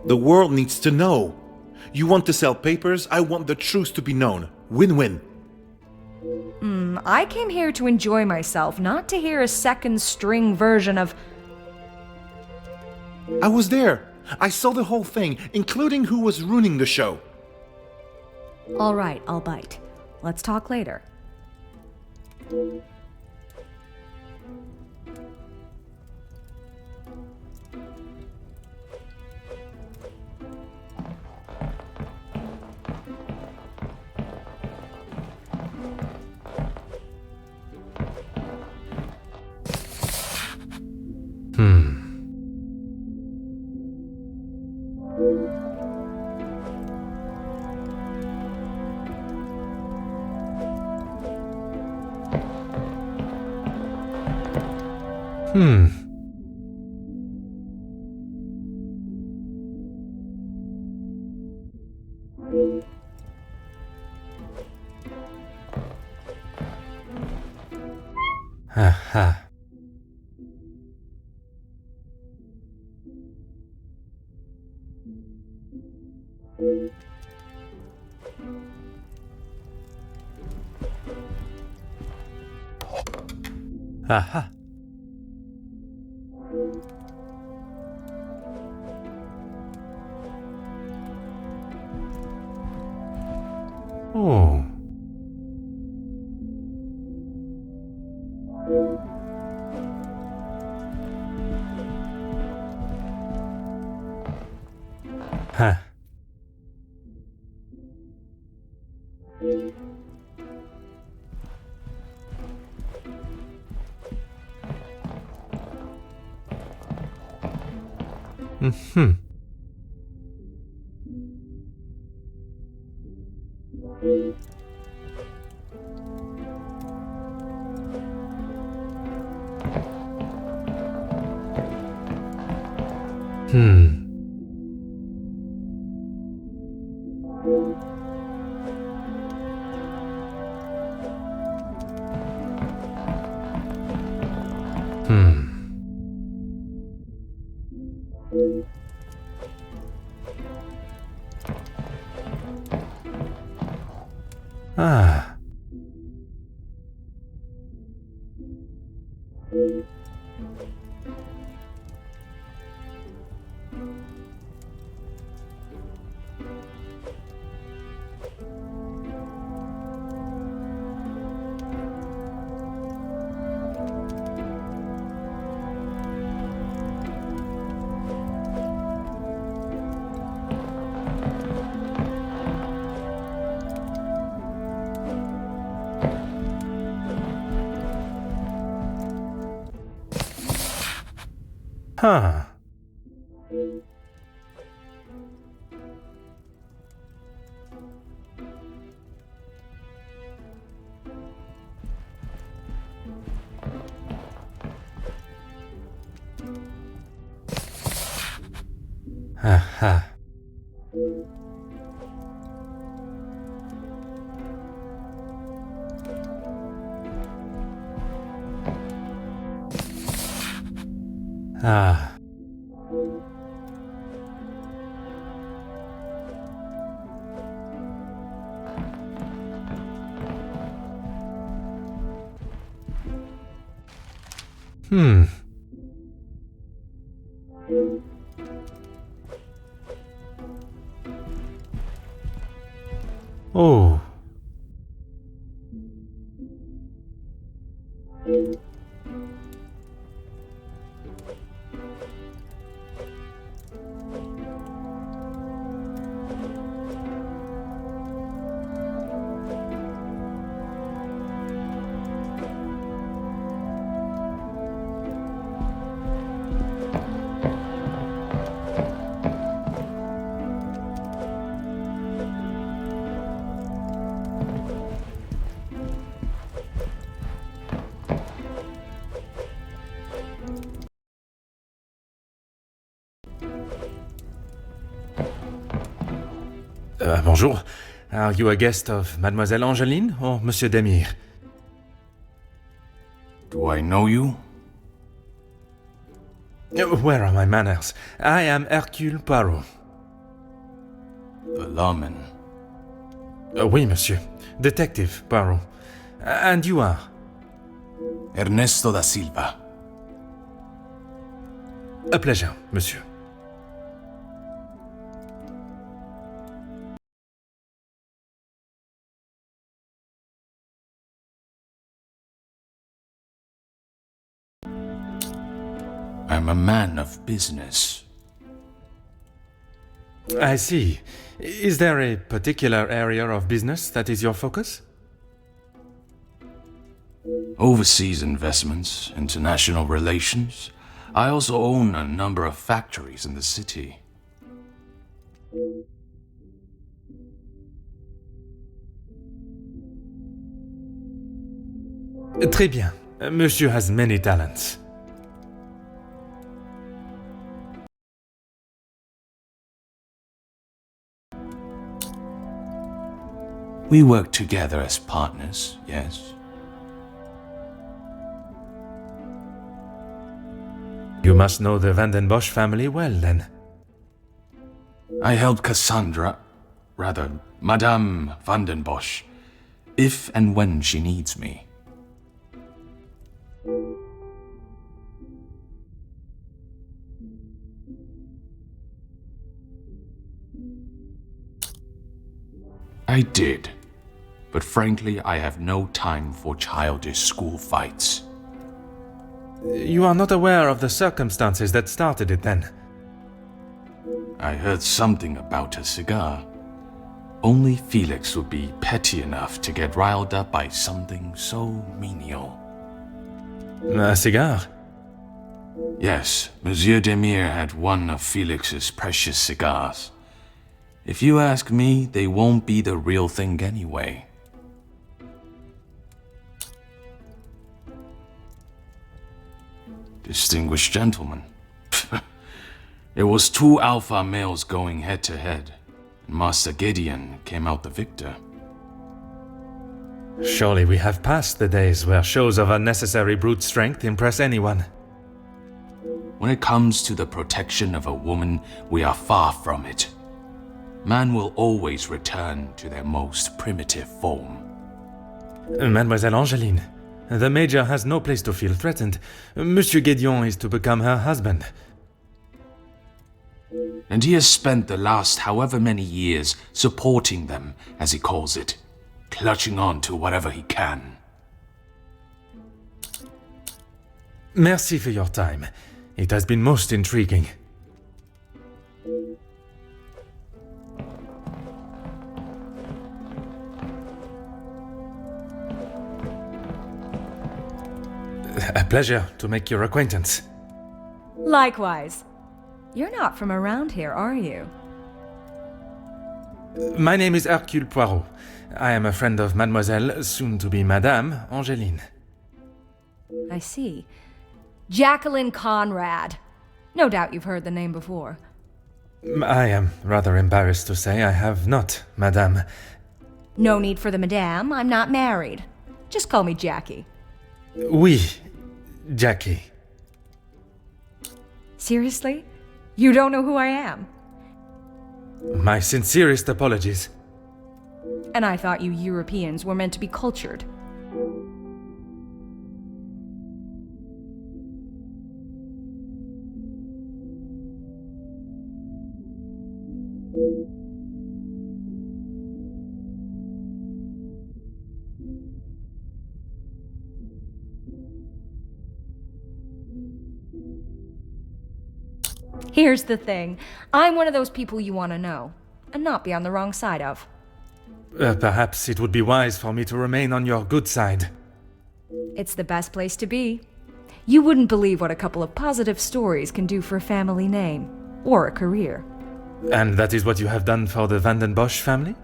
The world needs to know. You want to sell papers, I want the truth to be known. Win-win. I came here to enjoy myself, not to hear a second-string version of... I was there. I saw the whole thing, including who was ruining the show. All right, I'll bite. Let's talk later. Aha. Aha. Oh. Huh. Mm-hmm. Ah. Huh. Aha. Ah. Oh. Bonjour. Are you a guest of Mademoiselle Angeline or Monsieur Demire? Do I know you? Where are my manners? I am Hercule Poirot. The lawman. Oui, monsieur. Detective Poirot. And you are? Ernesto da Silva. A pleasure, monsieur. I'm a man of business. I see. Is there a particular area of business that is your focus? Overseas investments, international relations. I also own a number of factories in the city. Très bien. Monsieur has many talents. We work together as partners, yes. You must know the Vandenbosch family well, then. I help Madame Vandenbosch, if and when she needs me. I did, but frankly, I have no time for childish school fights. You are not aware of the circumstances that started it, then? I heard something about a cigar. Only Felix would be petty enough to get riled up by something so menial. A cigar? Yes, Monsieur Demire had one of Felix's precious cigars. If you ask me, they won't be the real thing anyway. Distinguished gentleman. It was two alpha males going head-to-head, and Master Gideon came out the victor. Surely we have passed the days where shows of unnecessary brute strength impress anyone. When it comes to the protection of a woman, we are far from it. Man will always return to their most primitive form. Mademoiselle Angeline, the Major has no place to feel threatened. Monsieur Gideon is to become her husband. And he has spent the last however many years supporting them, as he calls it, clutching on to whatever he can. Merci for your time. It has been most intriguing. A pleasure to make your acquaintance. Likewise. You're not from around here, are you? My name is Hercule Poirot. I am a friend of Mademoiselle, soon to be Madame, Angeline. I see. Jacqueline Conrad. No doubt you've heard the name before. I am rather embarrassed to say I have not, Madame. No need for the madame. I'm not married. Just call me Jackie. Oui, Jackie. Seriously? You don't know who I am? My sincerest apologies. And I thought you Europeans were meant to be cultured. Here's the thing. I'm one of those people you want to know, and not be on the wrong side of. Perhaps it would be wise for me to remain on your good side. It's the best place to be. You wouldn't believe what a couple of positive stories can do for a family name, or a career. And that is what you have done for the Vandenbosch family?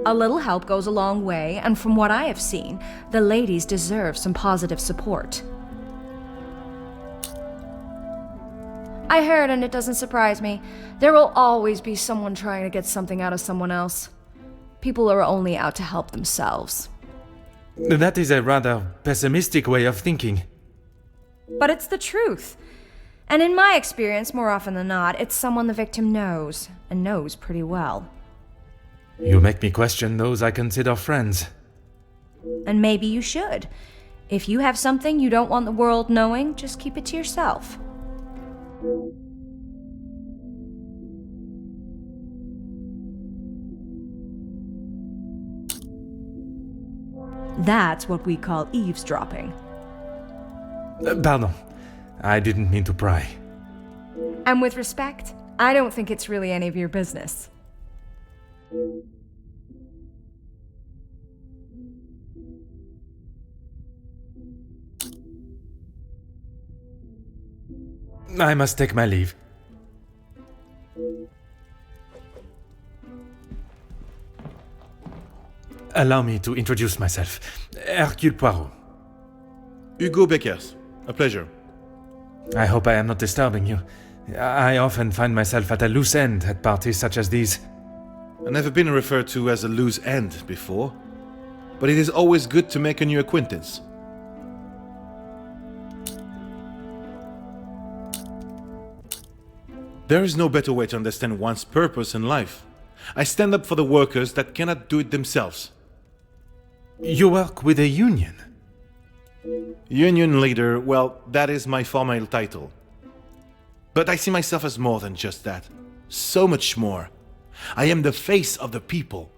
A little help goes a long way, and from what I have seen, the ladies deserve some positive support. I heard, and it doesn't surprise me. There will always be someone trying to get something out of someone else. People are only out to help themselves. That is a rather pessimistic way of thinking. But it's the truth. And in my experience, more often than not, it's someone the victim knows, and knows pretty well. You make me question those I consider friends. And maybe you should. If you have something you don't want the world knowing, just keep it to yourself. That's what we call eavesdropping. Pardon. I didn't mean to pry. And with respect, I don't think it's really any of your business. I must take my leave. Allow me to introduce myself. Hercule Poirot. Hugo Beckers. A pleasure. I hope I am not disturbing you. I often find myself at a loose end at parties such as these. I've never been referred to as a loose end before, but it is always good to make a new acquaintance. There is no better way to understand one's purpose in life. I stand up for the workers that cannot do it themselves. You work with a union? Union leader, well, that is my formal title. But I see myself as more than just that. So much more. I am the face of the people.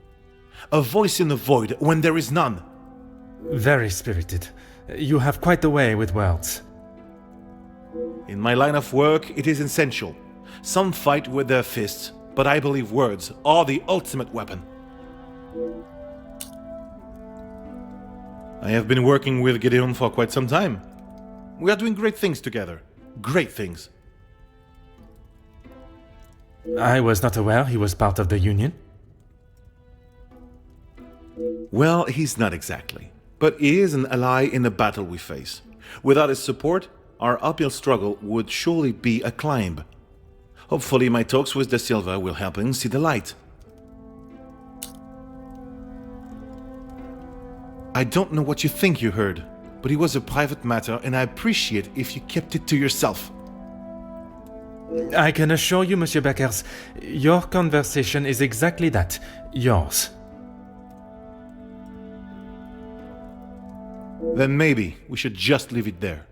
A voice in the void when there is none. Very spirited. You have quite the way with words. In my line of work, it is essential. Some fight with their fists, but I believe words are the ultimate weapon. I have been working with Gideon for quite some time. We are doing great things together. Great things. I was not aware he was part of the union. Well, he's not exactly. But he is an ally in the battle we face. Without his support, our uphill struggle would surely be a climb. Hopefully my talks with De Silva will help him see the light. I don't know what you think you heard, but it was a private matter and I appreciate if you kept it to yourself. I can assure you, Monsieur Beckers, your conversation is exactly that. Yours. Then maybe we should just leave it there.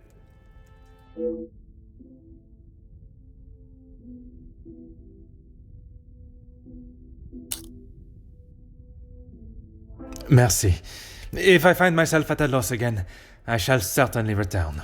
Merci. If I find myself at a loss again, I shall certainly return.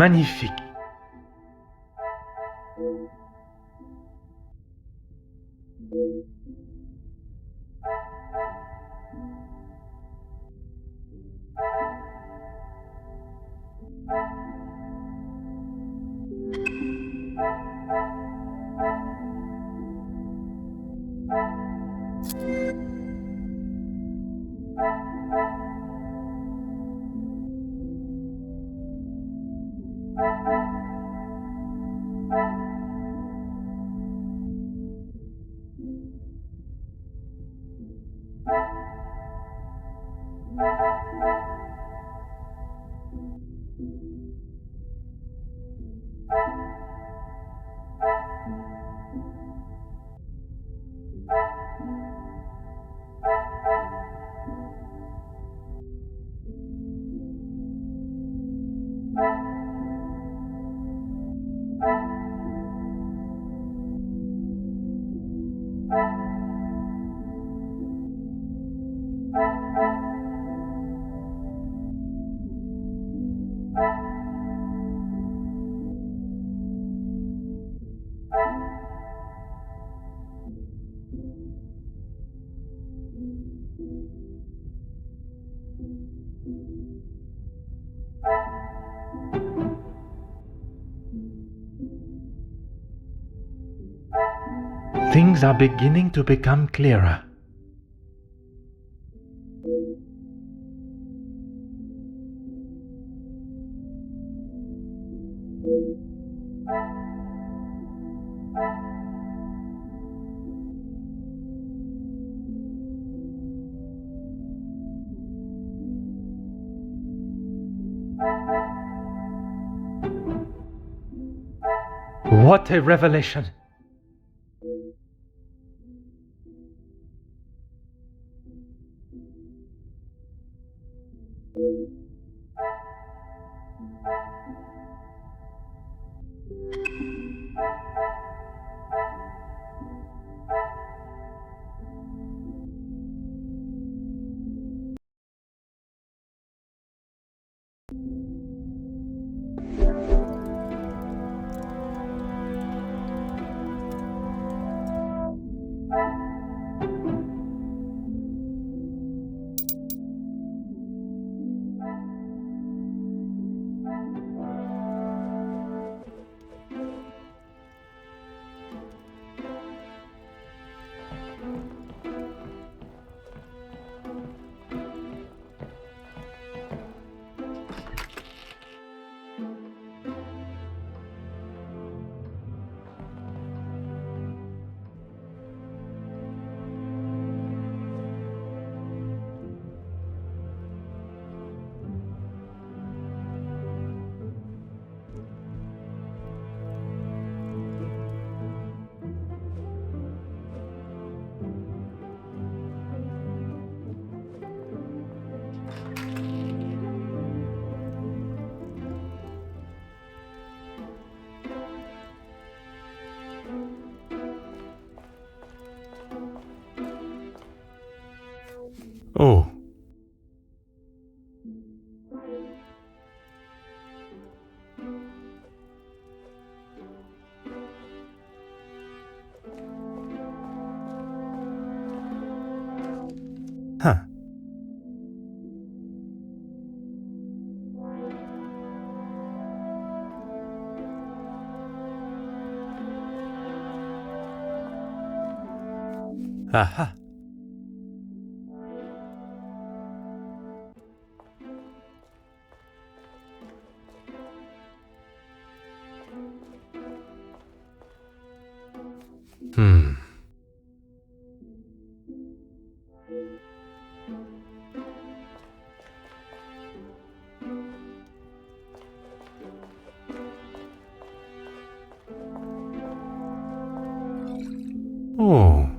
magnifique. Things are beginning to become clearer. What a revelation! Oh. Huh. Aha. Hmm. Oh.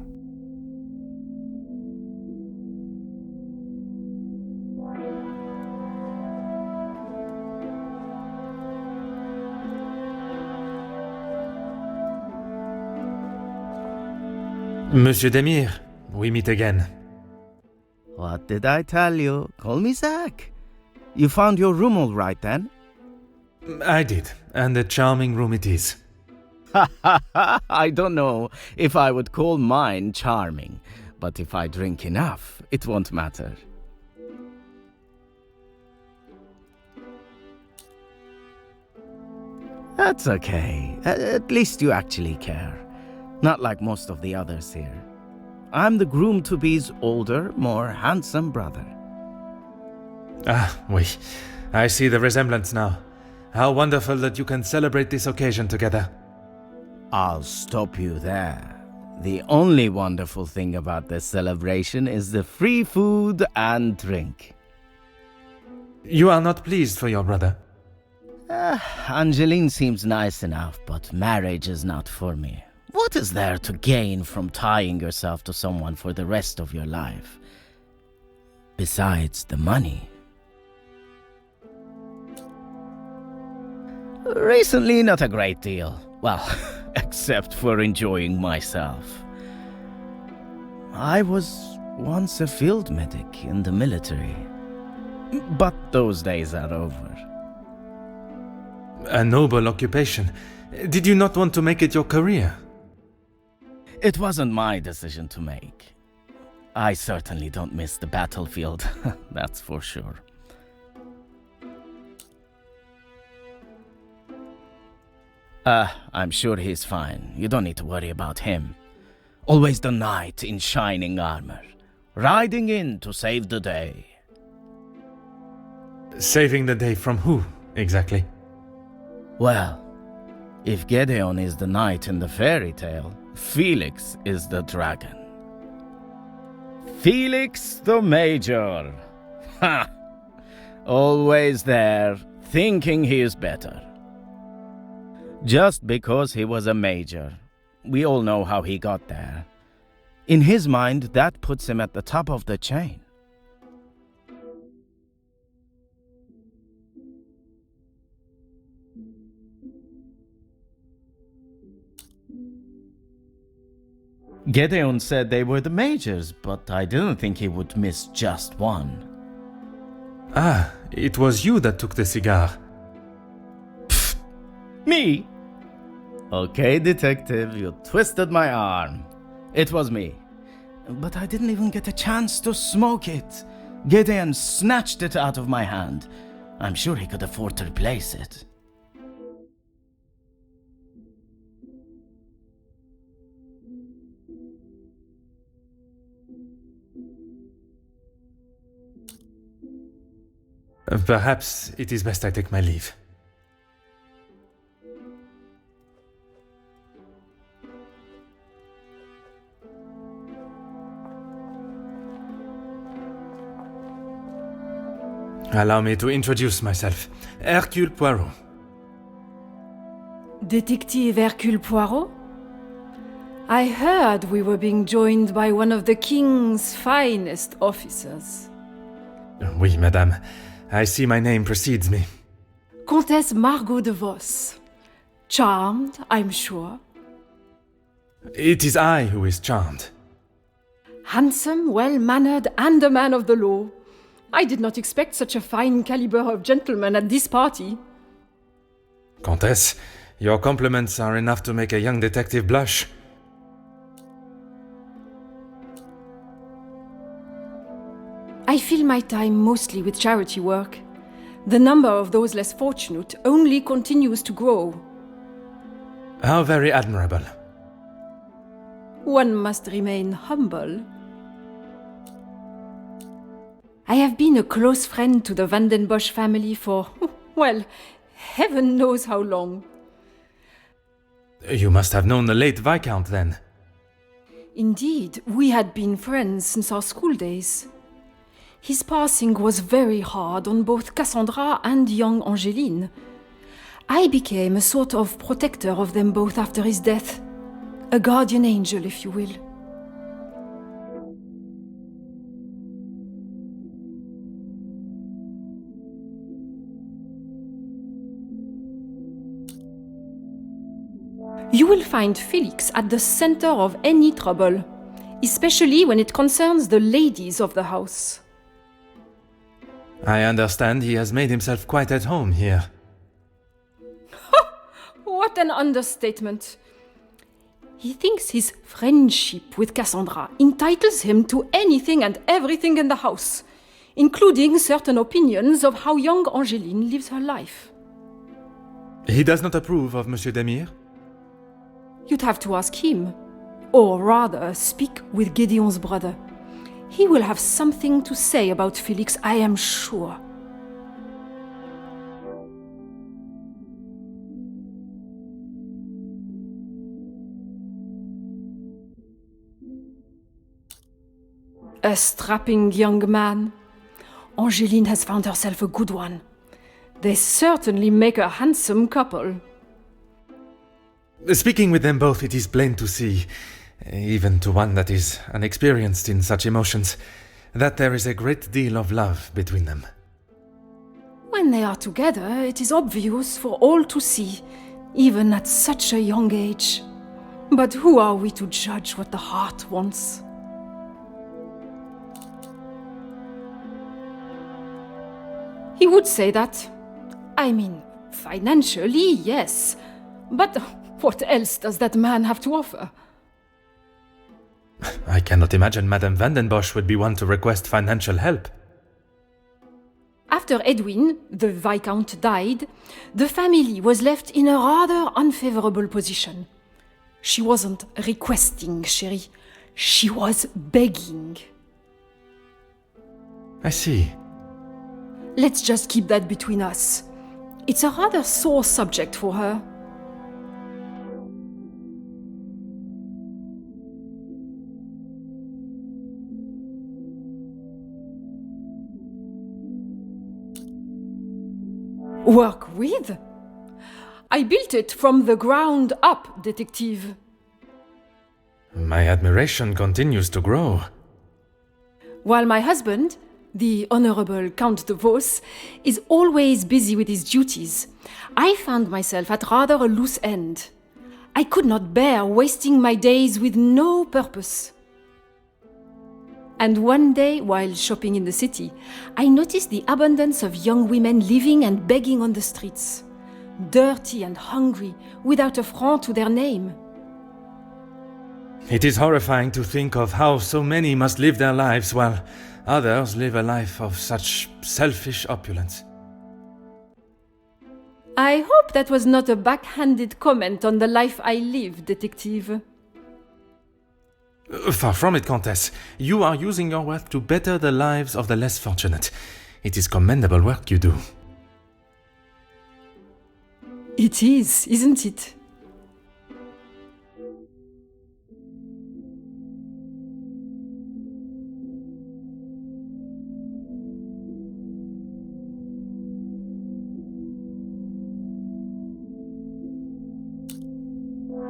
Monsieur Demire, we meet again. What did I tell you? Call me Zach. You found your room all right then? I did, and a charming room it is. I don't know if I would call mine charming, but if I drink enough, it won't matter. That's okay. At least you actually care. Not like most of the others here. I'm the groom-to-be's older, more handsome brother. Ah, oui. I see the resemblance now. How wonderful that you can celebrate this occasion together. I'll stop you there. The only wonderful thing about this celebration is the free food and drink. You are not pleased for your brother? Angeline seems nice enough, but marriage is not for me. What is there to gain from tying yourself to someone for the rest of your life? Besides the money. Recently, not a great deal. Well, except for enjoying myself. I was once a field medic in the military. But those days are over. A noble occupation. Did you not want to make it your career? It wasn't my decision to make. I certainly don't miss the battlefield, that's for sure. I'm sure he's fine. You don't need to worry about him. Always the knight in shining armor, riding in to save the day. Saving the day from who, exactly? Well, if Gedeon is the knight in the fairy tale, Felix is the dragon. Felix the Major! Ha! Always there, thinking he is better. Just because he was a major. We all know how he got there. In his mind, that puts him at the top of the chain. Gedeon said they were the majors, but I didn't think he would miss just one. Ah, it was you that took the cigar. Pfft. Me? Okay, detective, you twisted my arm. It was me. But I didn't even get a chance to smoke it. Gedeon snatched it out of my hand. I'm sure he could afford to replace it. Perhaps it is best I take my leave. Allow me to introduce myself. Hercule Poirot. Detective Hercule Poirot? I heard we were being joined by one of the king's finest officers. Oui, madame. I see my name precedes me. Comtesse Margot de Vos. Charmed, I'm sure. It is I who is charmed. Handsome, well-mannered, and a man of the law. I did not expect such a fine caliber of gentleman at this party. Comtesse, your compliments are enough to make a young detective blush. I fill my time mostly with charity work. The number of those less fortunate only continues to grow. How very admirable. One must remain humble. I have been a close friend to the Vandenbosch family for, well, heaven knows how long. You must have known the late Viscount, then. Indeed, we had been friends since our school days. His passing was very hard on both Cassandra and young Angeline. I became a sort of protector of them both after his death. A guardian angel, if you will. You will find Felix at the center of any trouble, especially when it concerns the ladies of the house. I understand he has made himself quite at home here. What an understatement. He thinks his friendship with Cassandra entitles him to anything and everything in the house, including certain opinions of how young Angeline lives her life. He does not approve of Monsieur Demire? You'd have to ask him. Or rather, speak with Gideon's brother. He will have something to say about Felix, I am sure. A strapping young man. Angeline has found herself a good one. They certainly make a handsome couple. Speaking with them both, it is plain to see, even to one that is unexperienced in such emotions, that there is a great deal of love between them. When they are together, it is obvious for all to see, even at such a young age. But who are we to judge what the heart wants? He would say that. I mean, financially, yes. But what else does that man have to offer? I cannot imagine Madame Vandenbosch would be one to request financial help. After Edwin, the Viscount, died, the family was left in a rather unfavorable position. She wasn't requesting, chérie. She was begging. I see. Let's just keep that between us. It's a rather sore subject for her. Work with? I built it from the ground up, detective. My admiration continues to grow. While my husband, the Honorable Count de Vos, is always busy with his duties, I found myself at rather a loose end. I could not bear wasting my days with no purpose. And one day, while shopping in the city, I noticed the abundance of young women living and begging on the streets, dirty and hungry, without a franc to their name. It is horrifying to think of how so many must live their lives while others live a life of such selfish opulence. I hope that was not a backhanded comment on the life I live, detective. Far from it, Countess. You are using your wealth to better the lives of the less fortunate. It is commendable work you do. It is, isn't it?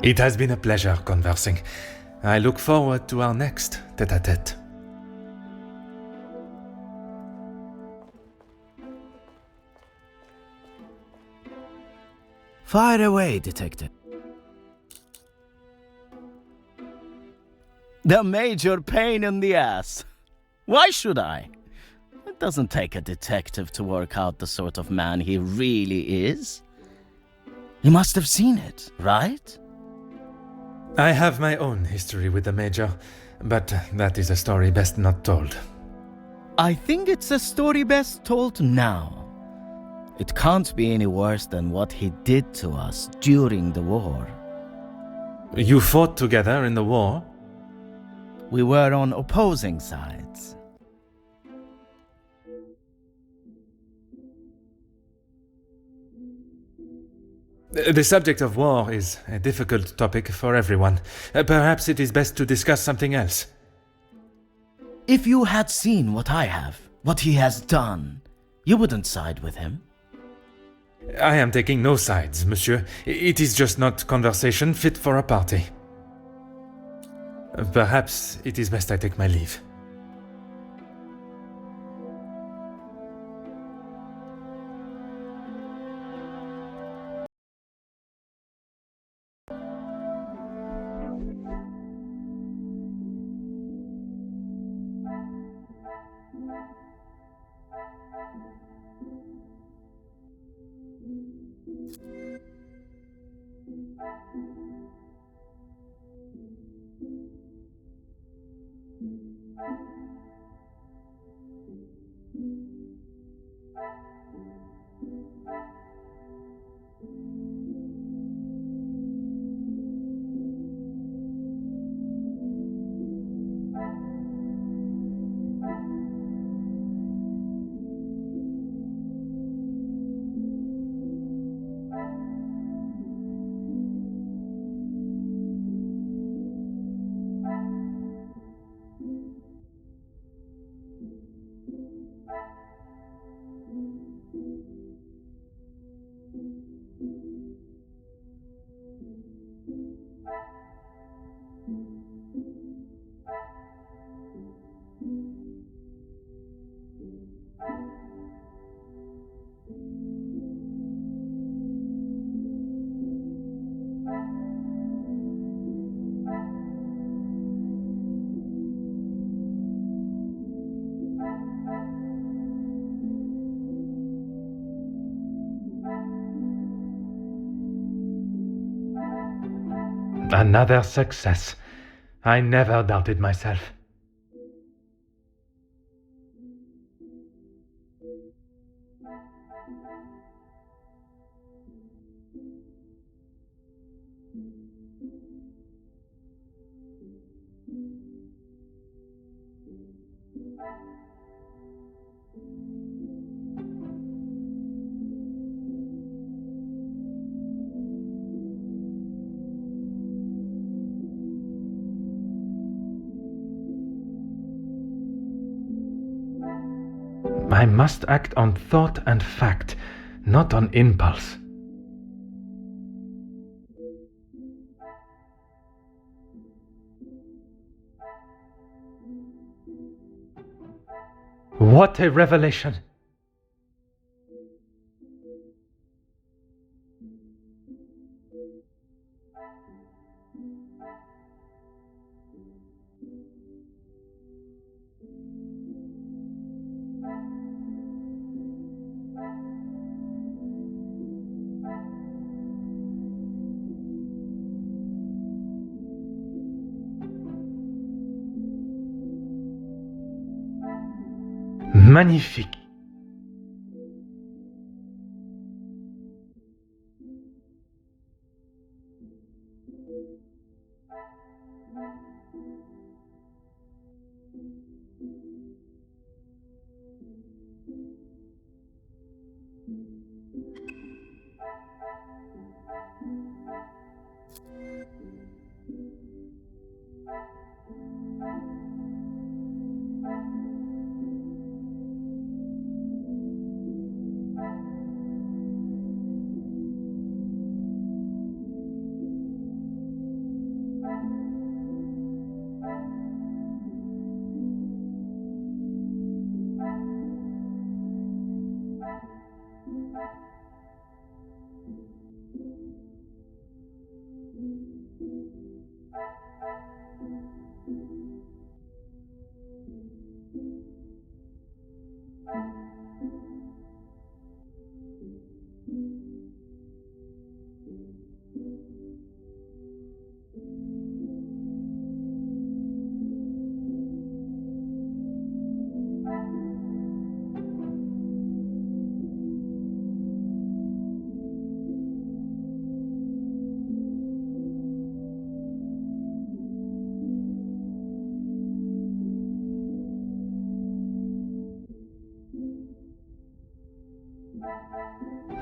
It has been a pleasure conversing. I look forward to our next tête-à-tête. Fire away, detective. The major pain in the ass. Why should I? It doesn't take a detective to work out the sort of man he really is. You must have seen it, right? I have my own history with the Major, but that is a story best not told. I think it's a story best told now. It can't be any worse than what he did to us during the war. You fought together in the war? We were on opposing sides. The subject of war is a difficult topic for everyone. Perhaps it is best to discuss something else. If you had seen what I have, what he has done, you wouldn't side with him. I am taking no sides, monsieur. It is just not conversation fit for a party. Perhaps it is best I take my leave. Another success. I never doubted myself. I must act on thought and fact, not on impulse. What a revelation! Magnifique.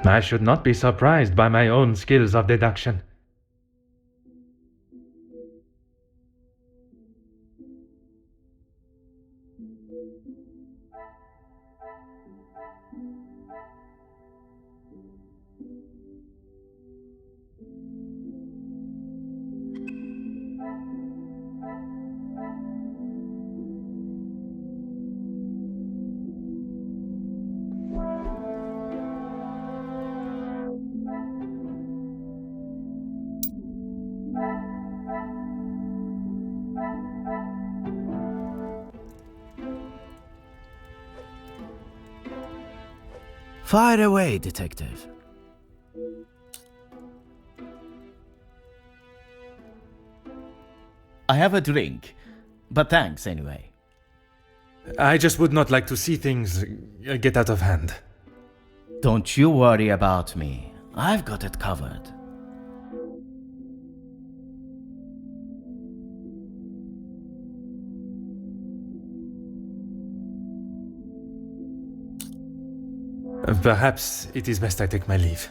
I should not be surprised by my own skills of deduction. Fire away, detective. have a drink. But thanks anyway. I just would not like to see things get out of hand. Don't you worry about me. I've got it covered. Perhaps it is best I take my leave.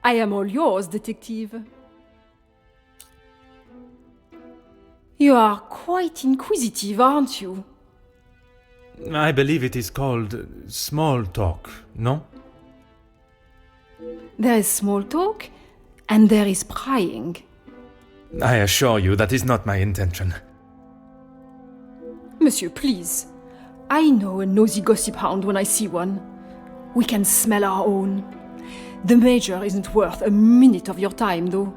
I am all yours, detective. You are quite inquisitive, aren't you? I believe it is called small talk, no? There is small talk, and there is prying. I assure you that is not my intention. Monsieur, please. I know a nosy gossip hound when I see one. We can smell our own. The Major isn't worth a minute of your time, though.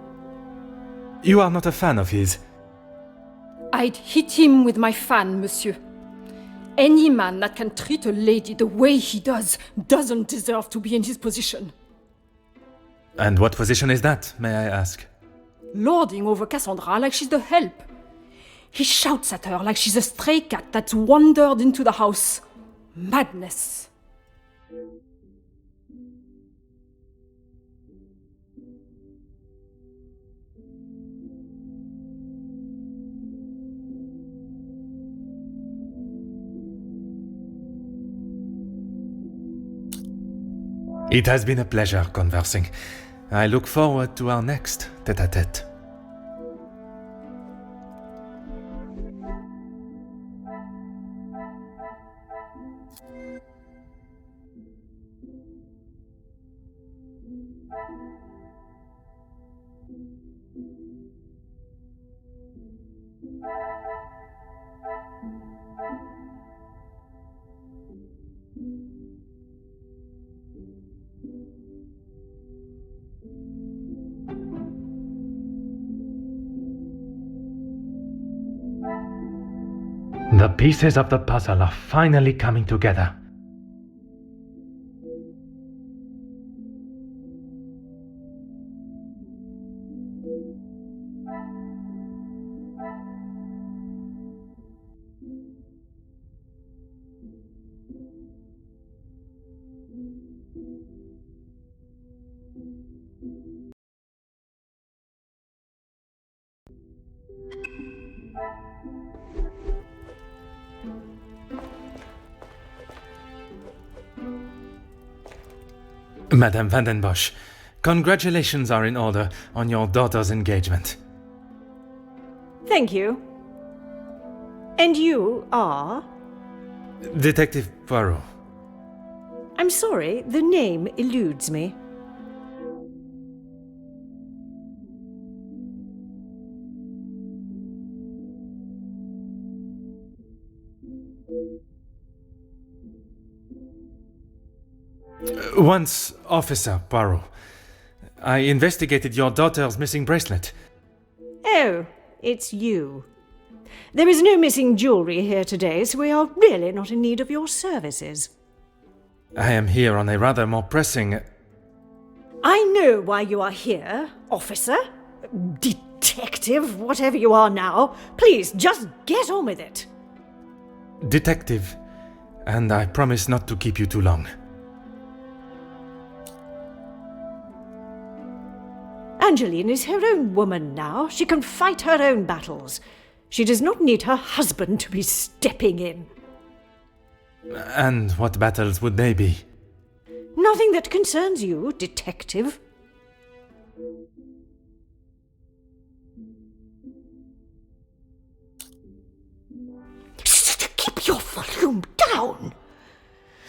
You are not a fan of his. I'd hit him with my fan, monsieur. Any man that can treat a lady the way he does doesn't deserve to be in his position. And what position is that, may I ask? Lording over Cassandra like she's the help. He shouts at her like she's a stray cat that's wandered into the house. Madness. It has been a pleasure conversing. I look forward to our next tête-à-tête. The pieces of the puzzle are finally coming together. Madame Vandenbosch, congratulations are in order on your daughter's engagement. Thank you. And you are? Detective Poirot. I'm sorry, the name eludes me. Once Officer Poirot, I investigated your daughter's missing bracelet. Oh, it's you. There is no missing jewellery here today, so we are really not in need of your services. I am here on a rather more pressing... I know why you are here, officer. Detective, whatever you are now. Please, just get on with it. Detective, and I promise not to keep you too long. Angeline is her own woman now. She can fight her own battles. She does not need her husband to be stepping in. And what battles would they be? Nothing that concerns you, detective. Keep your volume down.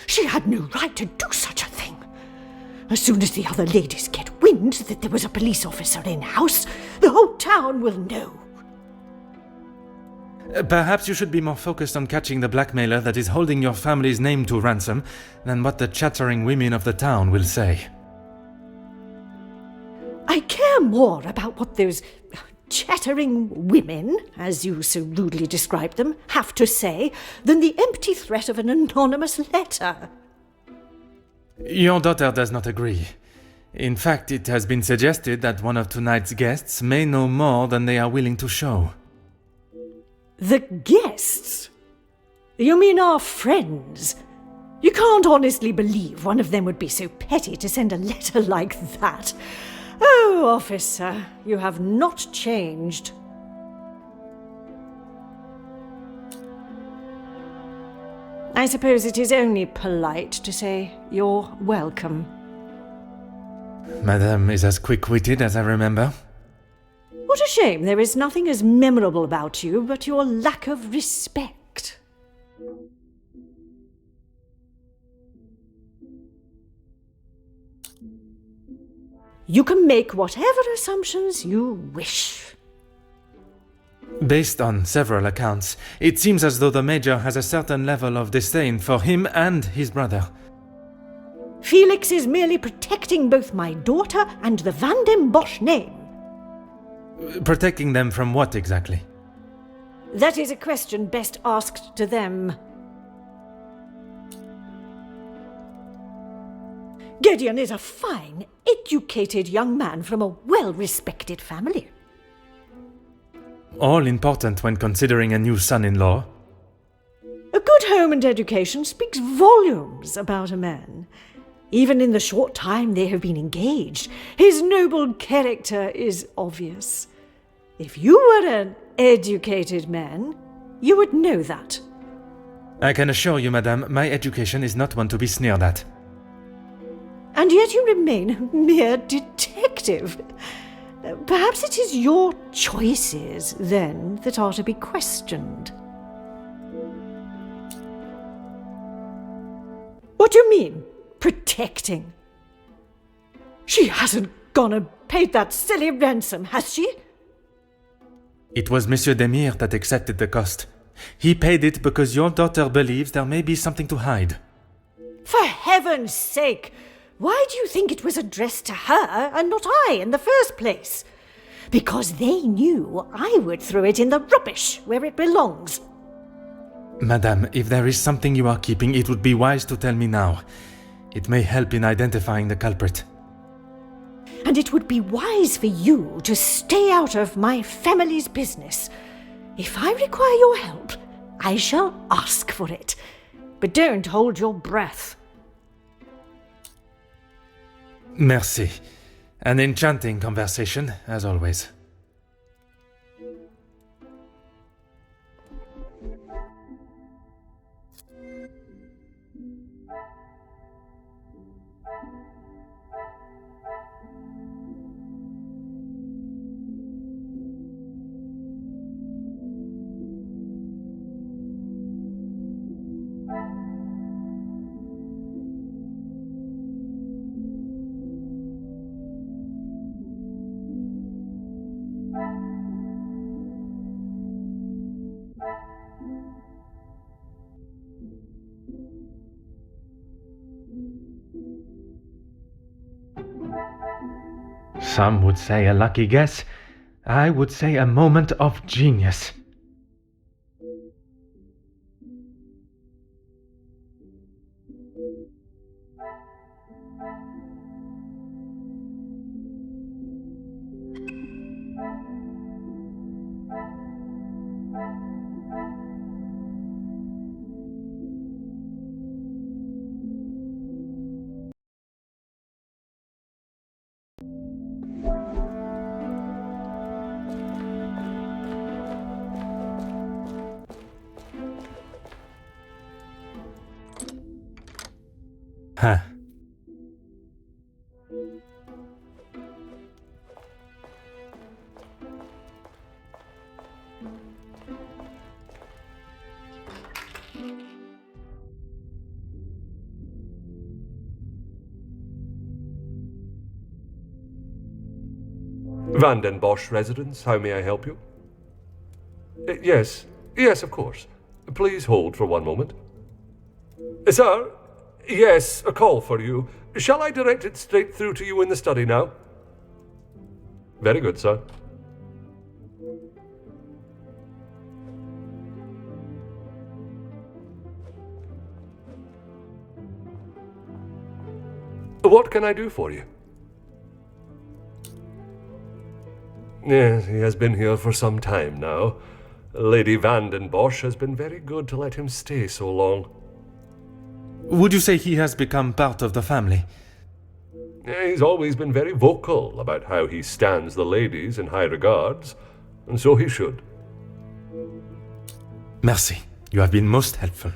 She had no right to do such a thing. As soon as the other ladies get wind that there was a police officer in-house, the whole town will know. Perhaps you should be more focused on catching the blackmailer that is holding your family's name to ransom than what the chattering women of the town will say. I care more about what those chattering women, as you so rudely describe them, have to say than the empty threat of an anonymous letter. Your daughter does not agree. In fact, it has been suggested that one of tonight's guests may know more than they are willing to show. The guests? You mean our friends? You can't honestly believe one of them would be so petty to send a letter like that. Oh, officer, you have not changed. I suppose it is only polite to say you're welcome. Madame is as quick-witted as I remember. What a shame there is nothing as memorable about you but your lack of respect. You can make whatever assumptions you wish. Based on several accounts, it seems as though the Major has a certain level of disdain for him and his brother. Felix is merely protecting both my daughter and the Vandenbosch name. Protecting them from what exactly? That is a question best asked to them. Gideon is a fine, educated young man from a well-respected family. All important when considering a new son-in-law. A good home and education speaks volumes about a man. Even in the short time they have been engaged, his noble character is obvious. If you were an educated man, you would know that. I can assure you, madame, my education is not one to be sneered at. And yet you remain a mere detective. Perhaps it is your choices, then, that are to be questioned. What do you mean, protecting? She hasn't gone and paid that silly ransom, has she? It was Monsieur Demire that accepted the cost. He paid it because your daughter believes there may be something to hide. For heaven's sake! Why do you think it was addressed to her and not I in the first place? Because they knew I would throw it in the rubbish where it belongs. Madame, if there is something you are keeping, it would be wise to tell me now. It may help in identifying the culprit. And it would be wise for you to stay out of my family's business. If I require your help, I shall ask for it. But don't hold your breath. Merci. An enchanting conversation, as always. Some would say a lucky guess. I would say a moment of genius. Huh. Vandenbosch residence, how may I help you? Yes, of course. Please hold for one moment. Sir? Yes, a call for you. Shall I direct it straight through to you in the study now? Very good, sir. What can I do for you? Yes, he has been here for some time now. Lady Vandenbosch has been very good to let him stay so long. Would you say he has become part of the family? He's always been very vocal about how he stands the ladies in high regards, and so he should. Merci. You have been most helpful.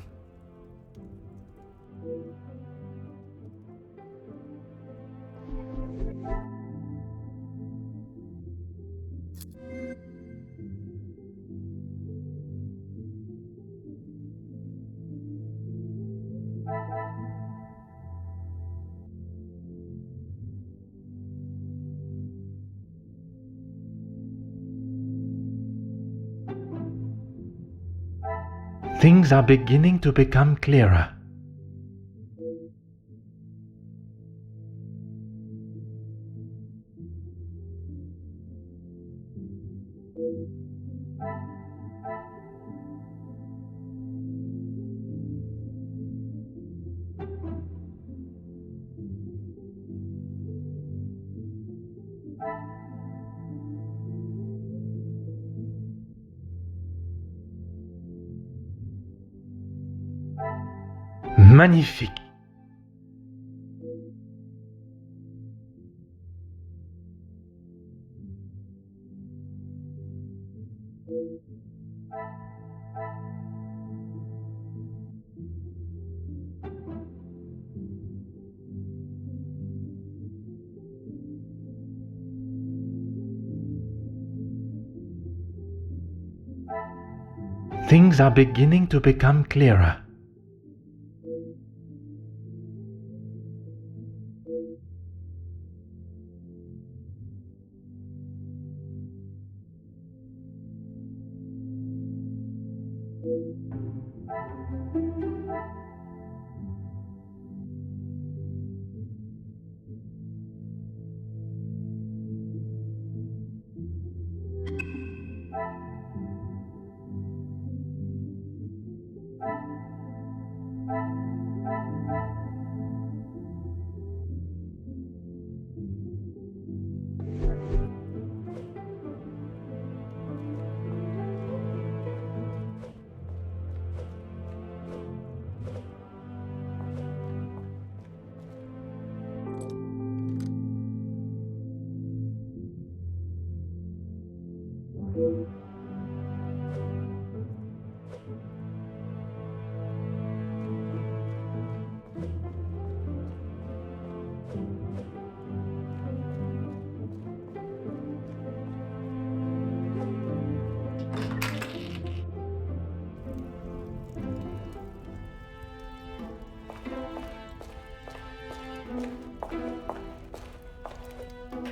Things are beginning to become clearer. Magnifique. Things are beginning to become clearer.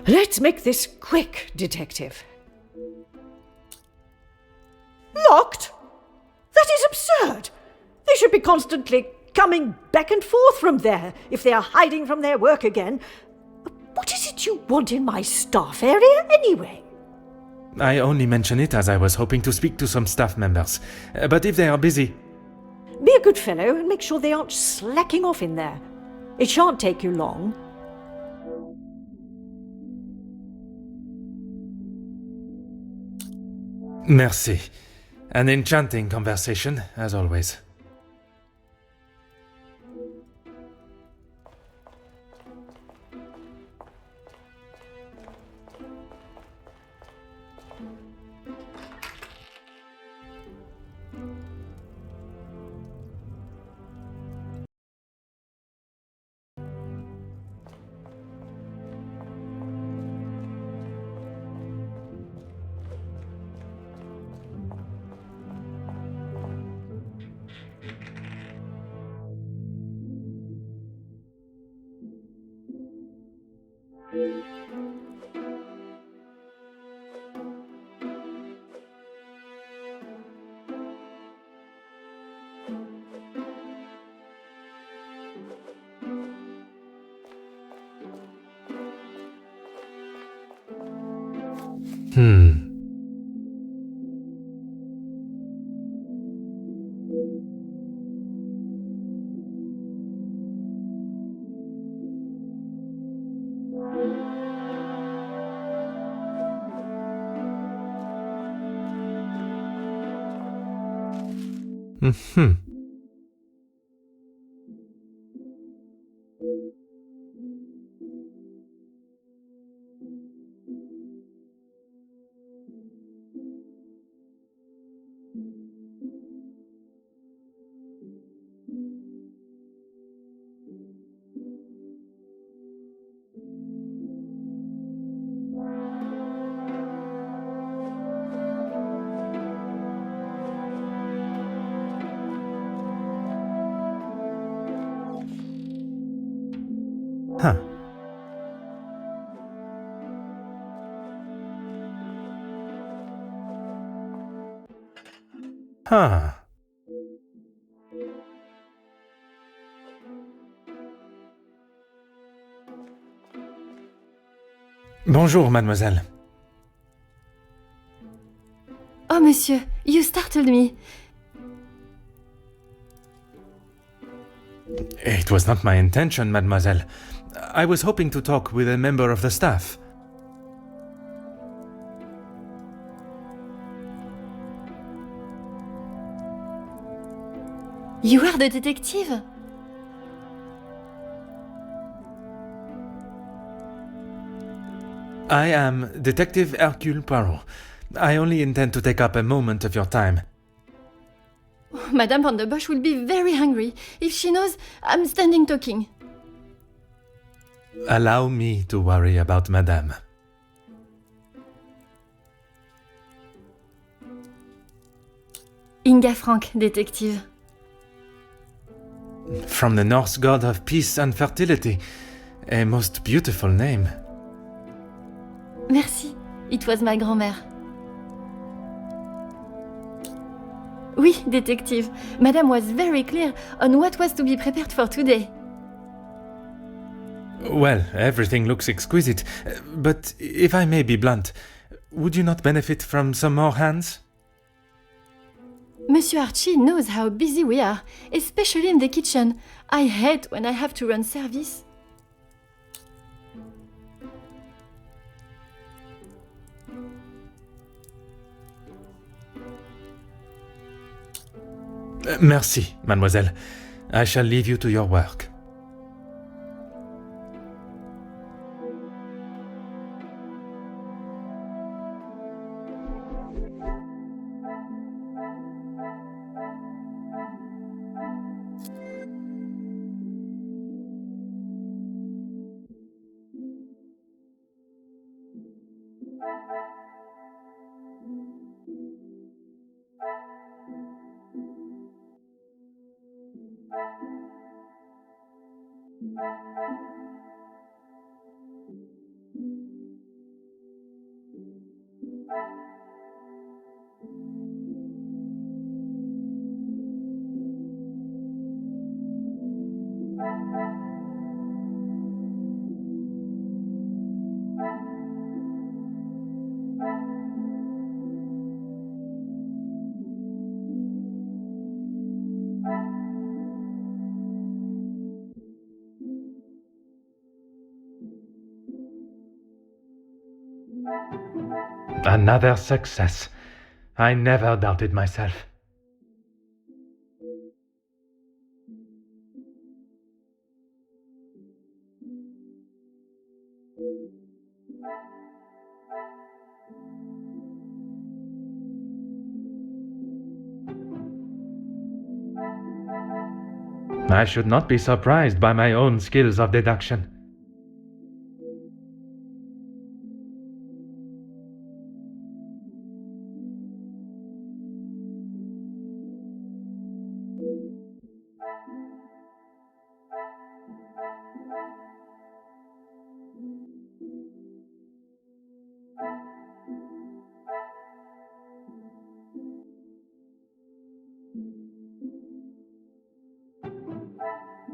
Let's make this quick, Detective. Locked? That is absurd. They should be constantly coming back and forth from there if they are hiding from their work again. What is it you want in my staff area, anyway? I only mention it as I was hoping to speak to some staff members. But if they are busy... Be a good fellow and make sure they aren't slacking off in there. It shan't take you long. Merci. An enchanting conversation, as always. Hmm. Huh. Huh. Bonjour, mademoiselle. Oh, monsieur, you startled me. It was not my intention, mademoiselle. I was hoping to talk with a member of the staff. You are the detective? I am Detective Hercule Poirot. I only intend to take up a moment of your time. Oh, Madame Vandenbosch will be very hungry if she knows I'm standing talking. Allow me to worry about Madame. Inga Frank, detective. From the Norse god of peace and fertility. A most beautiful name. Merci, it was my grand-mère. Oui, detective. Madame was very clear on what was to be prepared for today. Well, everything looks exquisite, but if I may be blunt, would you not benefit from some more hands? Monsieur Archie knows how busy we are, especially in the kitchen. I hate when I have to run service. Merci, mademoiselle. I shall leave you to your work. Another success. I never doubted myself. I should not be surprised by my own skills of deduction.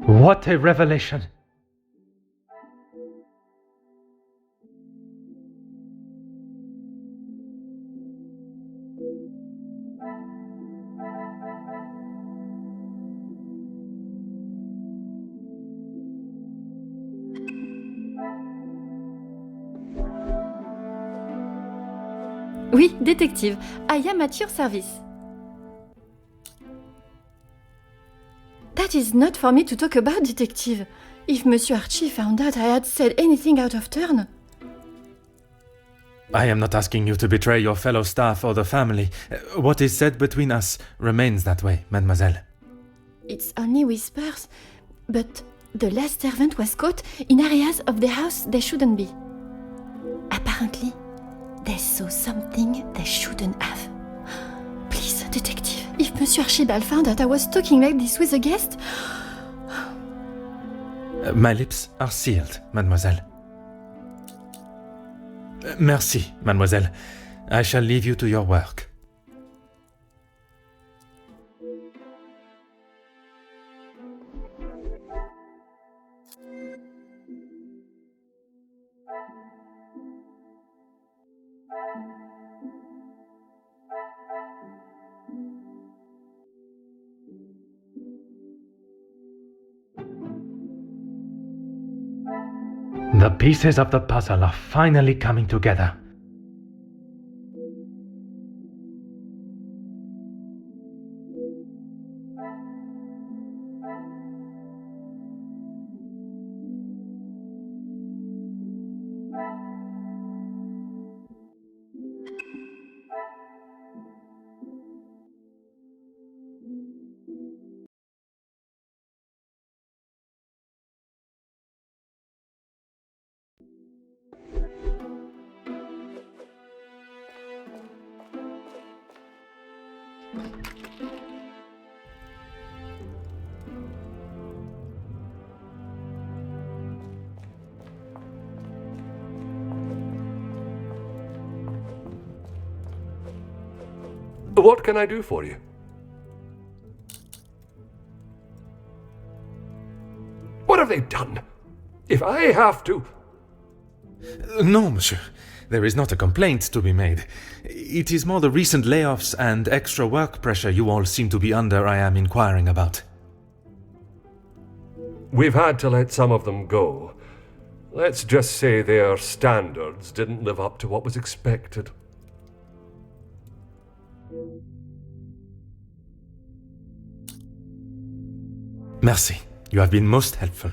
What a revelation! Oui, detective, I am at your service. That is not for me to talk about, detective. If Monsieur Archie found out I had said anything out of turn... I am not asking you to betray your fellow staff or the family. What is said between us remains that way, mademoiselle. It's only whispers, but the last servant was caught in areas of the house they shouldn't be. Apparently, they saw something they shouldn't have. Please, detective, if Monsieur Archibald found out I was talking like this with a guest... My lips are sealed, mademoiselle. Merci, mademoiselle. I shall leave you to your work. The pieces of the puzzle are finally coming together. What can I do for you? What have they done? If I have to... No, monsieur. There is not a complaint to be made. It is more the recent layoffs and extra work pressure you all seem to be under I am inquiring about. We've had to let some of them go. Let's just say their standards didn't live up to what was expected. Merci. You have been most helpful.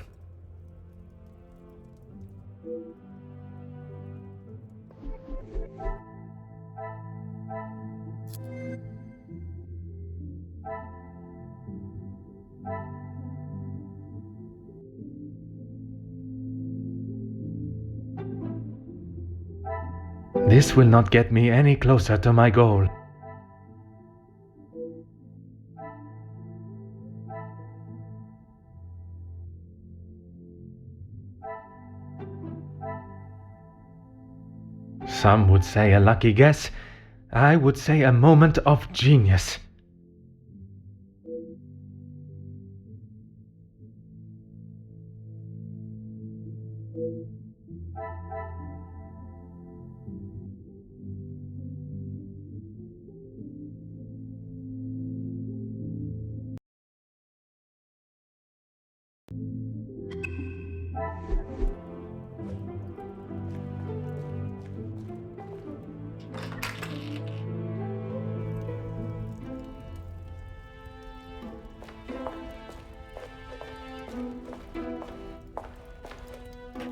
This will not get me any closer to my goal. Some would say a lucky guess. I would say a moment of genius.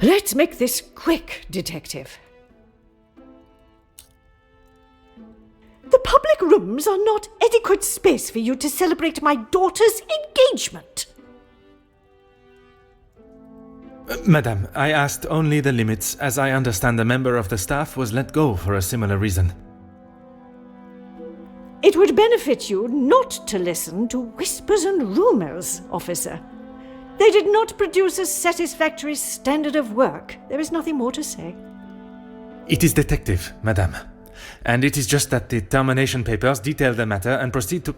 Let's make this quick, detective. The public rooms are not adequate space for you to celebrate my daughter's engagement. Madame, I asked only the limits, as I understand a member of the staff was let go for a similar reason. It would benefit you not to listen to whispers and rumors, officer. They did not produce a satisfactory standard of work. There is nothing more to say. It is detective, madame. And it is just that the termination papers detail the matter and proceed to...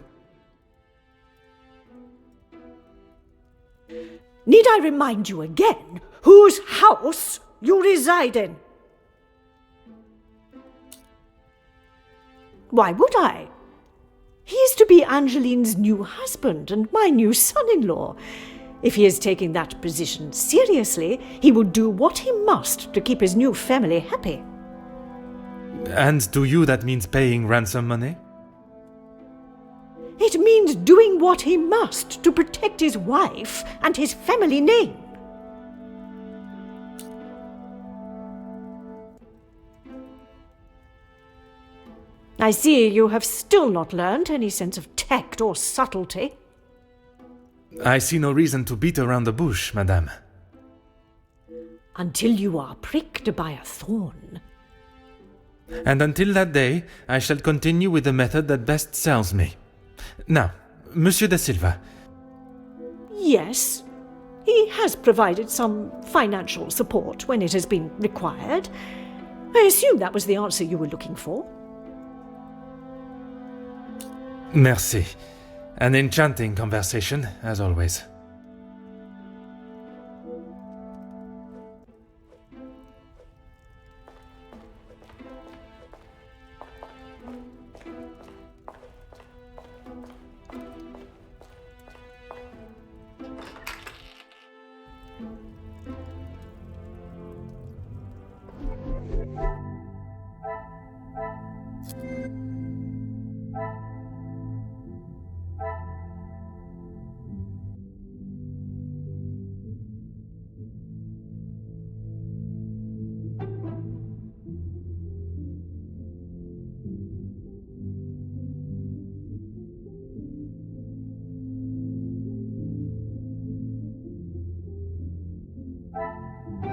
Need I remind you again whose house you reside in? Why would I? He is to be Angeline's new husband and my new son-in-law. If he is taking that position seriously, he will do what he must to keep his new family happy. And to you that means paying ransom money? It means doing what he must to protect his wife and his family name. I see you have still not learned any sense of tact or subtlety. I see no reason to beat around the bush, madame. Until you are pricked by a thorn. And until that day, I shall continue with the method that best serves me. Now, Monsieur de Silva. Yes, he has provided some financial support when it has been required. I assume that was the answer you were looking for. Merci. An enchanting conversation, as always.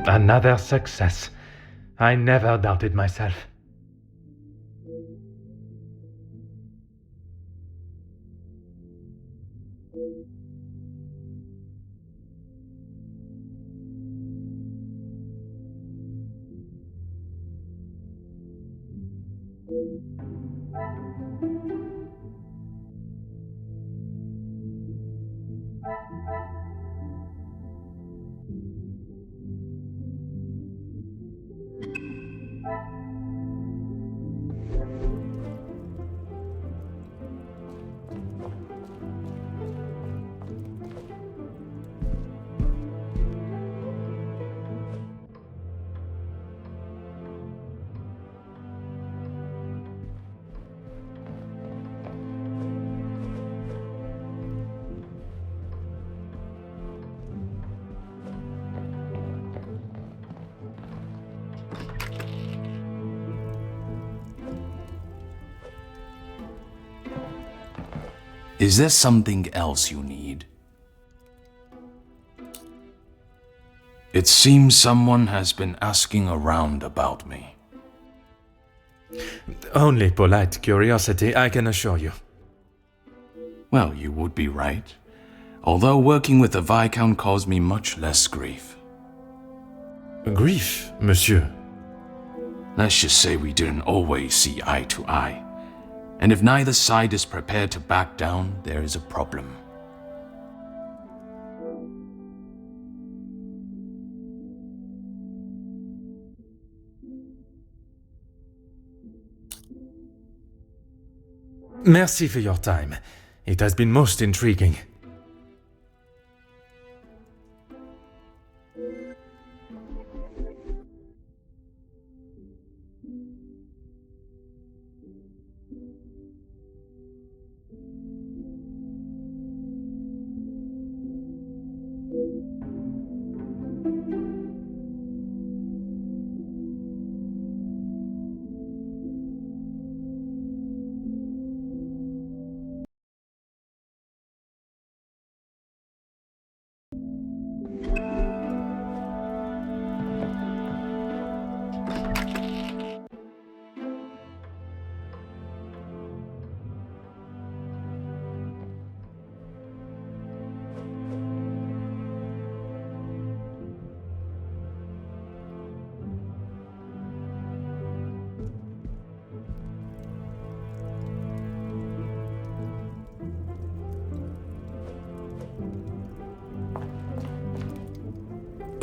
Another success. I never doubted myself. Is there something else you need? It seems someone has been asking around about me. Only polite curiosity, I can assure you. Well, you would be right. Although working with the Viscount caused me much less grief. Grief, monsieur? Let's just say we didn't always see eye to eye. And if neither side is prepared to back down, there is a problem. Merci for your time. It has been most intriguing.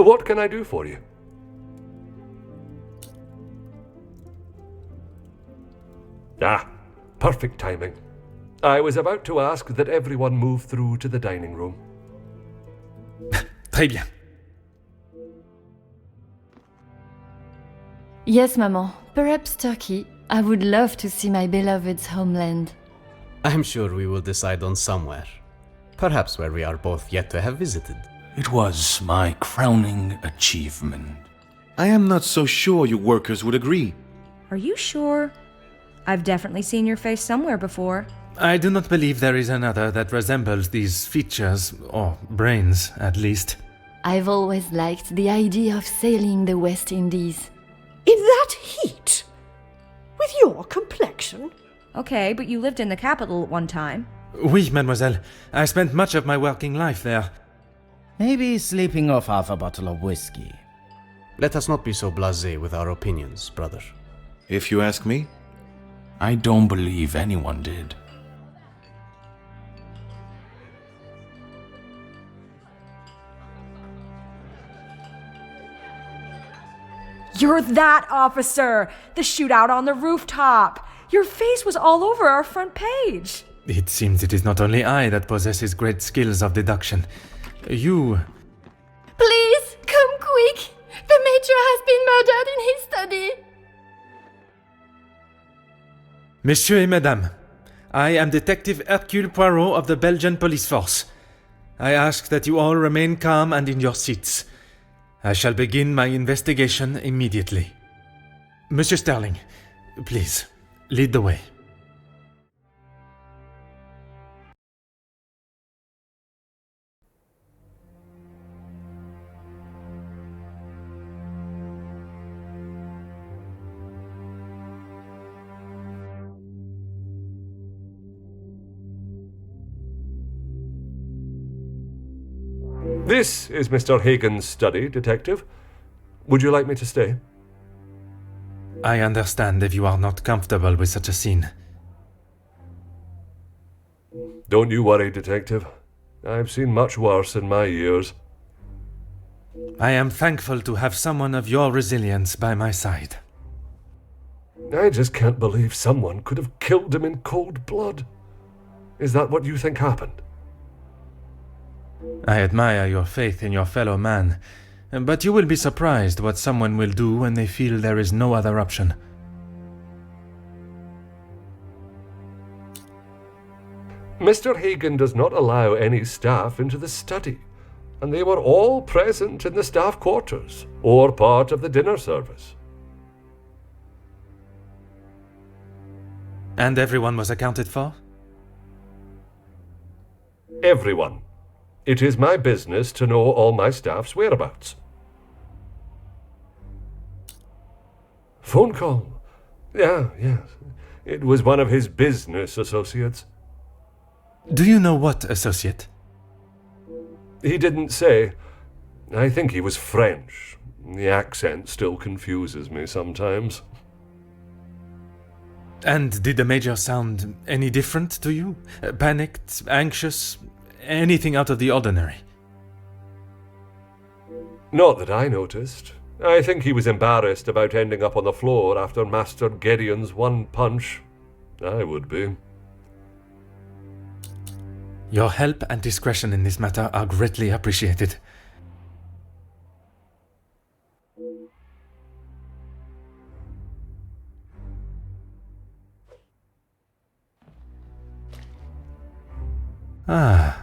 What can I do for you? Ah, perfect timing. I was about to ask that everyone move through to the dining room. Très bien. Yes, Maman. Perhaps Turkey. I would love to see my beloved's homeland. I'm sure we will decide on somewhere. Perhaps where we are both yet to have visited. It was my crowning achievement. I am not so sure you workers would agree. Are you sure? I've definitely seen your face somewhere before. I do not believe there is another that resembles these features, or brains, at least. I've always liked the idea of sailing the West Indies. In that heat? With your complexion? Okay, but you lived in the capital at one time. Oui, mademoiselle. I spent much of my working life there. Maybe sleeping off half a bottle of whiskey. Let us not be so blasé with our opinions, brother. If you ask me. I don't believe anyone did. You're that officer! The shootout on the rooftop! Your face was all over our front page! It seems it is not only I that possesses great skills of deduction. You... Please, come quick! The Major has been murdered in his study! Monsieur et Madame, I am Detective Hercule Poirot of the Belgian Police Force. I ask that you all remain calm and in your seats. I shall begin my investigation immediately. Monsieur Sterling, please, lead the way. This is Mr. Hagen's study, Detective. Would you like me to stay? I understand if you are not comfortable with such a scene. Don't you worry, Detective. I've seen much worse in my years. I am thankful to have someone of your resilience by my side. I just can't believe someone could have killed him in cold blood. Is that what you think happened? I admire your faith in your fellow man, but you will be surprised what someone will do when they feel there is no other option. Mr. Hagen does not allow any staff into the study, and they were all present in the staff quarters, or part of the dinner service. And everyone was accounted for? Everyone. It is my business to know all my staff's whereabouts. Phone call. Yes. It was one of his business associates. Do you know what associate? He didn't say. I think he was French. The accent still confuses me sometimes. And did the Major sound any different to you? Panicked, anxious, anything out of the ordinary? Not that I noticed. I think he was embarrassed about ending up on the floor after Master Gideon's one punch. I would be. Your help and discretion in this matter are greatly appreciated. Ah.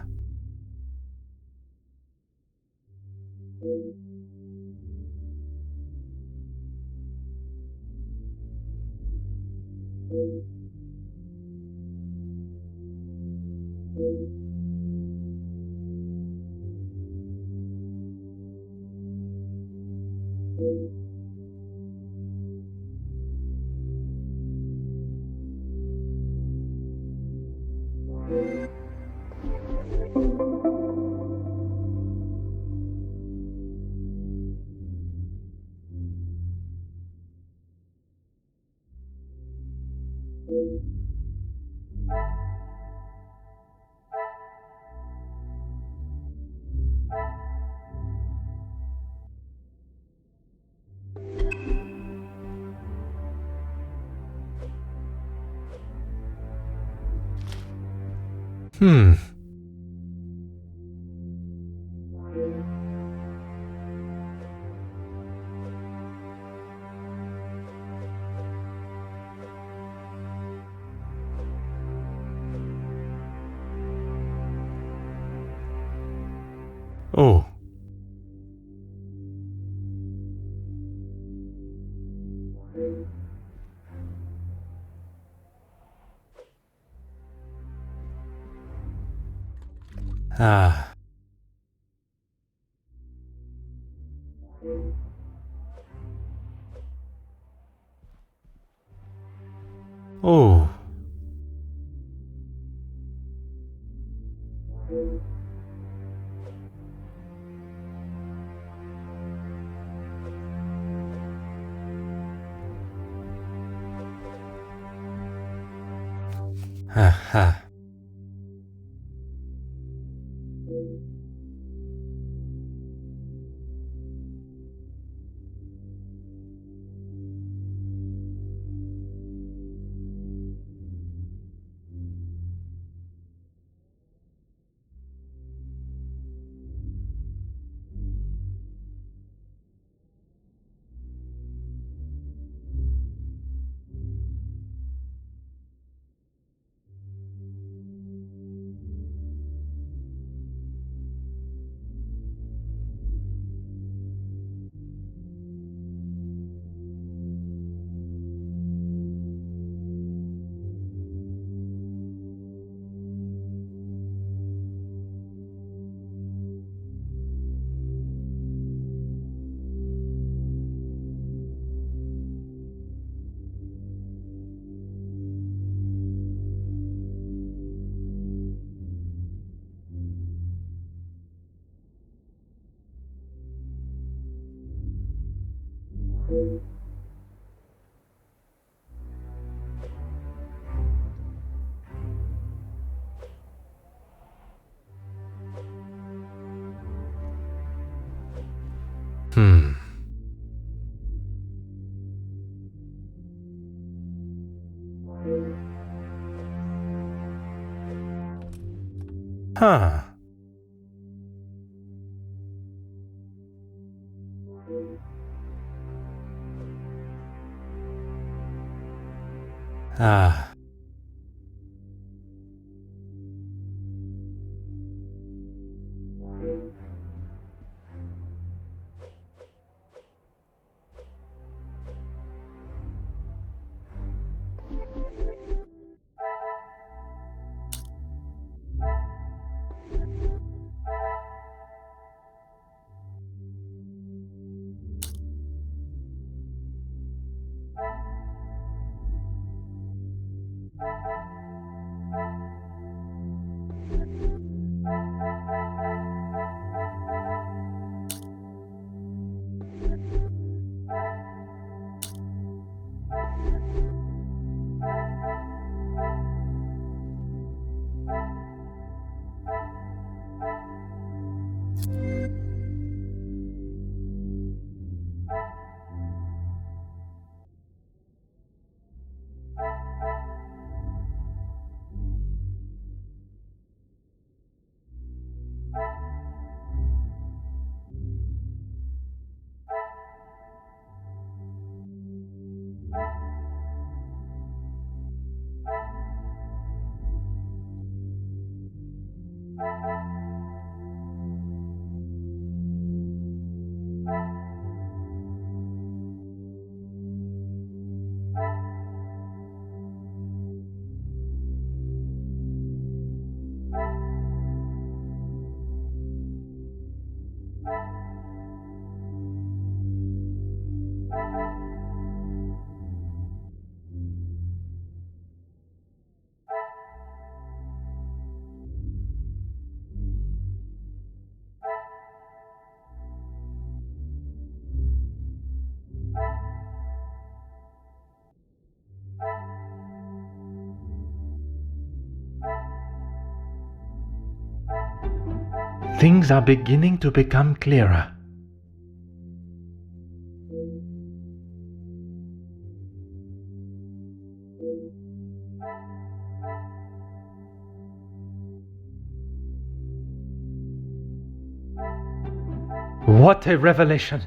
Hmm. Oh. Ah. Oh. Ha ha. Hmm. Huh. Ah. Things are beginning to become clearer. What a revelation!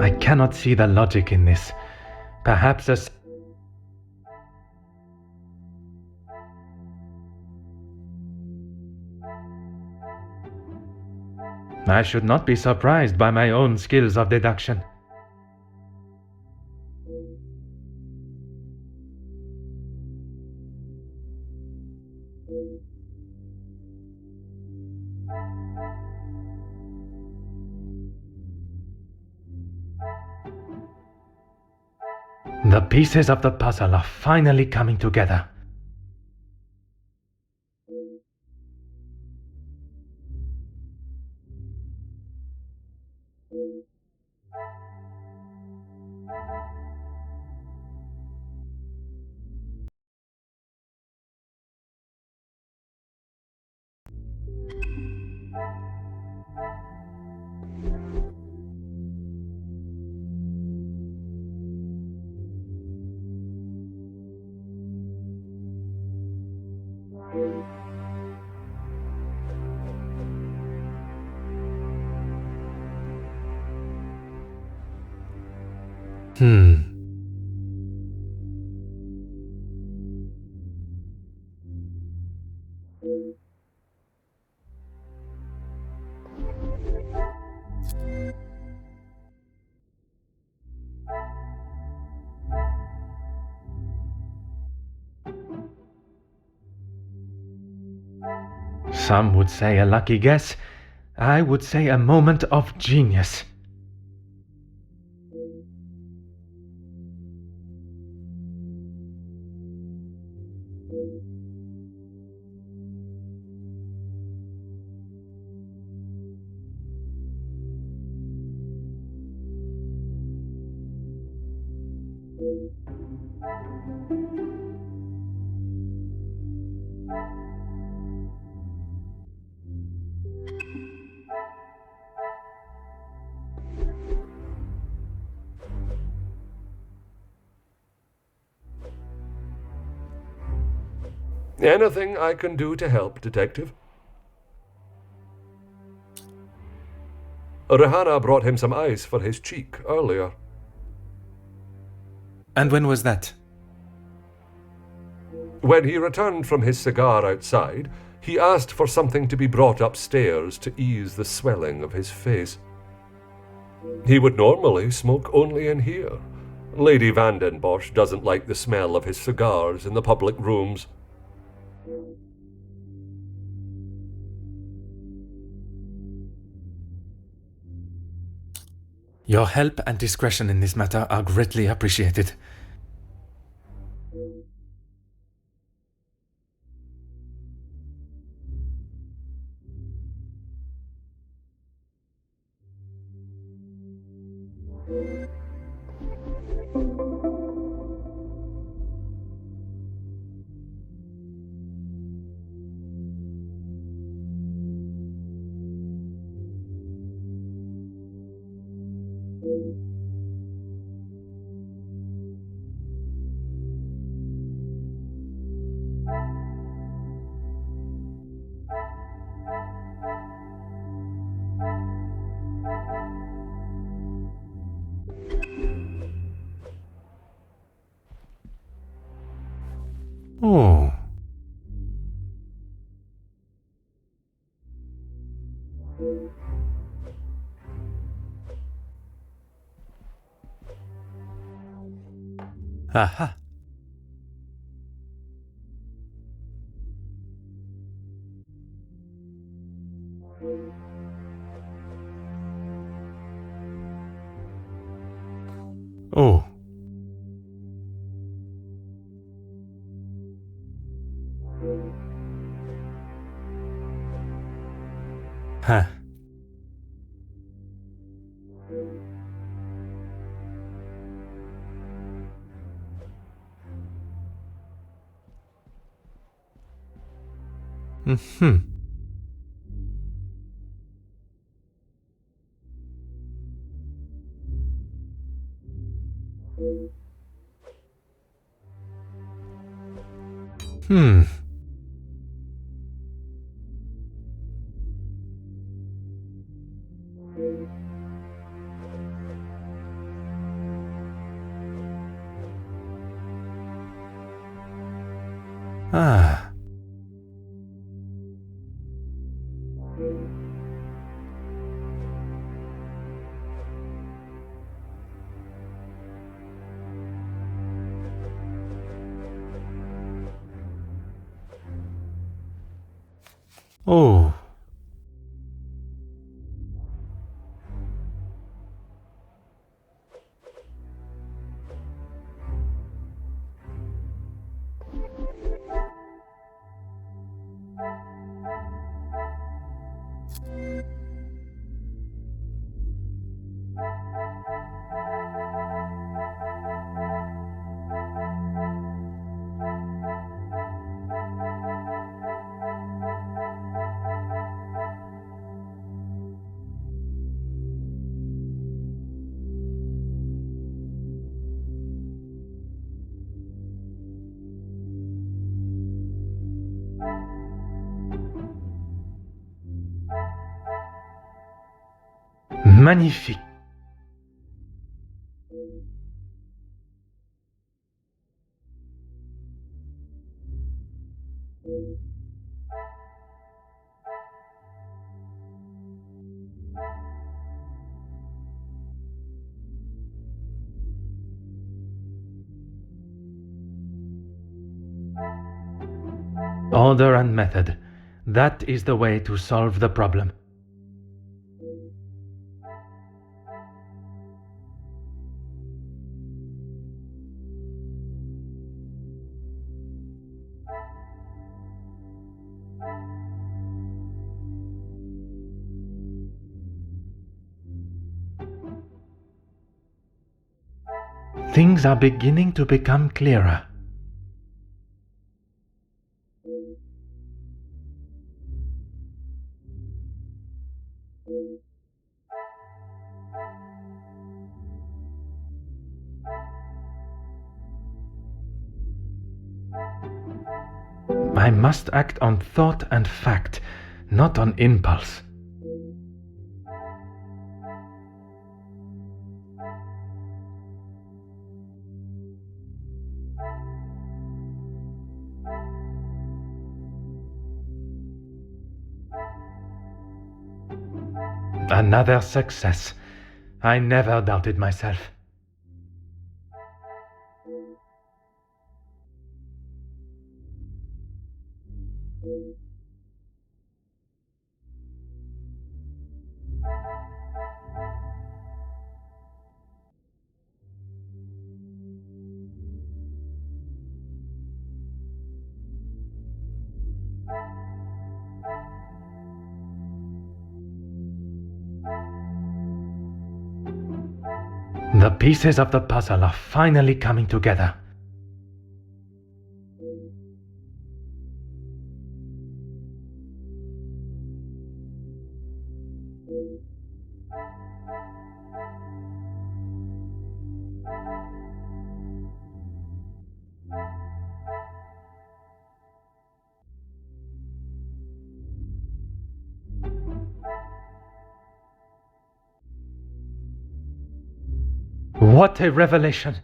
I cannot see the logic in this. Perhaps a... I should not be surprised by my own skills of deduction. The pieces of the puzzle are finally coming together. Some would say a lucky guess. I would say a moment of genius. Anything I can do to help, Detective? Rihanna brought him some ice for his cheek earlier. And when was that? When he returned from his cigar outside, he asked for something to be brought upstairs to ease the swelling of his face. He would normally smoke only in here. Lady Vandenbosch doesn't like the smell of his cigars in the public rooms. Your help and discretion in this matter are greatly appreciated. Oh. Aha. Oh. Huh. Mm-hmm. Hmm. Oh. Magnifique. Order and method. That is the way to solve the problem. Things are beginning to become clearer. I must act on thought and fact, not on impulse. Another success. I never doubted myself. The pieces of the puzzle are finally coming together. What a revelation!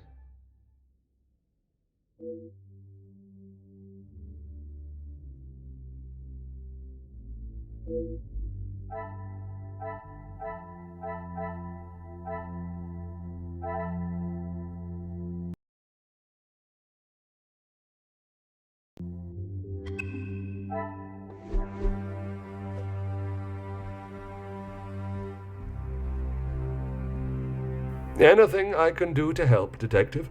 Anything I can do to help, Detective?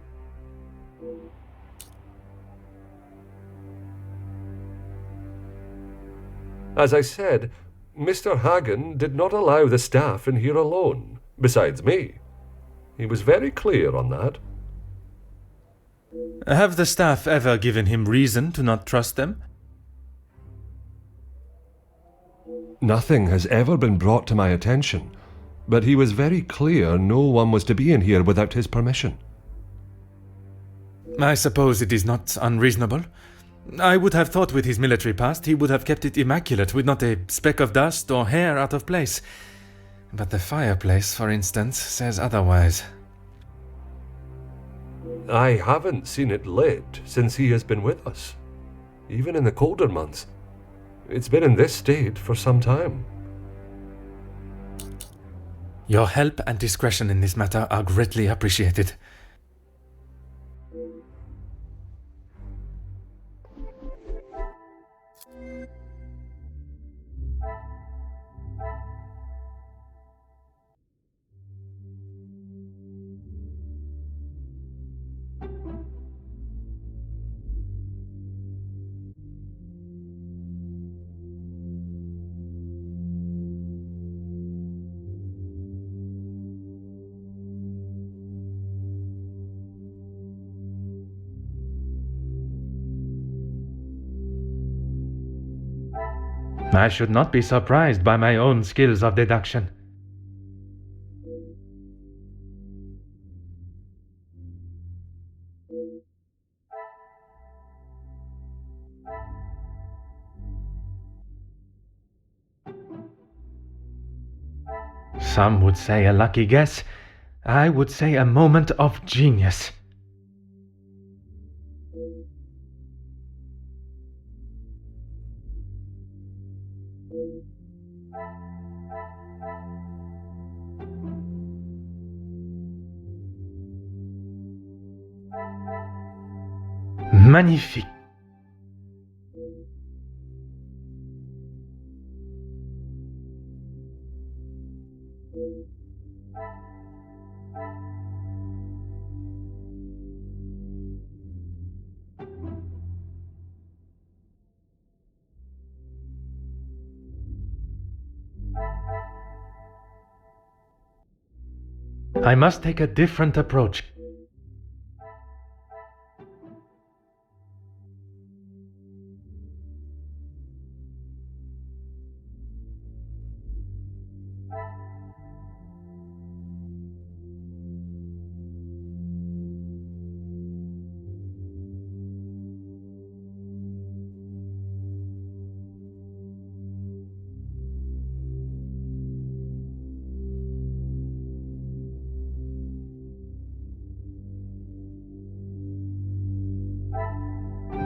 As I said, Mr. Hagen did not allow the staff in here alone, besides me. He was very clear on that. Have the staff ever given him reason to not trust them? Nothing has ever been brought to my attention, but he was very clear no one was to be in here without his permission. I suppose it is not unreasonable. I would have thought with his military past he would have kept it immaculate, with not a speck of dust or hair out of place. But the fireplace, for instance, says otherwise. I haven't seen it lit since he has been with us, even in the colder months. It's been in this state for some time. Your help and discretion in this matter are greatly appreciated. I should not be surprised by my own skills of deduction. Some would say a lucky guess. I would say a moment of genius. Magnifique. I must take a different approach.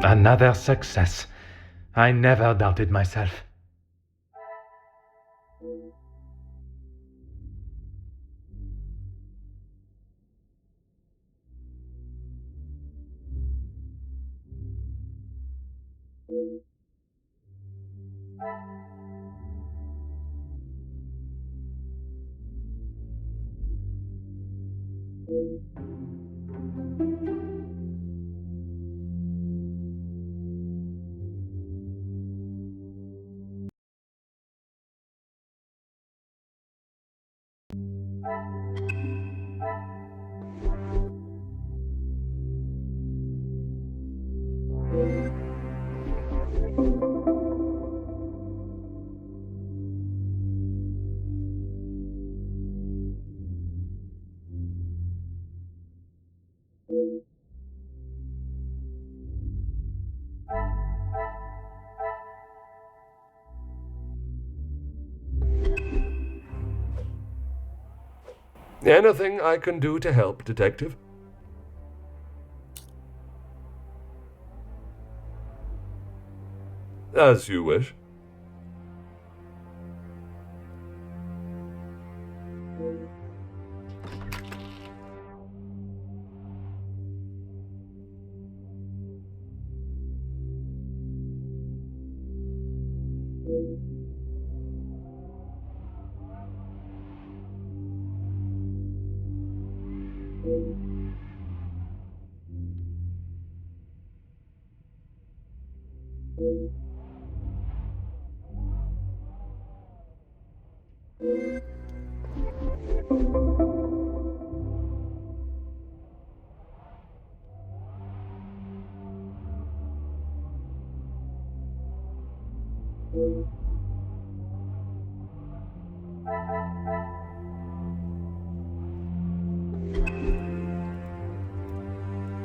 Another success. I never doubted myself. Anything I can do to help, Detective? As you wish.